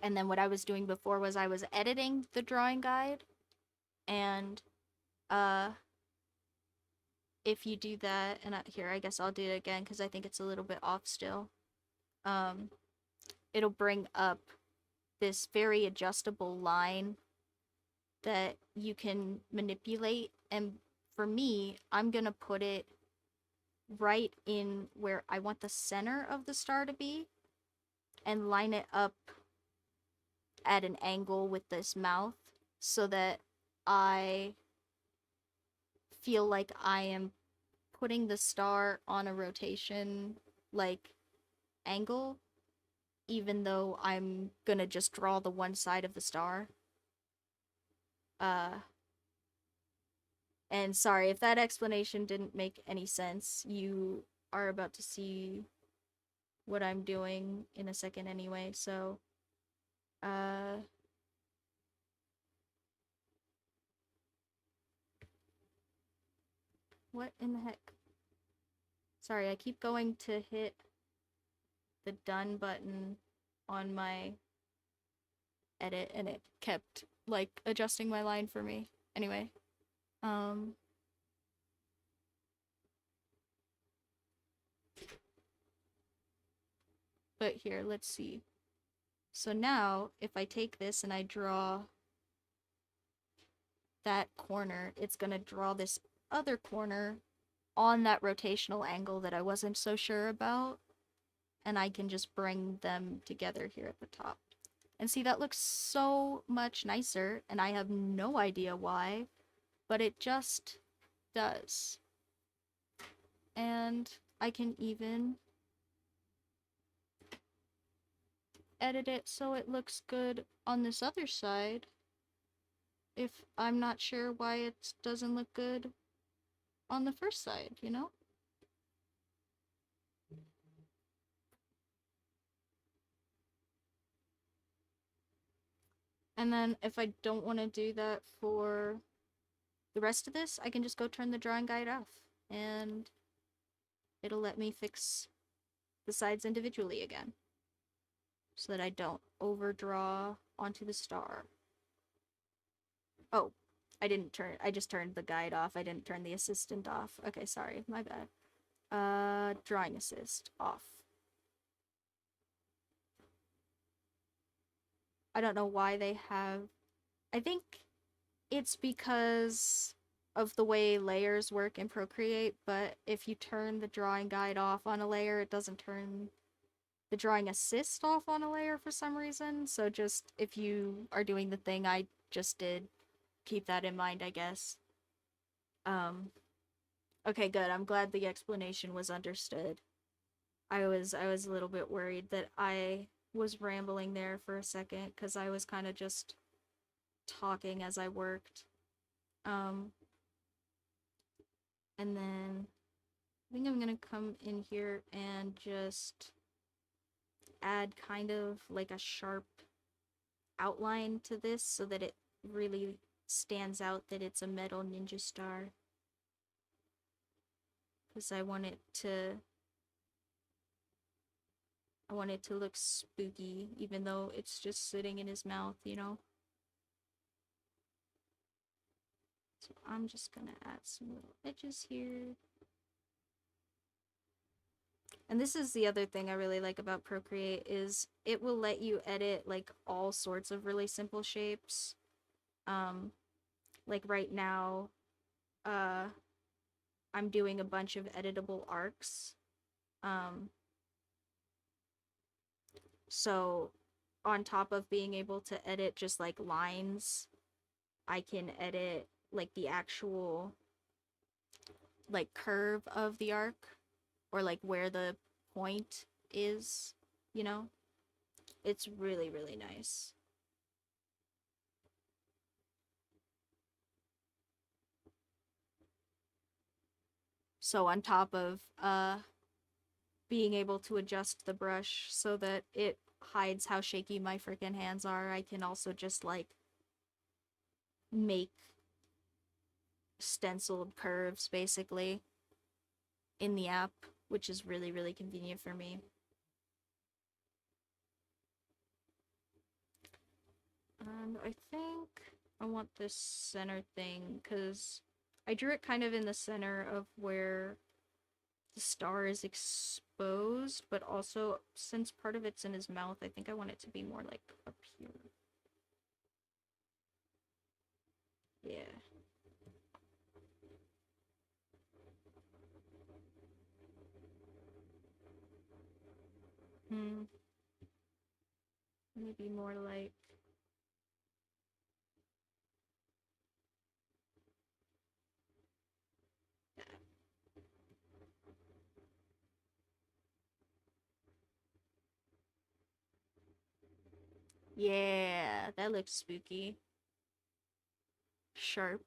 A: And then what I was doing before was I was editing the drawing guide, and uh if you do that, and here I guess I'll do it again because I think it's a little bit off still. um It'll bring up this very adjustable line that you can manipulate, and for me I'm gonna put it right in where I want the center of the star to be and line it up at an angle with this mouth so that I feel like I am putting the star on a rotation like angle, even though I'm gonna just draw the one side of the star. Uh and sorry if that explanation didn't make any sense. You are about to see what I'm doing in a second anyway, so uh what in the heck? Sorry, I keep going to hit the done button on my edit and it kept like adjusting my line for me. Anyway, um
B: But here, let's see. So now, if I take this and I draw that corner, it's gonna draw this other corner on that rotational angle that I wasn't so sure about. And I can just bring them together here at the top. And see, that looks so much nicer, and I have no idea why, but it just does. And I can even edit it so it looks good on this other side if I'm not sure why it doesn't look good on the first side, you know? And then if I don't want to do that for the rest of this, I can just go turn the drawing guide off and it'll let me fix the sides individually again so that I don't overdraw onto the star. Oh, I just turned the guide off. I didn't turn the assistant off. Okay, sorry, my bad. Drawing assist off. I don't know why they have. I think it's because of the way layers work in Procreate, but if you turn the drawing guide off on a layer, it doesn't turn the drawing assist off on a layer for some reason. So just if you are doing the thing I just did, keep that in mind, I guess. Um, okay, good. I'm glad the explanation was understood. I was a little bit worried that I was rambling there for a second because I was kind of just talking as I worked. Um, and then I think I'm gonna come in here and just add kind of like a sharp outline to this so that it really stands out that it's a metal ninja star. Because I want it to look spooky, even though it's just sitting in his mouth, you know? So I'm just gonna add some little edges here. And this is the other thing I really like about Procreate is it will let you edit like all sorts of really simple shapes. Like right now, uh I'm doing a bunch of editable arcs. Um so on top of being able to edit just like lines, I can edit like the actual like curve of the arc or like where the point is, you know? It's really, really nice. So on top of being able to adjust the brush so that it hides how shaky my freaking hands are, I can also just like make stenciled curves basically in the app, which is really, really convenient for me. And I think I want this center thing because I drew it kind of in the center of where the star is exposed, but also since part of it's in his mouth, I think I want it to be more like up here. Yeah. Hmm. Maybe more like that. Yeah, that looks spooky. Sharp.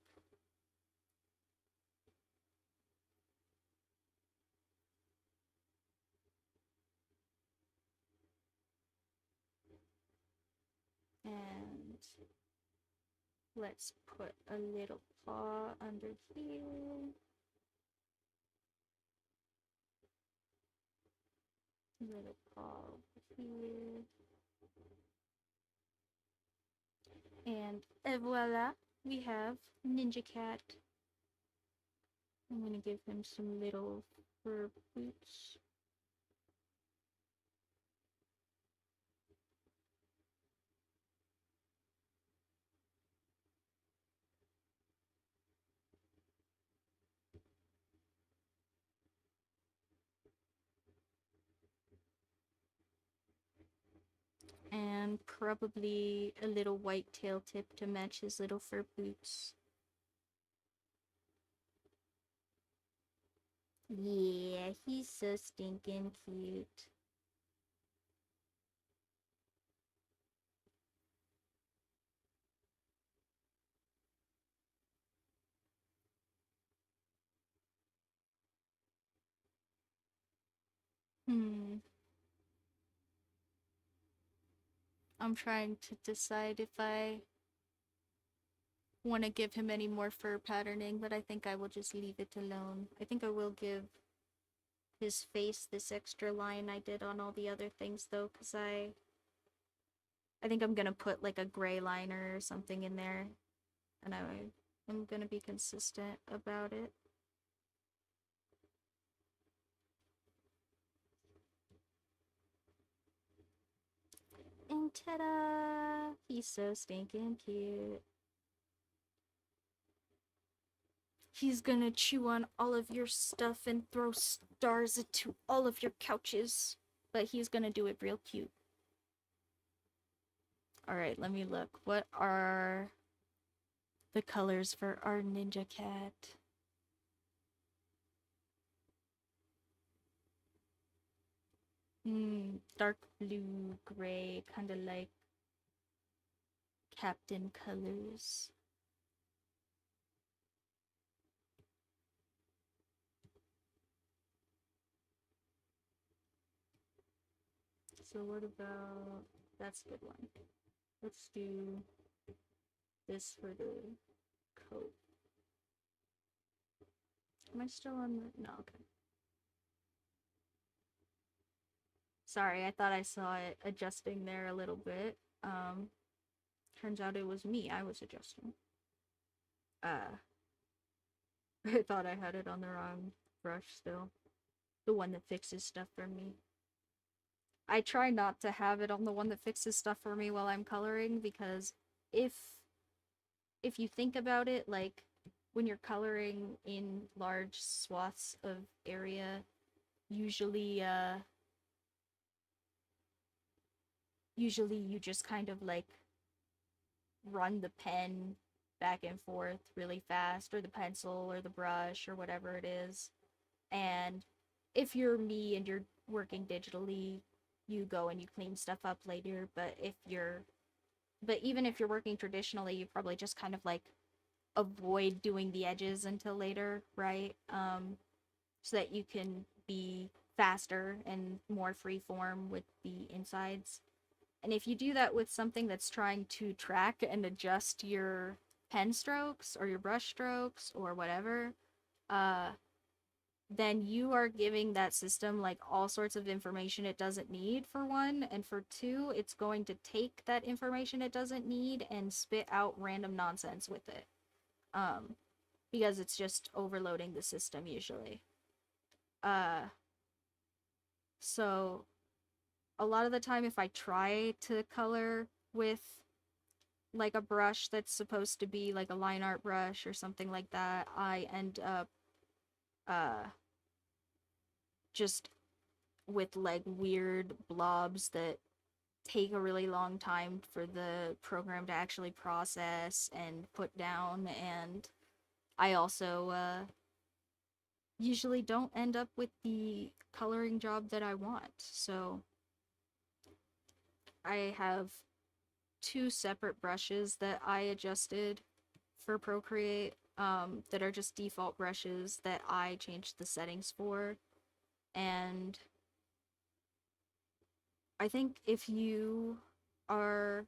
B: And let's put a little paw under here. Little paw over here. And voila, we have Ninja Cat. I'm gonna give him some little fur boots. and probably a little white tail tip to match his little fur boots. Yeah, he's so stinking cute. Hmm. I'm trying to decide if I want to give him any more fur patterning, but I think I will just leave it alone. I think I will give his face this extra line I did on all the other things though, because I think I'm gonna put like a gray liner or something in there, and I'm gonna be consistent about it. And ta-da! He's so stinking cute. He's gonna chew on all of your stuff and throw stars into all of your couches. But he's gonna do it real cute. Alright, let me look. What are the colors for our ninja cat? Dark blue, gray, kind of like Captain colors. So what about... That's a good one. Let's do this for the coat. Am I still on the... No, okay. Sorry, I thought I saw it adjusting there a little bit. Turns out it was me I was adjusting. I thought I had it on the wrong brush still. The one that fixes stuff for me. I try not to have it on the one that fixes stuff for me while I'm coloring, because if you think about it, like when you're coloring in large swaths of area, usually usually you just kind of like run the pen back and forth really fast, or the pencil or the brush or whatever it is. And if you're me and you're working digitally, you go and you clean stuff up later. But even if you're working traditionally, you probably just kind of like avoid doing the edges until later, right? So that you can be faster and more free form with the insides. And if you do that with something that's trying to track and adjust your pen strokes or your brush strokes or whatever, uh, then you are giving that system like all sorts of information it doesn't need, for one, and for two, it's going to take that information it doesn't need and spit out random nonsense with it. Um, because it's just overloading the system usually. Uh, so a lot of the time, if I try to color with like a brush that's supposed to be like a line art brush or something like that, I end up uh just with like weird blobs that take a really long time for the program to actually process and put down. And I also usually don't end up with the coloring job that I want. So I have two separate brushes that I adjusted for Procreate, that are just default brushes that I changed the settings for. And I think if you are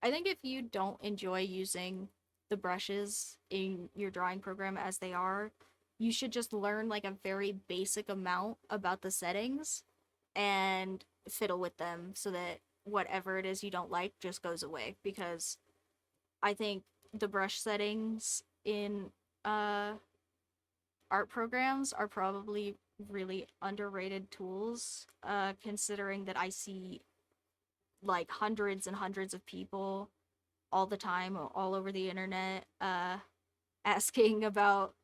B: I think if you don't enjoy using the brushes in your drawing program as they are, you should just learn like a very basic amount about the settings and fiddle with them so that whatever it is you don't like just goes away. Because I think the brush settings in art programs are probably really underrated tools, considering that I see like hundreds and hundreds of people all the time, all over the internet, asking about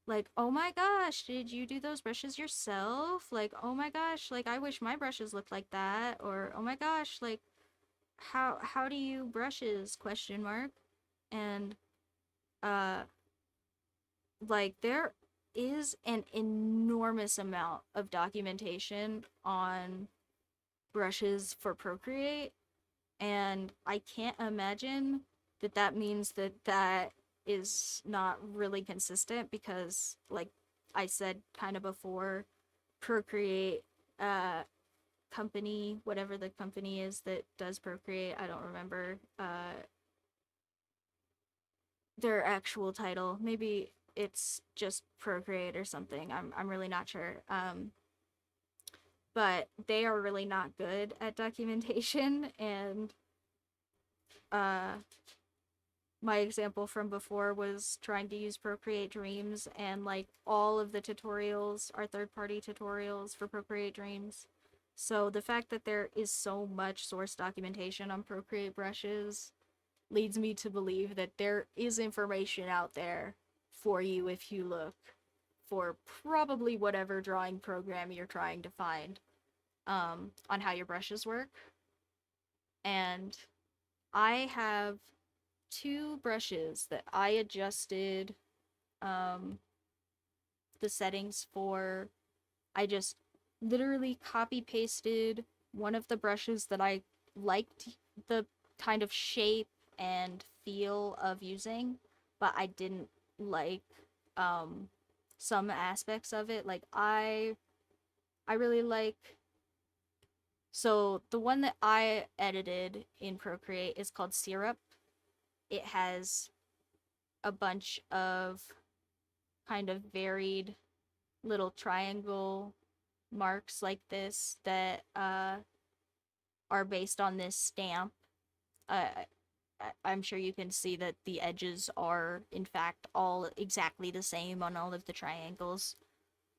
B: like, oh my gosh, did you do those brushes yourself? Like, oh my gosh, like I wish my brushes looked like that. Or oh my gosh, like how do you brushes? Question mark. And uh like there is an enormous amount of documentation on brushes for Procreate, and I can't imagine that that means that that is not really consistent because like I said kind of before, Procreate company, whatever the company is that does Procreate, I don't remember their actual title. Maybe it's just Procreate or something. I'm really not sure. But they are really not good at documentation, and uh my example from before was trying to use Procreate Dreams, and like all of the tutorials are third-party tutorials for Procreate Dreams. So the fact that there is so much source documentation on Procreate brushes leads me to believe that there is information out there for you if you look for probably whatever drawing program you're trying to find, on how your brushes work. And I have two brushes that I adjusted um, the settings for. I just literally copy pasted one of the brushes that I liked the kind of shape and feel of using, but I didn't like um, some aspects of it. Like I really like, so the one that I edited in Procreate is called Syrup. It has a bunch of kind of varied little triangle marks like this that are based on this stamp. Uh, I'm sure you can see that the edges are, in fact, all exactly the same on all of the triangles.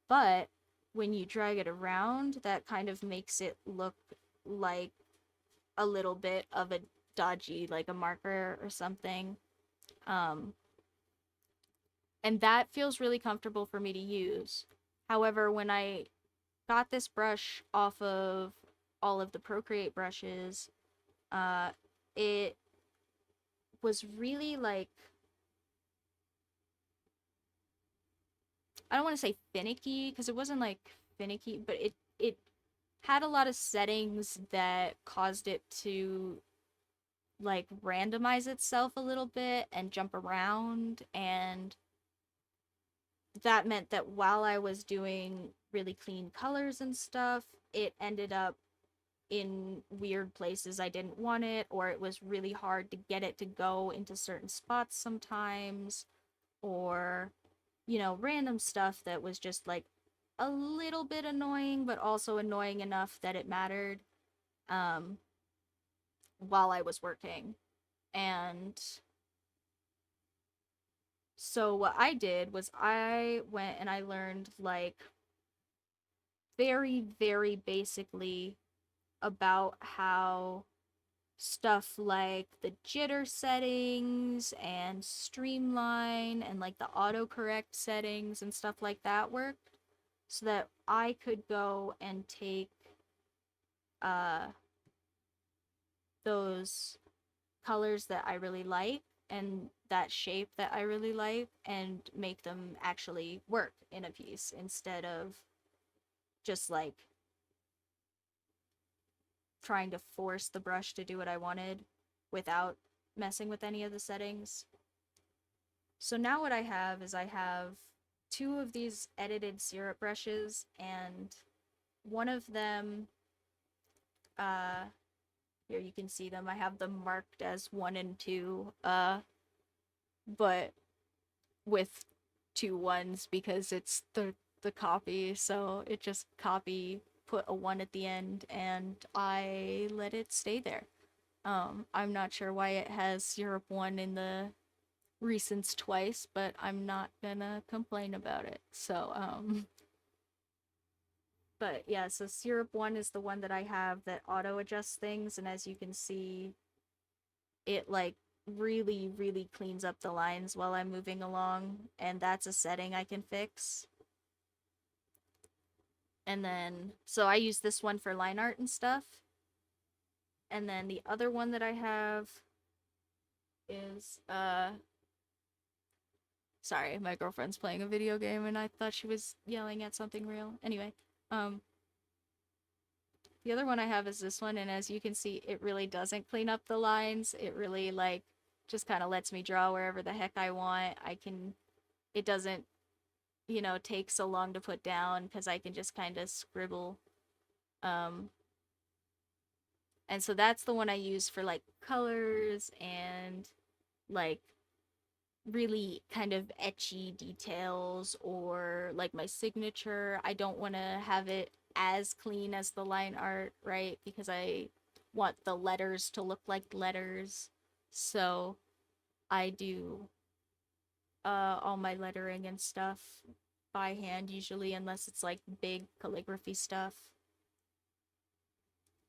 B: But when you drag it around, that kind of makes it look like a little bit of a dodgy, like a marker or something. Um, and that feels really comfortable for me to use. However, when I got this brush off of all of the Procreate brushes, uh, it was really like, I don't want to say finicky because it wasn't like finicky, but it had a lot of settings that caused it to like randomize itself a little bit and jump around, and that meant that while I was doing really clean colors and stuff, it ended up in weird places I didn't want it, or it was really hard to get it to go into certain spots sometimes, or, you know, random stuff that was just like a little bit annoying, but also annoying enough that it mattered um, while I was working. And so what I did was I went and I learned like very, very basically about how stuff like the jitter settings and streamline and like the autocorrect settings and stuff like that worked, so that I could go and take uh those colors that I really like and that shape that I really like and make them actually work in a piece instead of just like trying to force the brush to do what I wanted without messing with any of the settings. So now what I have is I have two of these edited syrup brushes, and one of them, uh, here you can see them. I have them marked as 1 and 2, but with 2 1s because it's the copy. So it just copy, put a 1 at the end, and I let it stay there. I'm not sure why it has syrup 1 in the recents twice, but I'm not gonna complain about it. So, but yeah, so syrup 1 is the one that I have that auto adjusts things, and as you can see, it like really, really cleans up the lines while I'm moving along, and that's a setting I can fix. And then, so I use this one for line art and stuff. And then the other one that I have is, sorry, my girlfriend's playing a video game and I thought she was yelling at something real. Anyway, um, the other one I have is this one, and as you can see, it really doesn't clean up the lines. It really, like, just kind of lets me draw wherever the heck I want. It doesn't, take so long to put down because I can just kind of scribble. Um, and so that's the one I use for, like, colors and, like, really kind of etchy details or like my signature. I don't want to have it as clean as the line art, right? Because I want the letters to look like letters. So I do all my lettering and stuff by hand usually, unless it's like big calligraphy stuff.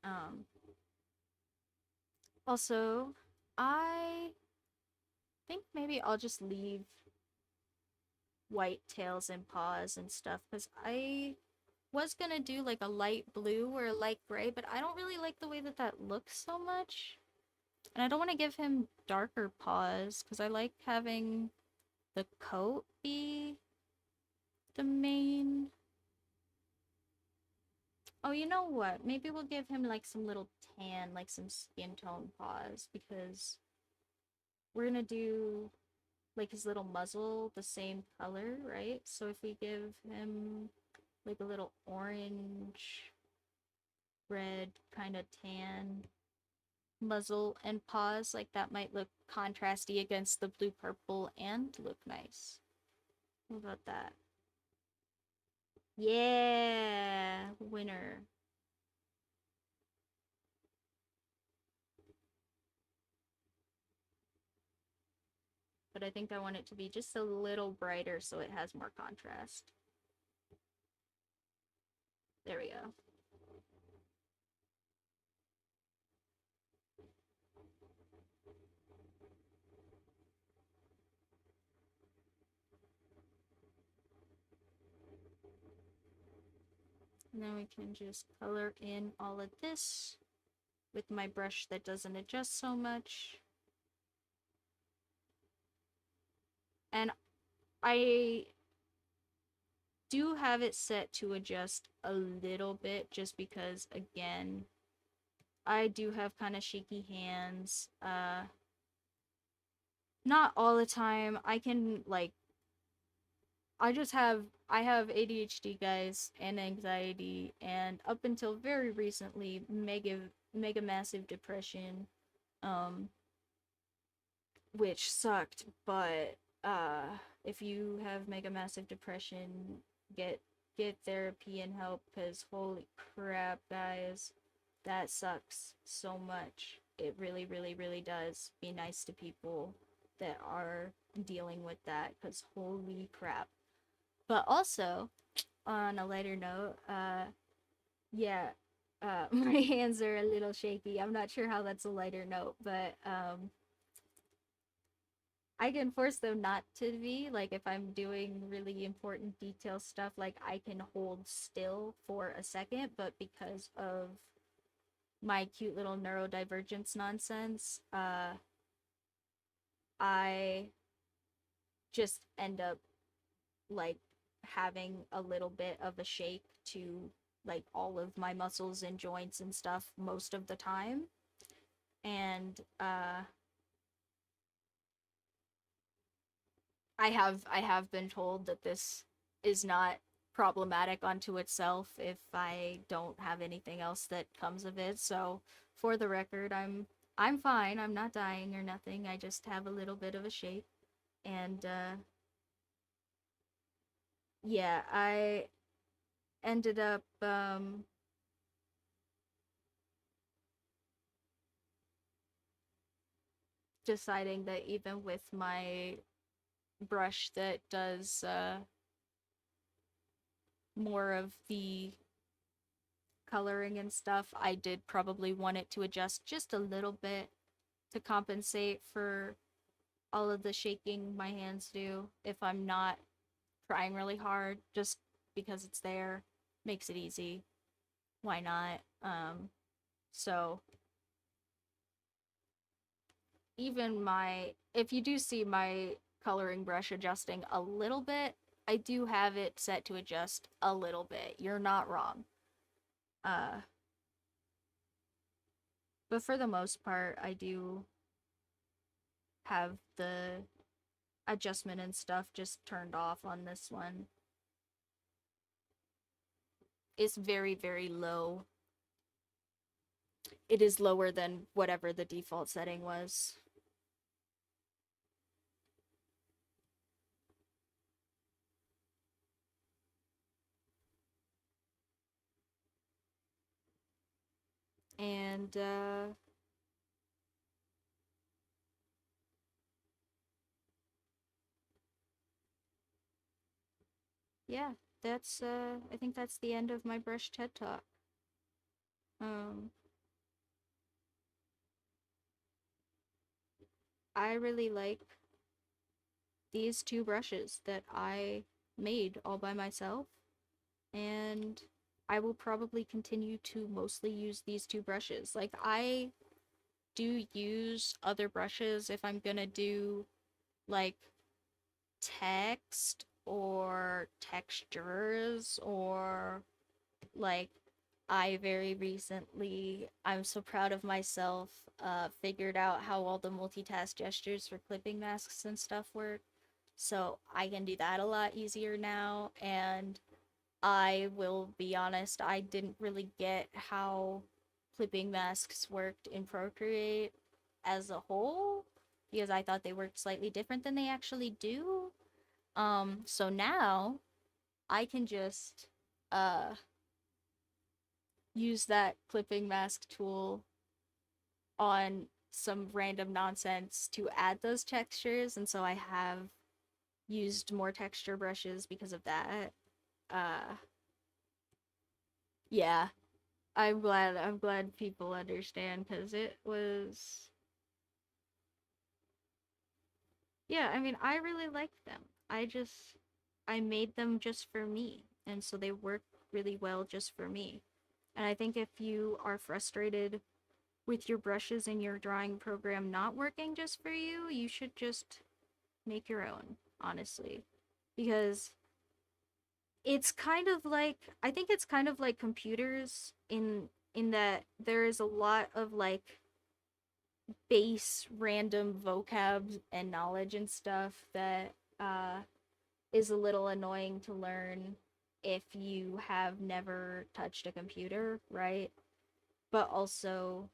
B: Um, Also, I think maybe I'll just leave white tails and paws and stuff because I was gonna do like a light blue or a light gray, but I don't really like the way that that looks so much. And I don't want to give him darker paws because I like having the coat be the main. Oh, you know what? Maybe we'll give him like some little tan, like some skin tone paws because we're gonna do like his little muzzle the same color, right? So if we give him like a little orange, red, kind of tan muzzle and paws, like that might look contrasty against the blue purple and look nice. What about that? Yeah, winner. But I think I want it to be just a little brighter so it has more contrast. There we go. And then we can just color in all of this with my brush that doesn't adjust so much. And I do have it set to adjust a little bit just because, again, I do have kind of shaky hands. Not all the time. I can, like, I have ADHD, guys, and anxiety, and up until very recently, mega massive depression, um, which sucked, but if you have mega massive depression, get get therapy and help because holy crap, guys, that sucks so much. It really, really, really does. Be nice to people that are dealing with that because holy crap. But also, on a lighter note, yeah, my hands are a little shaky. I'm not sure how that's a lighter note, but I can force them not to be. Like, if I'm doing really important detail stuff, like, I can hold still for a second, but because of my cute little neurodivergence nonsense, I just end up, like, having a little bit of a shake to, like, all of my muscles and joints and stuff most of the time. And, I have been told that this is not problematic unto itself if I don't have anything else that comes of it. So for the record, I'm fine. I'm not dying or nothing. I just have a little bit of a shake. And yeah, I ended up deciding that even with my brush that does more of the coloring and stuff, I did probably want it to adjust just a little bit. to compensate for all of the shaking my hands do if I'm not trying really hard, just because it's there makes it easy. Why not? So even my, if you do see my coloring brush adjusting a little bit, I do have it set to adjust a little bit. You're not wrong. Uh, but for the most part, I do have the adjustment and stuff just turned off on this one. It's very, very low. It is lower than whatever the default setting was. And yeah, that's I think that's the end of my brush TED talk. Um I really like these two brushes that I made all by myself, and I will probably continue to mostly use these two brushes. Like, I do use other brushes if I'm gonna do like text or textures, or like, I very recently, I'm so proud of myself, figured out how all the multitask gestures for clipping masks and stuff work. So I can do that a lot easier now. And I will be honest, I didn't really get how clipping masks worked in Procreate as a whole, because I thought they worked slightly different than they actually do. So now I can just uh use that clipping mask tool on some random nonsense to add those textures, and so I have used more texture brushes because of that. Uh yeah, I'm glad people understand, cuz it was, yeah, I mean, I really like them. I made them just for me, and so they work really well just for me. And I think if you are frustrated with your brushes in your drawing program not working just for you, you should just make your own, honestly. Because it's kind of like, I think it's kind of like computers in that there is a lot of like base random vocab and knowledge and stuff that is a little annoying to learn if you have never touched a computer, right? But also,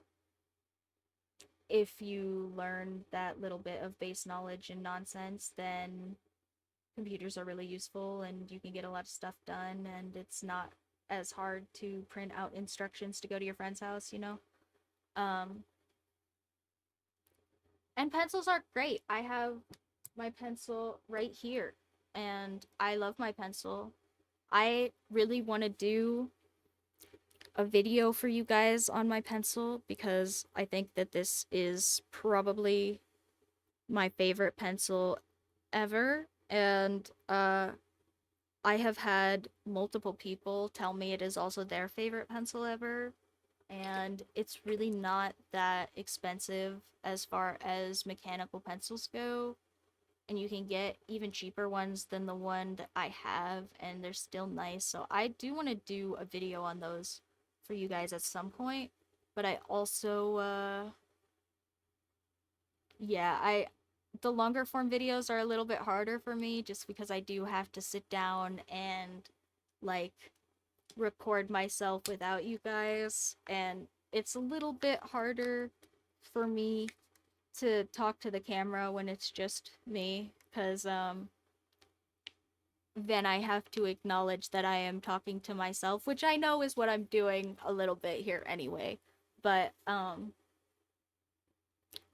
B: if you learn that little bit of base knowledge and nonsense, then computers are really useful and you can get a lot of stuff done, and it's not as hard to print out instructions to go to your friend's house, you know? Um, and pencils are great. I have my pencil right here, and I love my pencil. I really want to do a video for you guys on my pencil because I think that this is probably my favorite pencil ever. And I have had multiple people tell me it is also their favorite pencil ever, and it's really not that expensive as far as mechanical pencils go, and you can get even cheaper ones than the one that I have, and they're still nice. So I do want to do a video on those for you guys at some point, but I also yeah, I the longer form videos are a little bit harder for me just because I do have to sit down and like record myself without you guys, and it's a little bit harder for me to talk to the camera when it's just me, cuz then I have to acknowledge that I am talking to myself, which I know is what I'm doing a little bit here anyway. But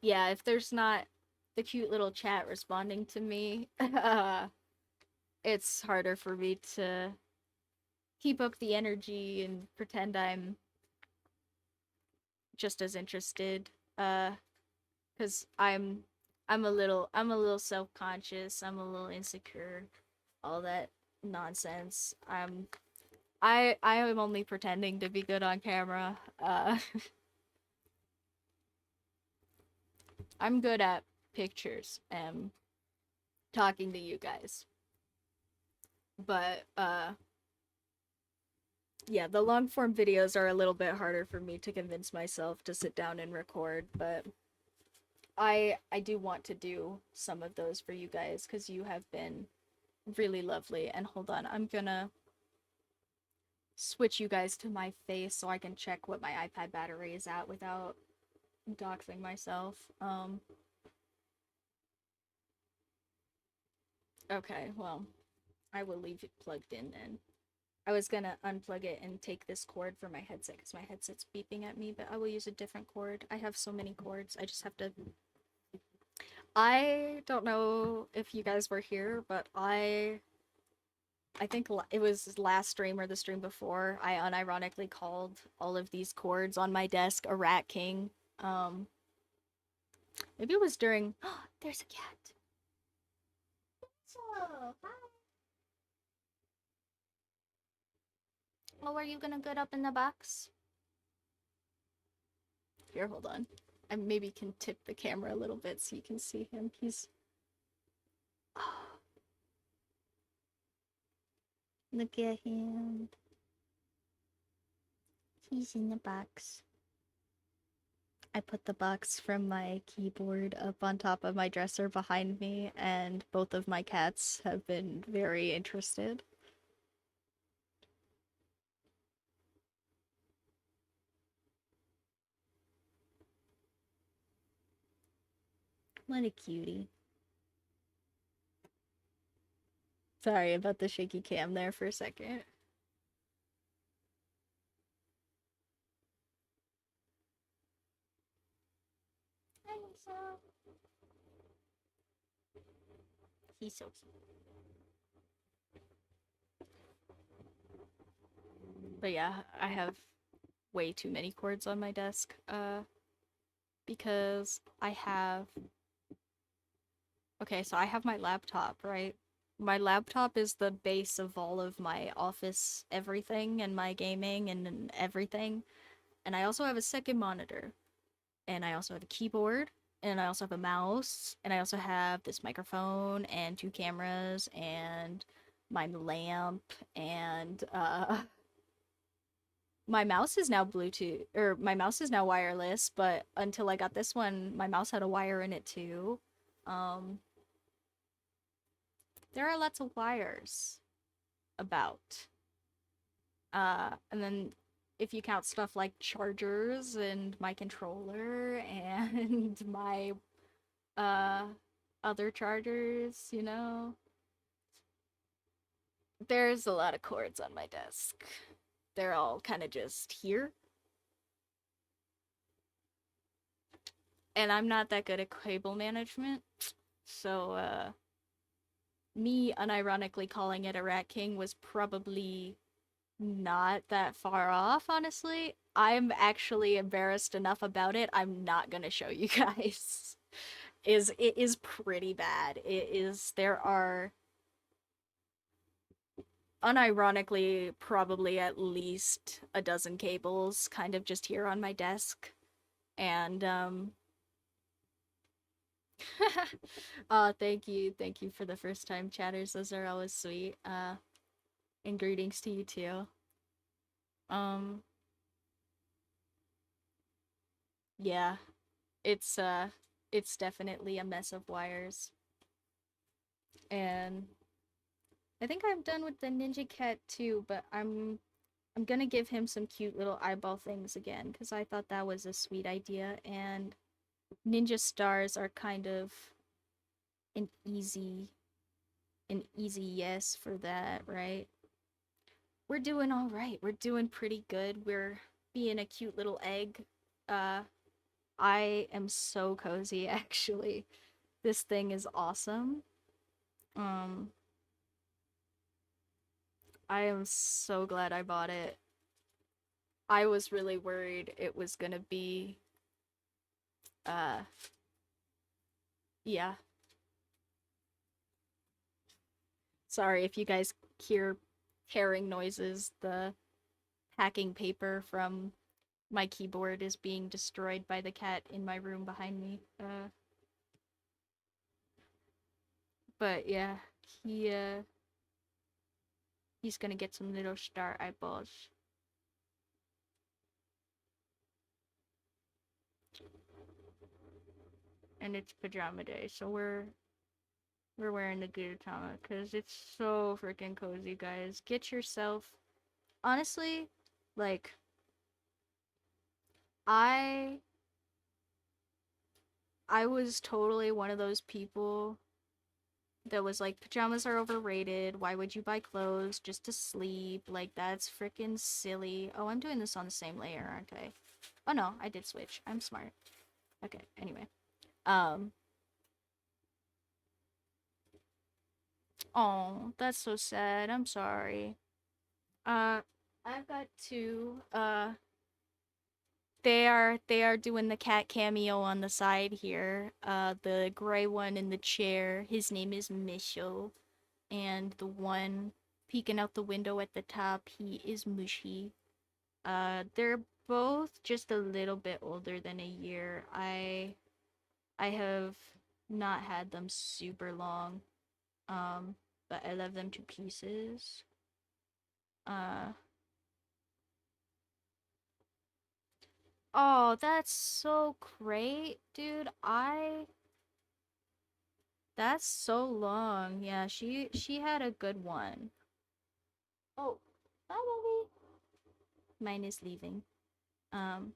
B: yeah, if there's not the cute little chat responding to me, it's harder for me to keep up the energy and pretend I'm just as interested. Because cuz I'm a little self-conscious, I'm a little insecure, all that nonsense. I am only pretending to be good on camera. I'm good at pictures and talking to you guys. But yeah, the long form videos are a little bit harder for me to convince myself to sit down and record, but I do want to do some of those for you guys cuz you have been really lovely. And hold on, I'm gonna switch you guys to my face so I can check what my iPad battery is at without doxing myself. Okay, well, I will leave it plugged in then. I was gonna unplug it and take this cord for my headset because my headset's beeping at me, but I will use a different cord. I have so many cords. I just have to. I don't know if you guys were here, but I think it was last stream or the stream before. I unironically called all of these cords on my desk a rat king. Um, maybe it was during. There's a cat. So, hi. Oh, are you gonna get up in the box? Here, hold on. I maybe can tip the camera a little bit so you can see him. He's. Oh, look at him. He's in the box. I put the box from my keyboard up on top of my dresser behind me, and both of my cats have been very interested. What a cutie. Sorry about the shaky cam there for a second. He's so cute. But yeah, I have way too many cords on my desk. Because I have. Okay, so I have my laptop, right? My laptop is the base of all of my office everything and my gaming and everything. And I also have a second monitor. And I also have a keyboard. And I also have a mouse. And I also have this microphone and two cameras and my lamp and my mouse is now Bluetooth, or my mouse is now wireless, but until I got this one, my mouse had a wire in it too. Um, there are lots of wires about. And then if you count stuff like chargers and my controller and my uh other chargers, you know, there's a lot of cords on my desk. They're all kind of just here. And I'm not that good at cable management. So me unironically calling it a rat king was probably not that far off, honestly. I'm actually embarrassed enough about it. I'm not gonna show you guys. It is pretty bad. It is there are unironically probably at least a dozen cables kind of just here on my desk. And thank you. Thank you for the first time chatters. Those are always sweet. And greetings to you too. Um, yeah, it's uh, it's definitely a mess of wires. And I think I'm done with the Ninja Cat too, but I'm gonna give him some cute little eyeball things again because I thought that was a sweet idea. And ninja stars are kind of an easy an easy yes for that, right? We're doing all right. We're doing pretty good. We're being a cute little egg. Uh, I am so cozy, actually. This thing is awesome. Um, I am so glad I bought it. I was really worried it was gonna be, uh, Yeah. Sorry if you guys hear tearing noises. The packing paper from my keyboard is being destroyed by the cat in my room behind me. But yeah, he he's gonna get some little star eyeballs. And it's pajama day, so we're wearing the Gudetama because it's so freaking cozy, guys. Get yourself honestly, like I I was totally one of those people that was like pajamas are overrated. Why would you buy clothes just to sleep? Like that's freaking silly. Oh, I'm doing this on the same layer, aren't I? Oh no, I did switch. I'm smart. Okay, anyway. Um oh, that's so sad. I'm sorry. Uh I've got two. They are doing the cat cameo on the side here. The gray one in the chair, his name is Misho, and the one peeking out the window at the top, he is Mushy. They're both just a little bit older than a year. I have not had them super long. But I love them to pieces. Uh Oh, that's so great, dude. I That's so long. Yeah, she had a good one. Oh, bye, Bobby. Mine is leaving. Um,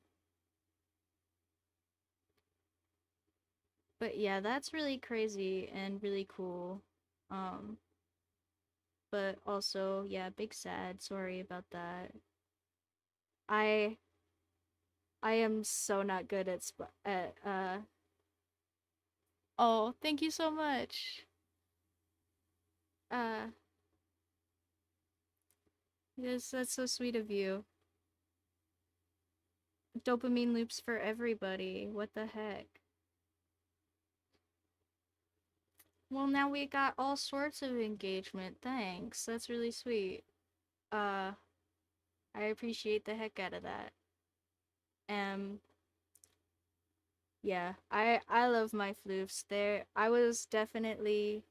B: but yeah, that's really crazy and really cool. Um, but also, yeah, big sad. Sorry about that. I I am so not good at Oh, thank you so much. Uh, yes, that's so sweet of you. Dopamine loops for everybody. What the heck? Well, now we got all sorts of engagement. Thanks. That's really sweet. Uh, I appreciate the heck out of that. Um, yeah, I love my floofs. I was definitely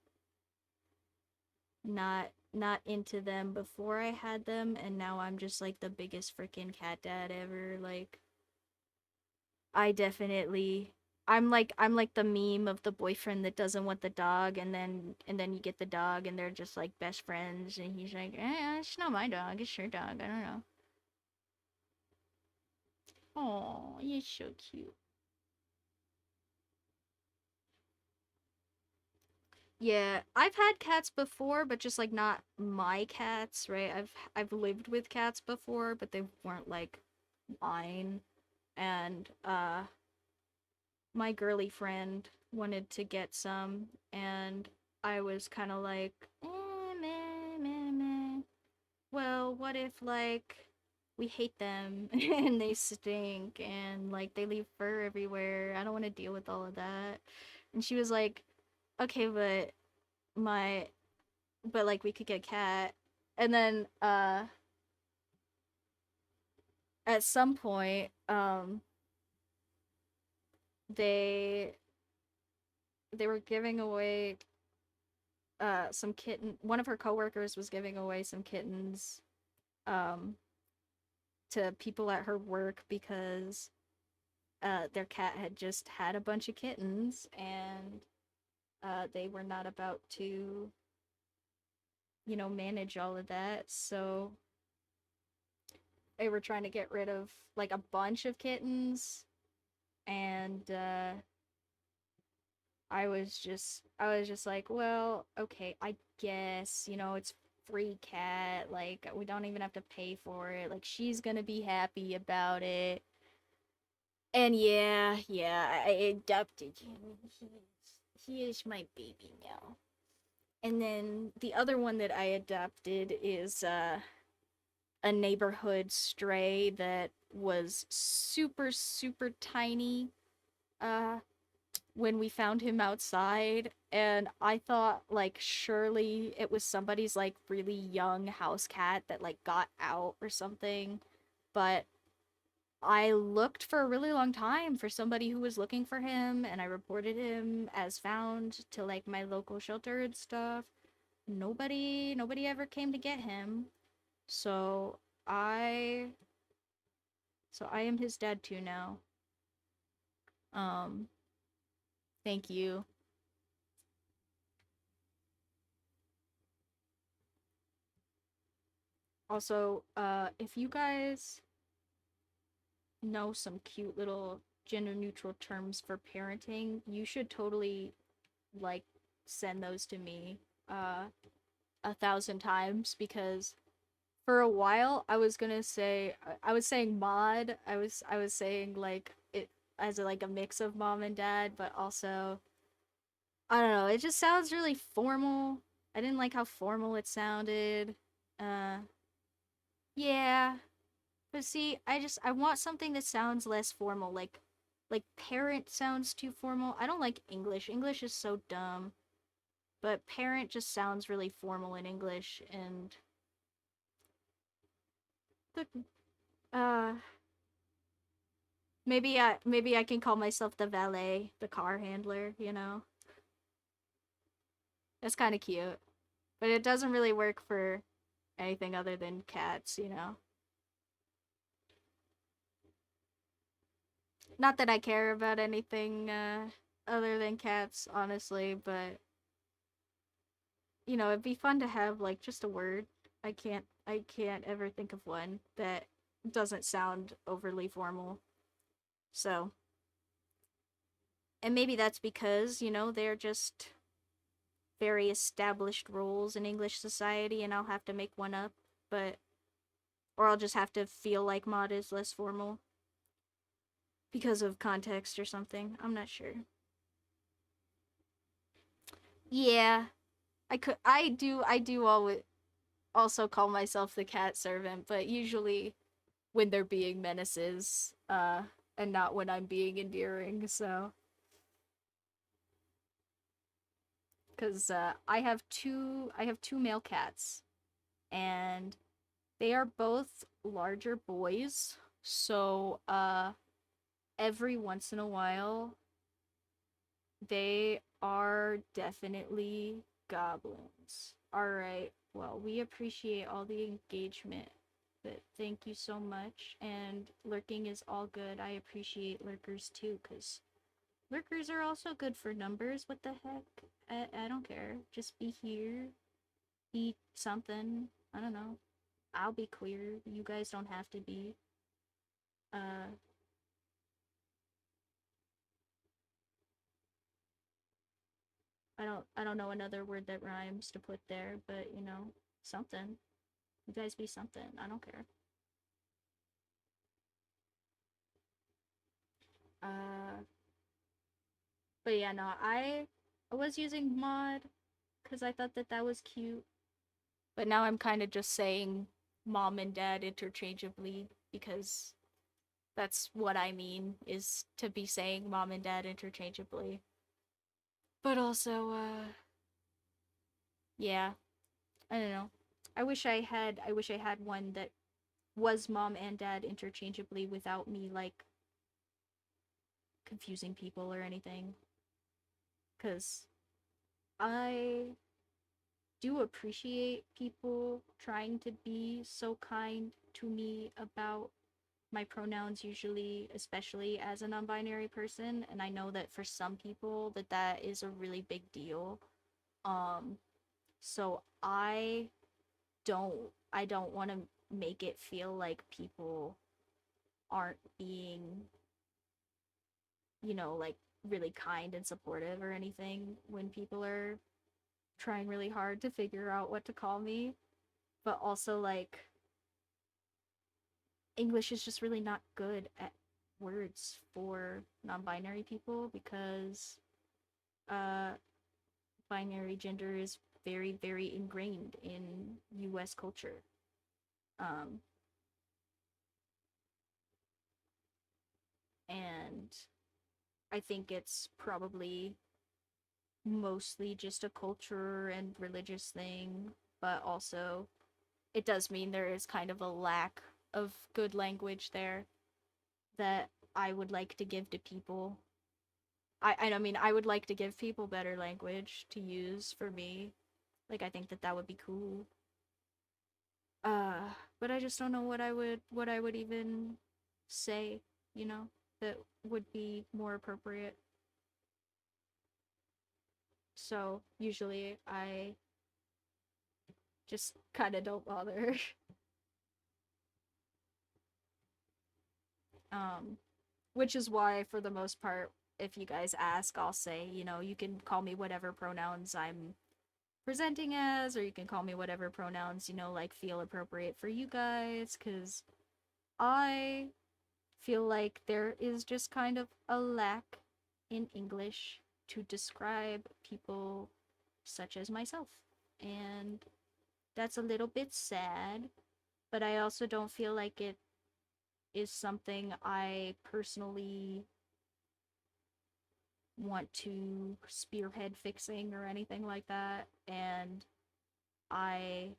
B: not into them before I had them, and now I'm just like the biggest freaking cat dad ever. Like, I definitely I'm like the meme of the boyfriend that doesn't want the dog, and then you get the dog and they're just like best friends, and he's like, it's not my dog, it's your dog. I don't know. Oh, you're so cute. Yeah, I've had cats before, but just like not my cats, right? I've lived with cats before, but they weren't like mine. And my girly friend wanted to get some, and I was kind of like, meh, meh, meh. Well, what if like we hate them and they stink and like they leave fur everywhere? I don't want to deal with all of that. And she was like, okay, my but like we could get a cat. And then at some point they they were giving away some kitten, one of her coworkers was giving away some kittens um to people at her work because their cat had just had a bunch of kittens, and they were not about to manage all of that. So they were trying to get rid of like a bunch of kittens, and I was just like, well, okay, I guess, it's free cat, like we don't even have to pay for it. Like she's gonna be happy about it. And yeah, yeah, I adopted him. He is my baby now. And then the other one that I adopted is a neighborhood stray that was super super tiny. Uh when we found him outside, and I thought like surely it was somebody's like really young house cat that like got out or something. But I looked for a really long time for somebody who was looking for him, and I reported him as found to like my local shelter and stuff. Nobody ever came to get him. So I I am his dad too now. Um thank you. Also, if you guys know some cute little gender neutral terms for parenting, you should totally like send those to me uh 1,000 times, because for a while I was gonna say I was saying mod. I was saying like it as like a mix of mom and dad, but also I don't know, it just sounds really formal. I didn't like how formal it sounded. Uh yeah, but see, I want something that sounds less formal, like parent sounds too formal. I don't like English. English is so dumb. But parent just sounds really formal in English, and the maybe I can call myself the valet, the car handler, you know. That's kind of cute. But it doesn't really work for anything other than cats, you know. Not that I care about anything other than cats, honestly, but you know, it'd be fun to have like just a word. I can't ever think of one that doesn't sound overly formal. So, and maybe that's because, you know, they're just very established roles in English society and I'll have to make one up, but or I'll just have to feel like mod is less formal because of context or something. I'm not sure. Yeah, I do always also call myself the cat servant, but usually when they're being menaces, and not when I'm being endearing, so cuz I have two male cats, and they are both larger boys. So every once in a while they are definitely goblins. All right. Well, we appreciate all the engagement. But thank you so much. And lurking is all good. I appreciate lurkers too, cuz lurkers are also good for numbers. What the heck? I don't care. Just be here. Be something. I don't know. I'll be queer. You guys don't have to be. Uh, I don't know another word that rhymes to put there, but you know, something. You guys be something. I don't care. Uh, but yeah, no, I was using mod because I thought that that was cute, but now I'm kind of just saying mom and dad interchangeably because that's what I mean is to be saying mom and dad interchangeably. But also, yeah, I don't know. I wish I had one that was mom and dad interchangeably without me like confusing people or anything. Cause I do appreciate people trying to be so kind to me about my pronouns usually, especially as a non-binary person, and I know that for some people that is a really big deal. Um so don't I don't want to make it feel like people aren't being, you know, like really kind and supportive or anything when people are trying really hard to figure out what to call me. But also, like, English is just really not good at words for non binary people because uh, binary gender is very, very ingrained in US culture. Um, and I think it's probably mostly just a culture and religious thing, but also it does mean there is kind of a lack of good language there that I would like to give to people. I mean, I would like to give people better language to use for me. Like, I think that that would be cool. Uh, but I just don't know what I would even say, you know, that would be more appropriate. So usually I just kind of don't bother. um, which is why, for the most part, if you guys ask, I'll say, you know, you can call me whatever pronouns I'm presenting as, or you can call me whatever pronouns, you know, like feel appropriate for you guys, because I feel like there is just kind of a lack in English to describe people such as myself. And that's a little bit sad, but I also don't feel like it is something I personally want to spearhead fixing or anything like that. And I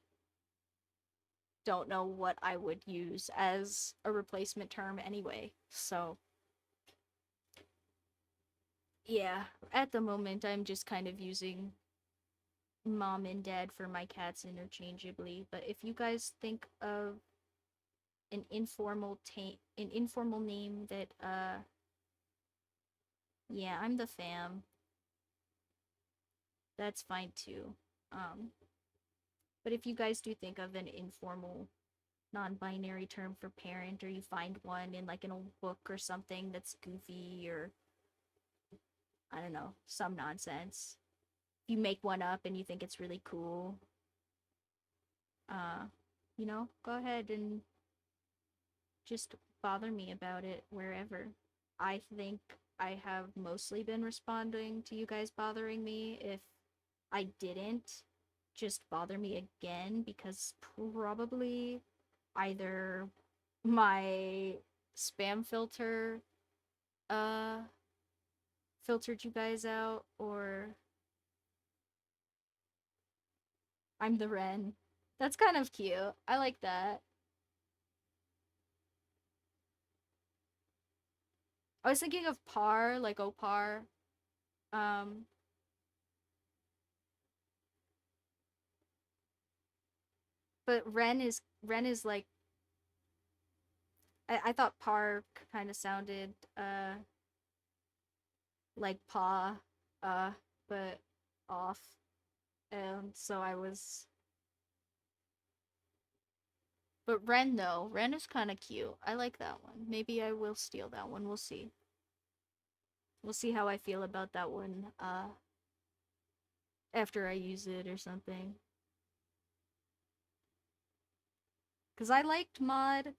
B: don't know what I would use as a replacement term anyway. So, yeah, at the moment, I'm just kind of using mom and dad for my cats interchangeably. But if you guys think of an informal name that yeah, I'm the fam. That's fine too. Um but if you guys do think of an informal non-binary term for parent, or you find one in like an old book or something that's goofy, or I don't know, some nonsense. You make one up and you think it's really cool, uh you know, go ahead and just bother me about it wherever. I think I have mostly been responding to you guys bothering me. If I didn't, just bother me again, because probably either my spam filter uh filtered you guys out, or I'm the Wren. That's kind of cute. I like that. I was thinking of Par, like Opar. Um but Wren is like, I thought Par kind of sounded like paw, uh, but off. And so I was. But Ren, though, Ren is kind of cute. I like that one. Maybe I will steal that one. We'll see. We'll see how I feel about that one after I use it or something. Because I liked Mod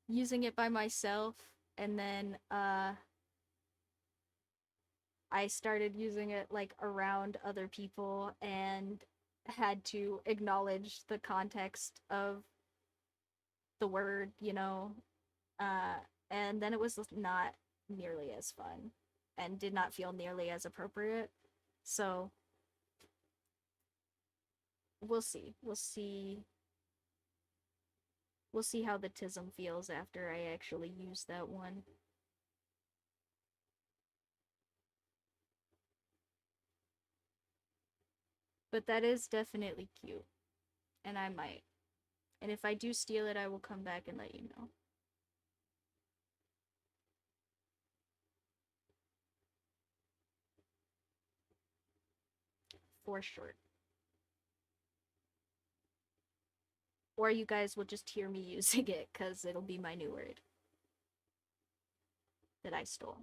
B: using it by myself, and then I started using it like around other people and had to acknowledge the context of the word, you know. Uh, and then it was not nearly as fun and did not feel nearly as appropriate. So we'll see. We'll see how the tism feels after I actually use that one. But that is definitely cute, and I might. And if I do steal it, I will come back and let you know. For sure. Or you guys will just hear me using it, because it'll be my new word that I stole.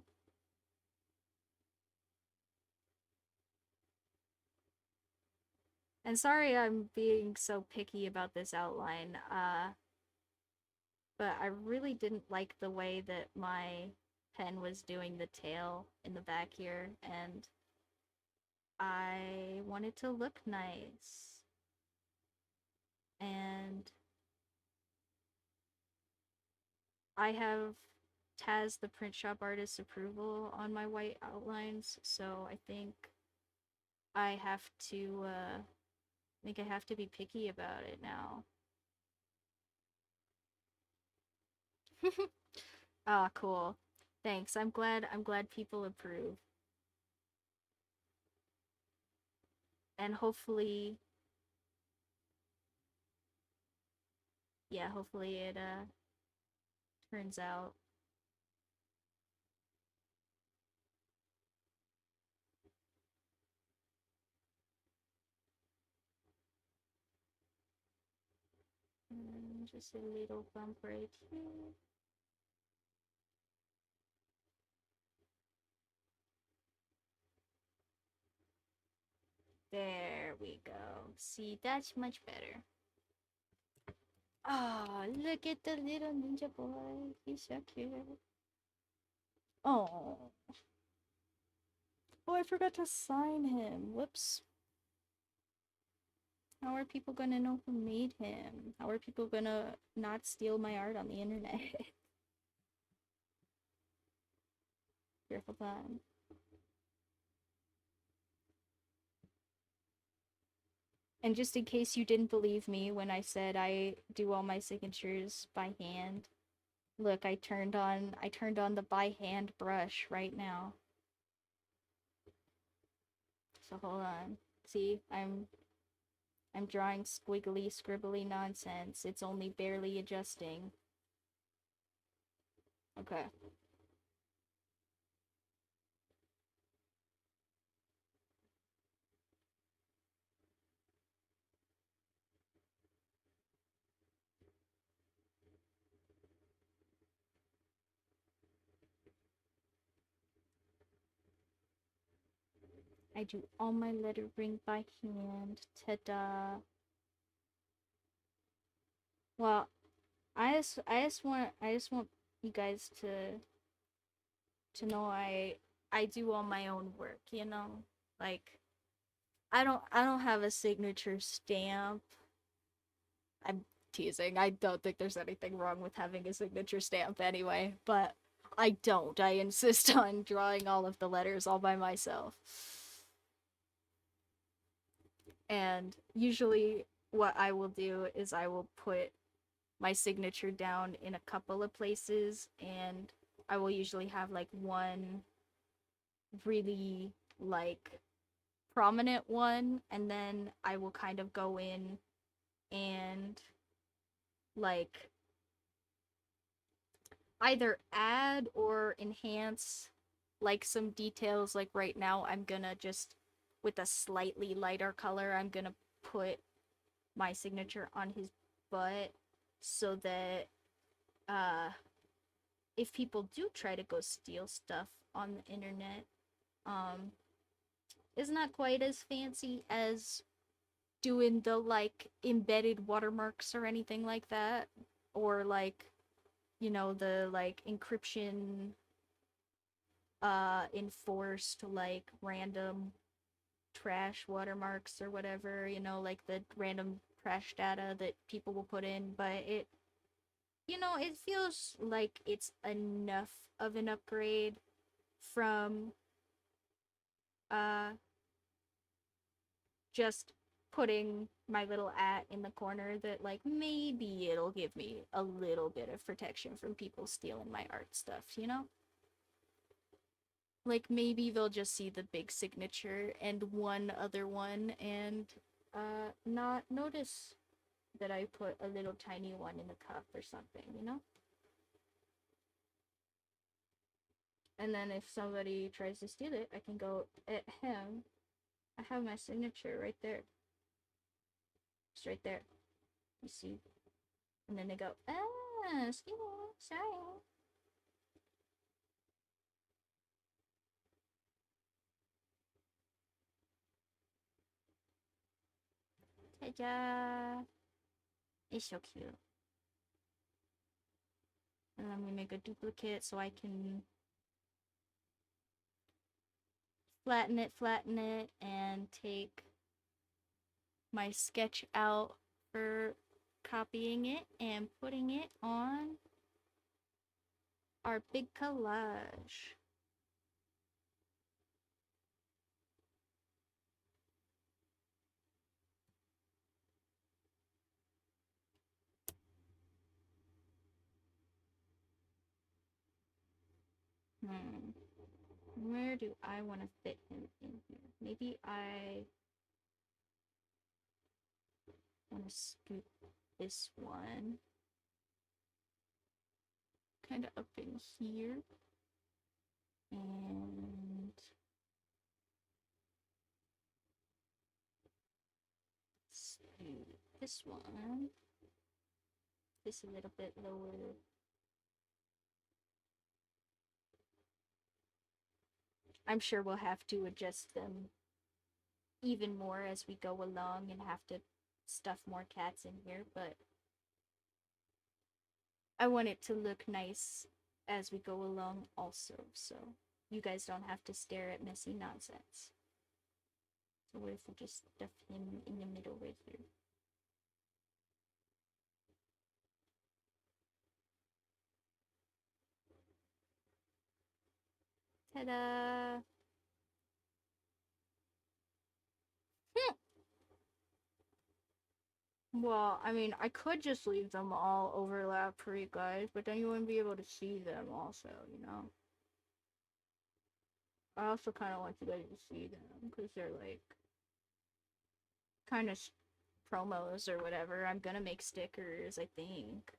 B: And sorry I'm being so picky about this outline, but I really didn't like the way that my pen was doing the tail in the back here, and I wanted to look nice. And I have has the print shop artist's approval on my white outlines, so I think I have to be picky about it now. Ah, cool. Thanks. I'm glad people approve. And hopefully, yeah, hopefully it turns out. Just a little bump right here. There we go. See, that's much better. Oh, look at the little ninja boy. He's so cute. Oh. Oh, I forgot to sign him. Whoops. How are people gonna know who made him? How are people gonna not steal my art on the internet? Careful time. And just in case you didn't believe me when I said I do all my signatures by hand, look, I turned on the by hand brush right now. So hold on. See, I'm drawing squiggly scribbly nonsense. It's only barely adjusting. Okay. I do all my lettering by hand. Ta-da. Well, I just want you guys to know I do all my own work, you know? Like I don't have a signature stamp. I'm teasing. I don't think there's anything wrong with having a signature stamp anyway, but I don't. I insist on drawing all of the letters all by myself. And usually what I will do is I will put my signature down in a couple of places, and I will usually have like one really like prominent one, and then I will kind of go in and like either add or enhance like some details. Like right now I'm gonna just, with a slightly lighter color, I'm gonna put my signature on his butt so that uh if people do try to go steal stuff on the internet, um it's not quite as fancy as doing the like embedded watermarks or anything like that, or like, you know, the like encryption enforced like random trash watermarks or whatever, you know, like the random trash data that people will put in. But it, you know, it feels like it's enough of an upgrade from uh just putting my little at in the corner, that like maybe it'll give me a little bit of protection from people stealing my art stuff, you know? Like maybe they'll just see the big signature and one other one and not notice that I put a little tiny one in the cup or something, you know? And then if somebody tries to steal it, I can go at him. I have my signature right there. It's right there. You see? And then they go, ah, excuse me, sorry. Ta-da! It's so cute. And then we make a duplicate so I can flatten it, and take my sketch out for copying it and putting it on our big collage. Hmm. Where do I want to fit him in here? Maybe I want to scoot this one kind of up in here. And scoot this one. This a little bit lower. I'm sure we'll have to adjust them even more as we go along and have to stuff more cats in here, but I want it to look nice as we go along also, so you guys don't have to stare at messy nonsense. So what if we just stuff him in the middle right here? Ta-da! Well, I mean, I could just leave them all overlap for you guys, but then you wouldn't be able to see them also, you know? I also kind of want you guys to see them, because they're, like, kind of promos or whatever. I'm gonna make stickers, I think.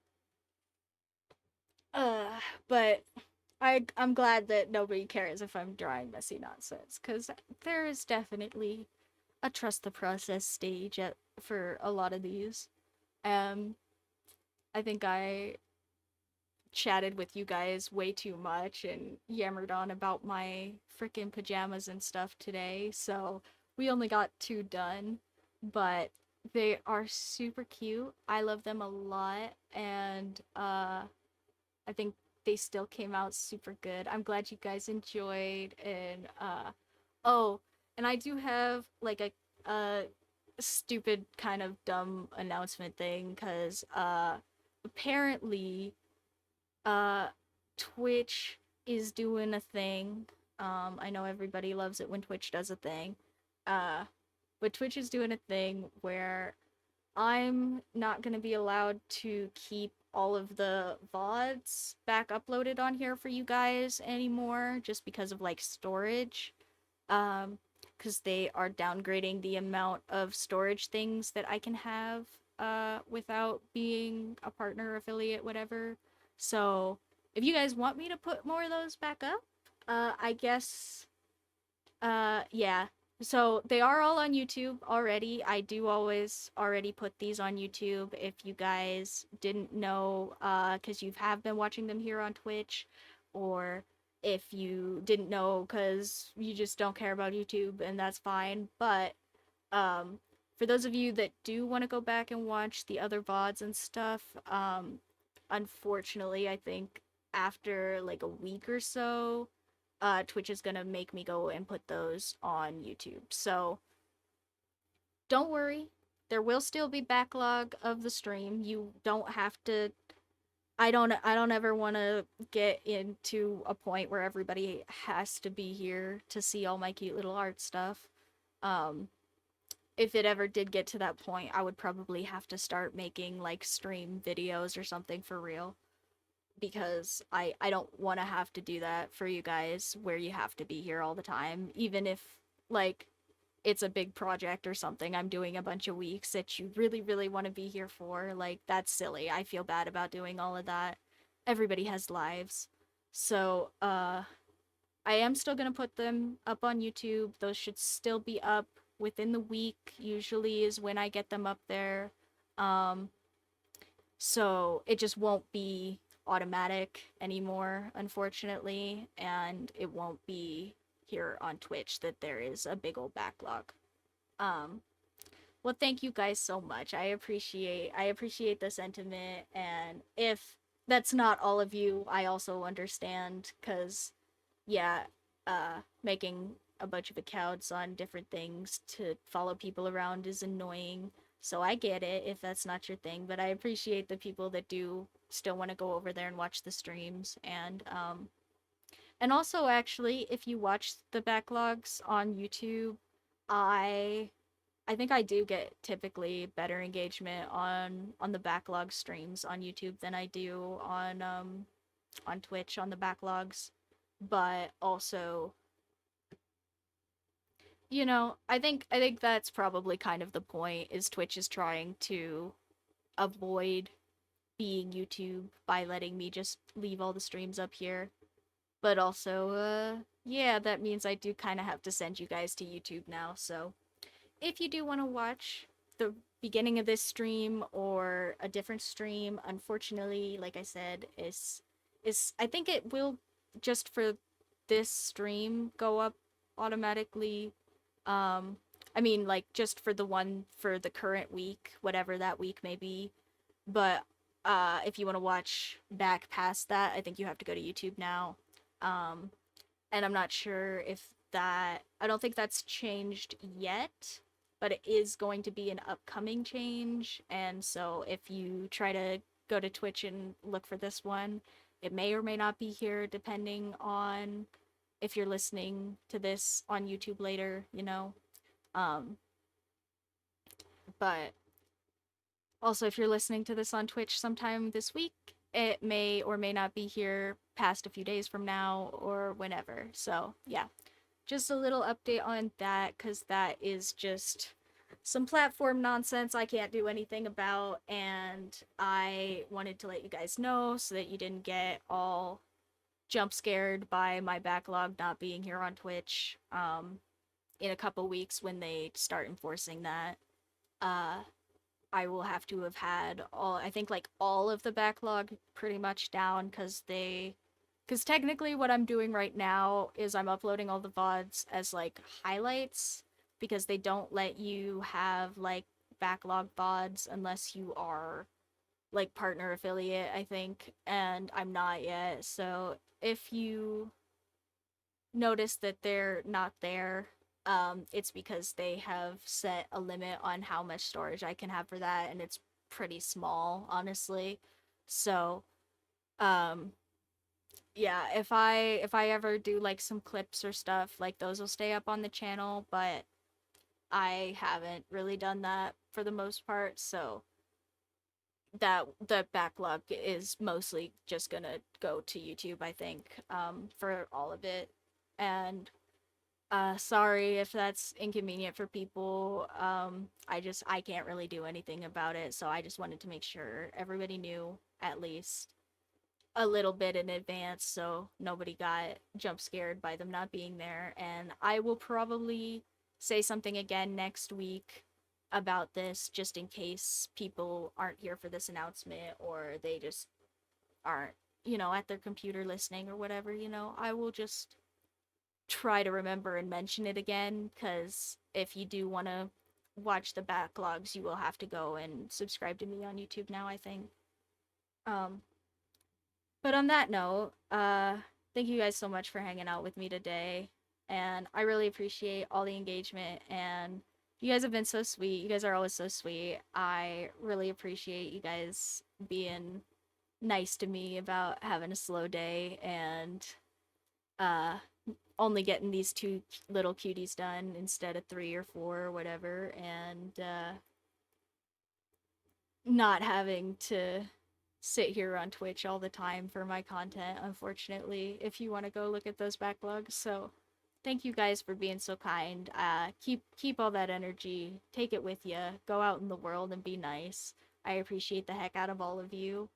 B: But I'm glad that nobody cares if I'm drawing messy nonsense, because there is definitely a trust the process stage for a lot of these. Um, I think I chatted with you guys way too much and yammered on about my freaking pajamas and stuff today, so we only got two done, but they are super cute. I love them a lot, and I think they still came out super good. I'm glad you guys enjoyed, and oh, and I do have like a stupid kind of dumb announcement thing, cuz apparently uh Twitch is doing a thing. I know everybody loves it when Twitch does a thing. Uh but Twitch is doing a thing where I'm not going to be allowed to keep all of the VODs back uploaded on here for you guys anymore, just because of like storage. Because they are downgrading the amount of storage things that I can have without being a partner, affiliate, whatever. So if you guys want me to put more of those back up, I guess yeah. So they are all on YouTube already. I do always already put these on YouTube if you guys didn't know, because you have been watching them here on Twitch, or if you didn't know because you just don't care about YouTube, and that's fine. But for those of you that do want to go back and watch the other VODs and stuff, unfortunately, I think after like a week or so, Twitch is gonna make me go and put those on YouTube. So don't worry, there will still be backlog of the stream. You don't have to. I don't ever want to get into a point where everybody has to be here to see all my cute little art stuff. Um, if it ever did get to that point, I would probably have to start making like stream videos or something for real, because I don't want to have to do that for you guys where you have to be here all the time, even if like it's a big project or something I'm doing a bunch of weeks that you really want to be here for. Like, that's silly. I feel bad about doing all of that. Everybody has lives. So I am still going to put them up on YouTube. Those should still be up within the week, usually is when I get them up there. um so it just won't be automatic anymore, unfortunately, and it won't be here on Twitch that there is a big old backlog. Um, well, thank you guys so much. I appreciate the sentiment, and if that's not all of you, I also understand, cuz yeah, making a bunch of accounts on different things to follow people around is annoying. So I get it if that's not your thing, but I appreciate the people that do still want to go over there and watch the streams. And also actually, if you watch the backlogs on YouTube, I I think I do get typically better engagement on the backlog streams on YouTube than I do on Twitch on the backlogs. But also, I think that's probably kind of the point is Twitch is trying to avoid being YouTube by letting me just leave all the streams up here. But also, yeah, that means I do kind of have to send you guys to YouTube now. So if you do want to watch the beginning of this stream or a different stream, unfortunately, like I said, is I think it will just for this stream go up automatically. Um I mean like just for the one for the current week, whatever that week may be. But if you want to watch back past that, I think you have to go to YouTube now. Um and I'm not sure if I don't think that's changed yet, but it is going to be an upcoming change. And so if you try to go to Twitch and look for this one, it may or may not be here depending on if you're listening to this on YouTube later. Um, but also, if you're listening to this on Twitch sometime this week, it may or may not be here past a few days from now or whenever. So, yeah, just a little update on that because that is just some platform nonsense I can't do anything about. And I wanted to let you guys know so that you didn't get all jump scared by my backlog not being here on Twitch in a couple weeks when they start enforcing that. Uh, I will have to have had I think like all of the backlog pretty much down because technically what I'm doing right now is I'm uploading all the VODs as like highlights because they don't let you have like backlog VODs unless you are like partner affiliate, I think, and I'm not yet. So if you notice that they're not there, it's because they have set a limit on how much storage I can have for that, and it's pretty small, honestly. So, um, yeah, if I ever do like some clips or stuff, like those will stay up on the channel, but I haven't really done that for the most part, so that the backlog is mostly just gonna go to YouTube, I think, for all of it. And sorry if that's inconvenient for people. I can't really do anything about it, so I just wanted to make sure everybody knew at least a little bit in advance so nobody got jump scared by them not being there. And I will probably say something again next week about this just in case people aren't here for this announcement or they just aren't, at their computer listening or whatever. I will just try to remember and mention it again because if you do want to watch the backlogs, you will have to go and subscribe to me on YouTube now, I think. Um, but on that note, thank you guys so much for hanging out with me today. And I really appreciate all the engagement. And you guys have been so sweet. You guys are always so sweet. I really appreciate you guys being nice to me about having a slow day and uh only getting these two little cuties done instead of three or four or whatever, and not having to sit here on Twitch all the time for my content, unfortunately, if you want to go look at those backlogs. So thank you guys for being so kind. Keep all that energy, take it with you, go out in the world and be nice. I appreciate the heck out of all of you.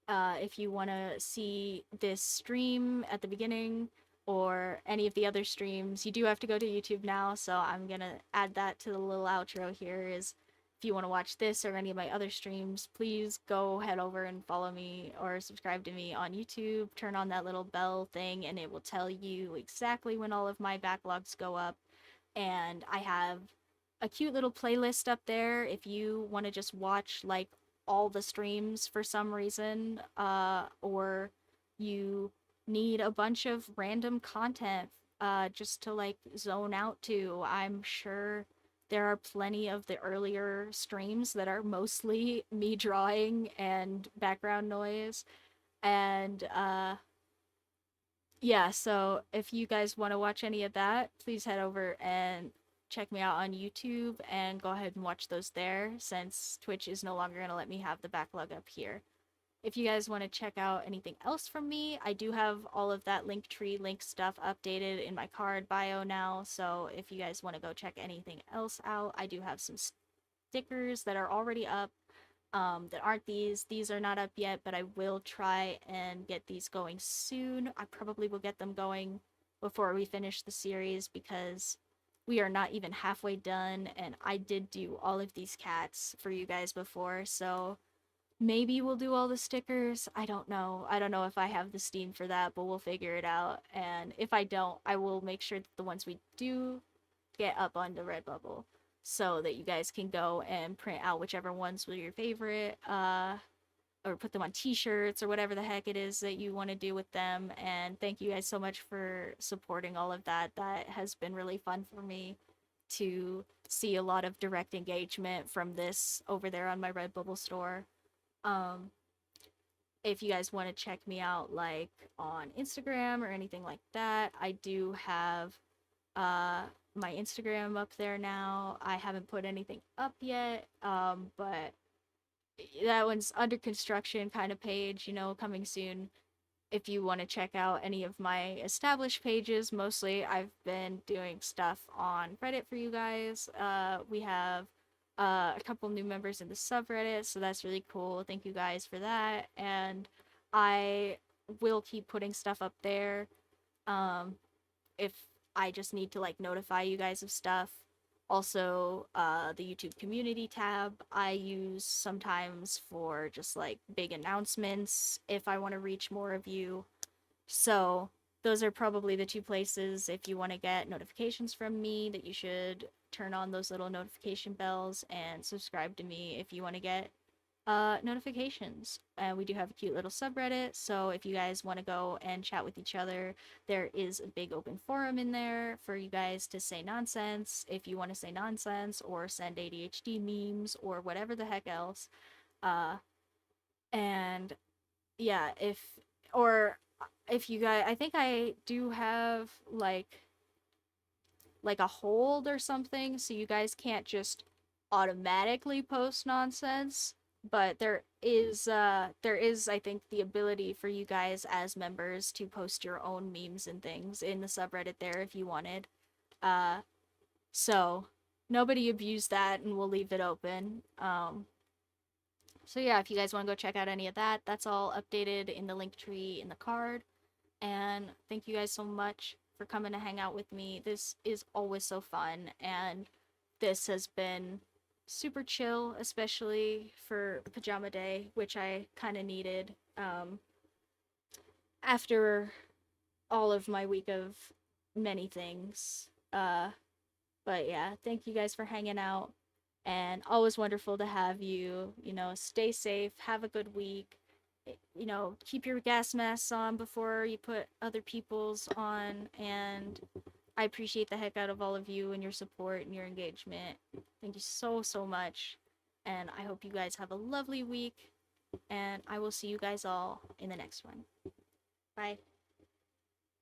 B: If you want to see this stream at the beginning or any of the other streams, you do have to go to YouTube now. So I'm going to add that to the little outro here is if you want to watch this or any of my other streams, please go head over and follow me or subscribe to me on YouTube. Turn on that little bell thing and it will tell you exactly when all of my backlogs go up. And I have a cute little playlist up there if you want to just watch like all the streams for some reason, or you need a bunch of random content just to like zone out to. I'm sure there are plenty of the earlier streams that are mostly me drawing and background noise. And yeah, so if you guys want to watch any of that, please head over and check me out on YouTube and go ahead and watch those there since Twitch is no longer going to let me have the backlog up here. If you guys want to check out anything else from me, I do have all of that Linktree link stuff updated in my card bio now. So if you guys want to go check anything else out, I do have some stickers that are already up that aren't these. These are not up yet, but I will try and get these going soon. I probably will get them going before we finish the series because we are not even halfway done, and I did do all of these cats for you guys before, so maybe we'll do all the stickers. I don't know. I don't know if I have the steam for that, but we'll figure it out. And if I don't, I will make sure that the ones we do get up on the Redbubble so that you guys can go and print out whichever ones were your favorite, or put them on t-shirts or whatever the heck it is that you want to do with them. And thank you guys so much for supporting all of that. That has been really fun for me to see a lot of direct engagement from this over there on my Redbubble store. Um, if you guys want to check me out like on Instagram or anything like that, I do have uh my Instagram up there now. I haven't put anything up yet, but that one's under construction kind of page, coming soon. If you want to check out any of my established pages, mostly I've been doing stuff on Reddit for you guys. We have a couple new members in the subreddit, so that's really cool. Thank you guys for that. And I will keep putting stuff up there. Um, if I just need to like notify you guys of stuff. Also, the YouTube community tab I use sometimes for just like big announcements if I want to reach more of you. So, those are probably the two places if you want to get notifications from me that you should turn on those little notification bells and subscribe to me if you want to get notifications. And we do have a cute little subreddit, so if you guys want to go and chat with each other, there is a big open forum in there for you guys to say nonsense if you want to say nonsense or send ADHD memes or whatever the heck else. Uh, and yeah, if you guys, I think I do have like a hold or something, so you guys can't just automatically post nonsense. But there is I think the ability for you guys as members to post your own memes and things in the subreddit there if you wanted. Uh, so nobody abused that, and we'll leave it open. So yeah, if you guys want to go check out any of that, that's all updated in the link tree in the card. And thank you guys so much for coming to hang out with me. This is always so fun, and this has been super chill, especially for Pajama Day, which I kind of needed after all of my week of many things. But yeah, thank you guys for hanging out, and always wonderful to have you. Stay safe, have a good week. Keep your gas masks on before you put other people's on, and I appreciate the heck out of all of you and your support and your engagement. Thank you so, so much. And I hope you guys have a lovely week. And I will see you guys all in the next one. Bye.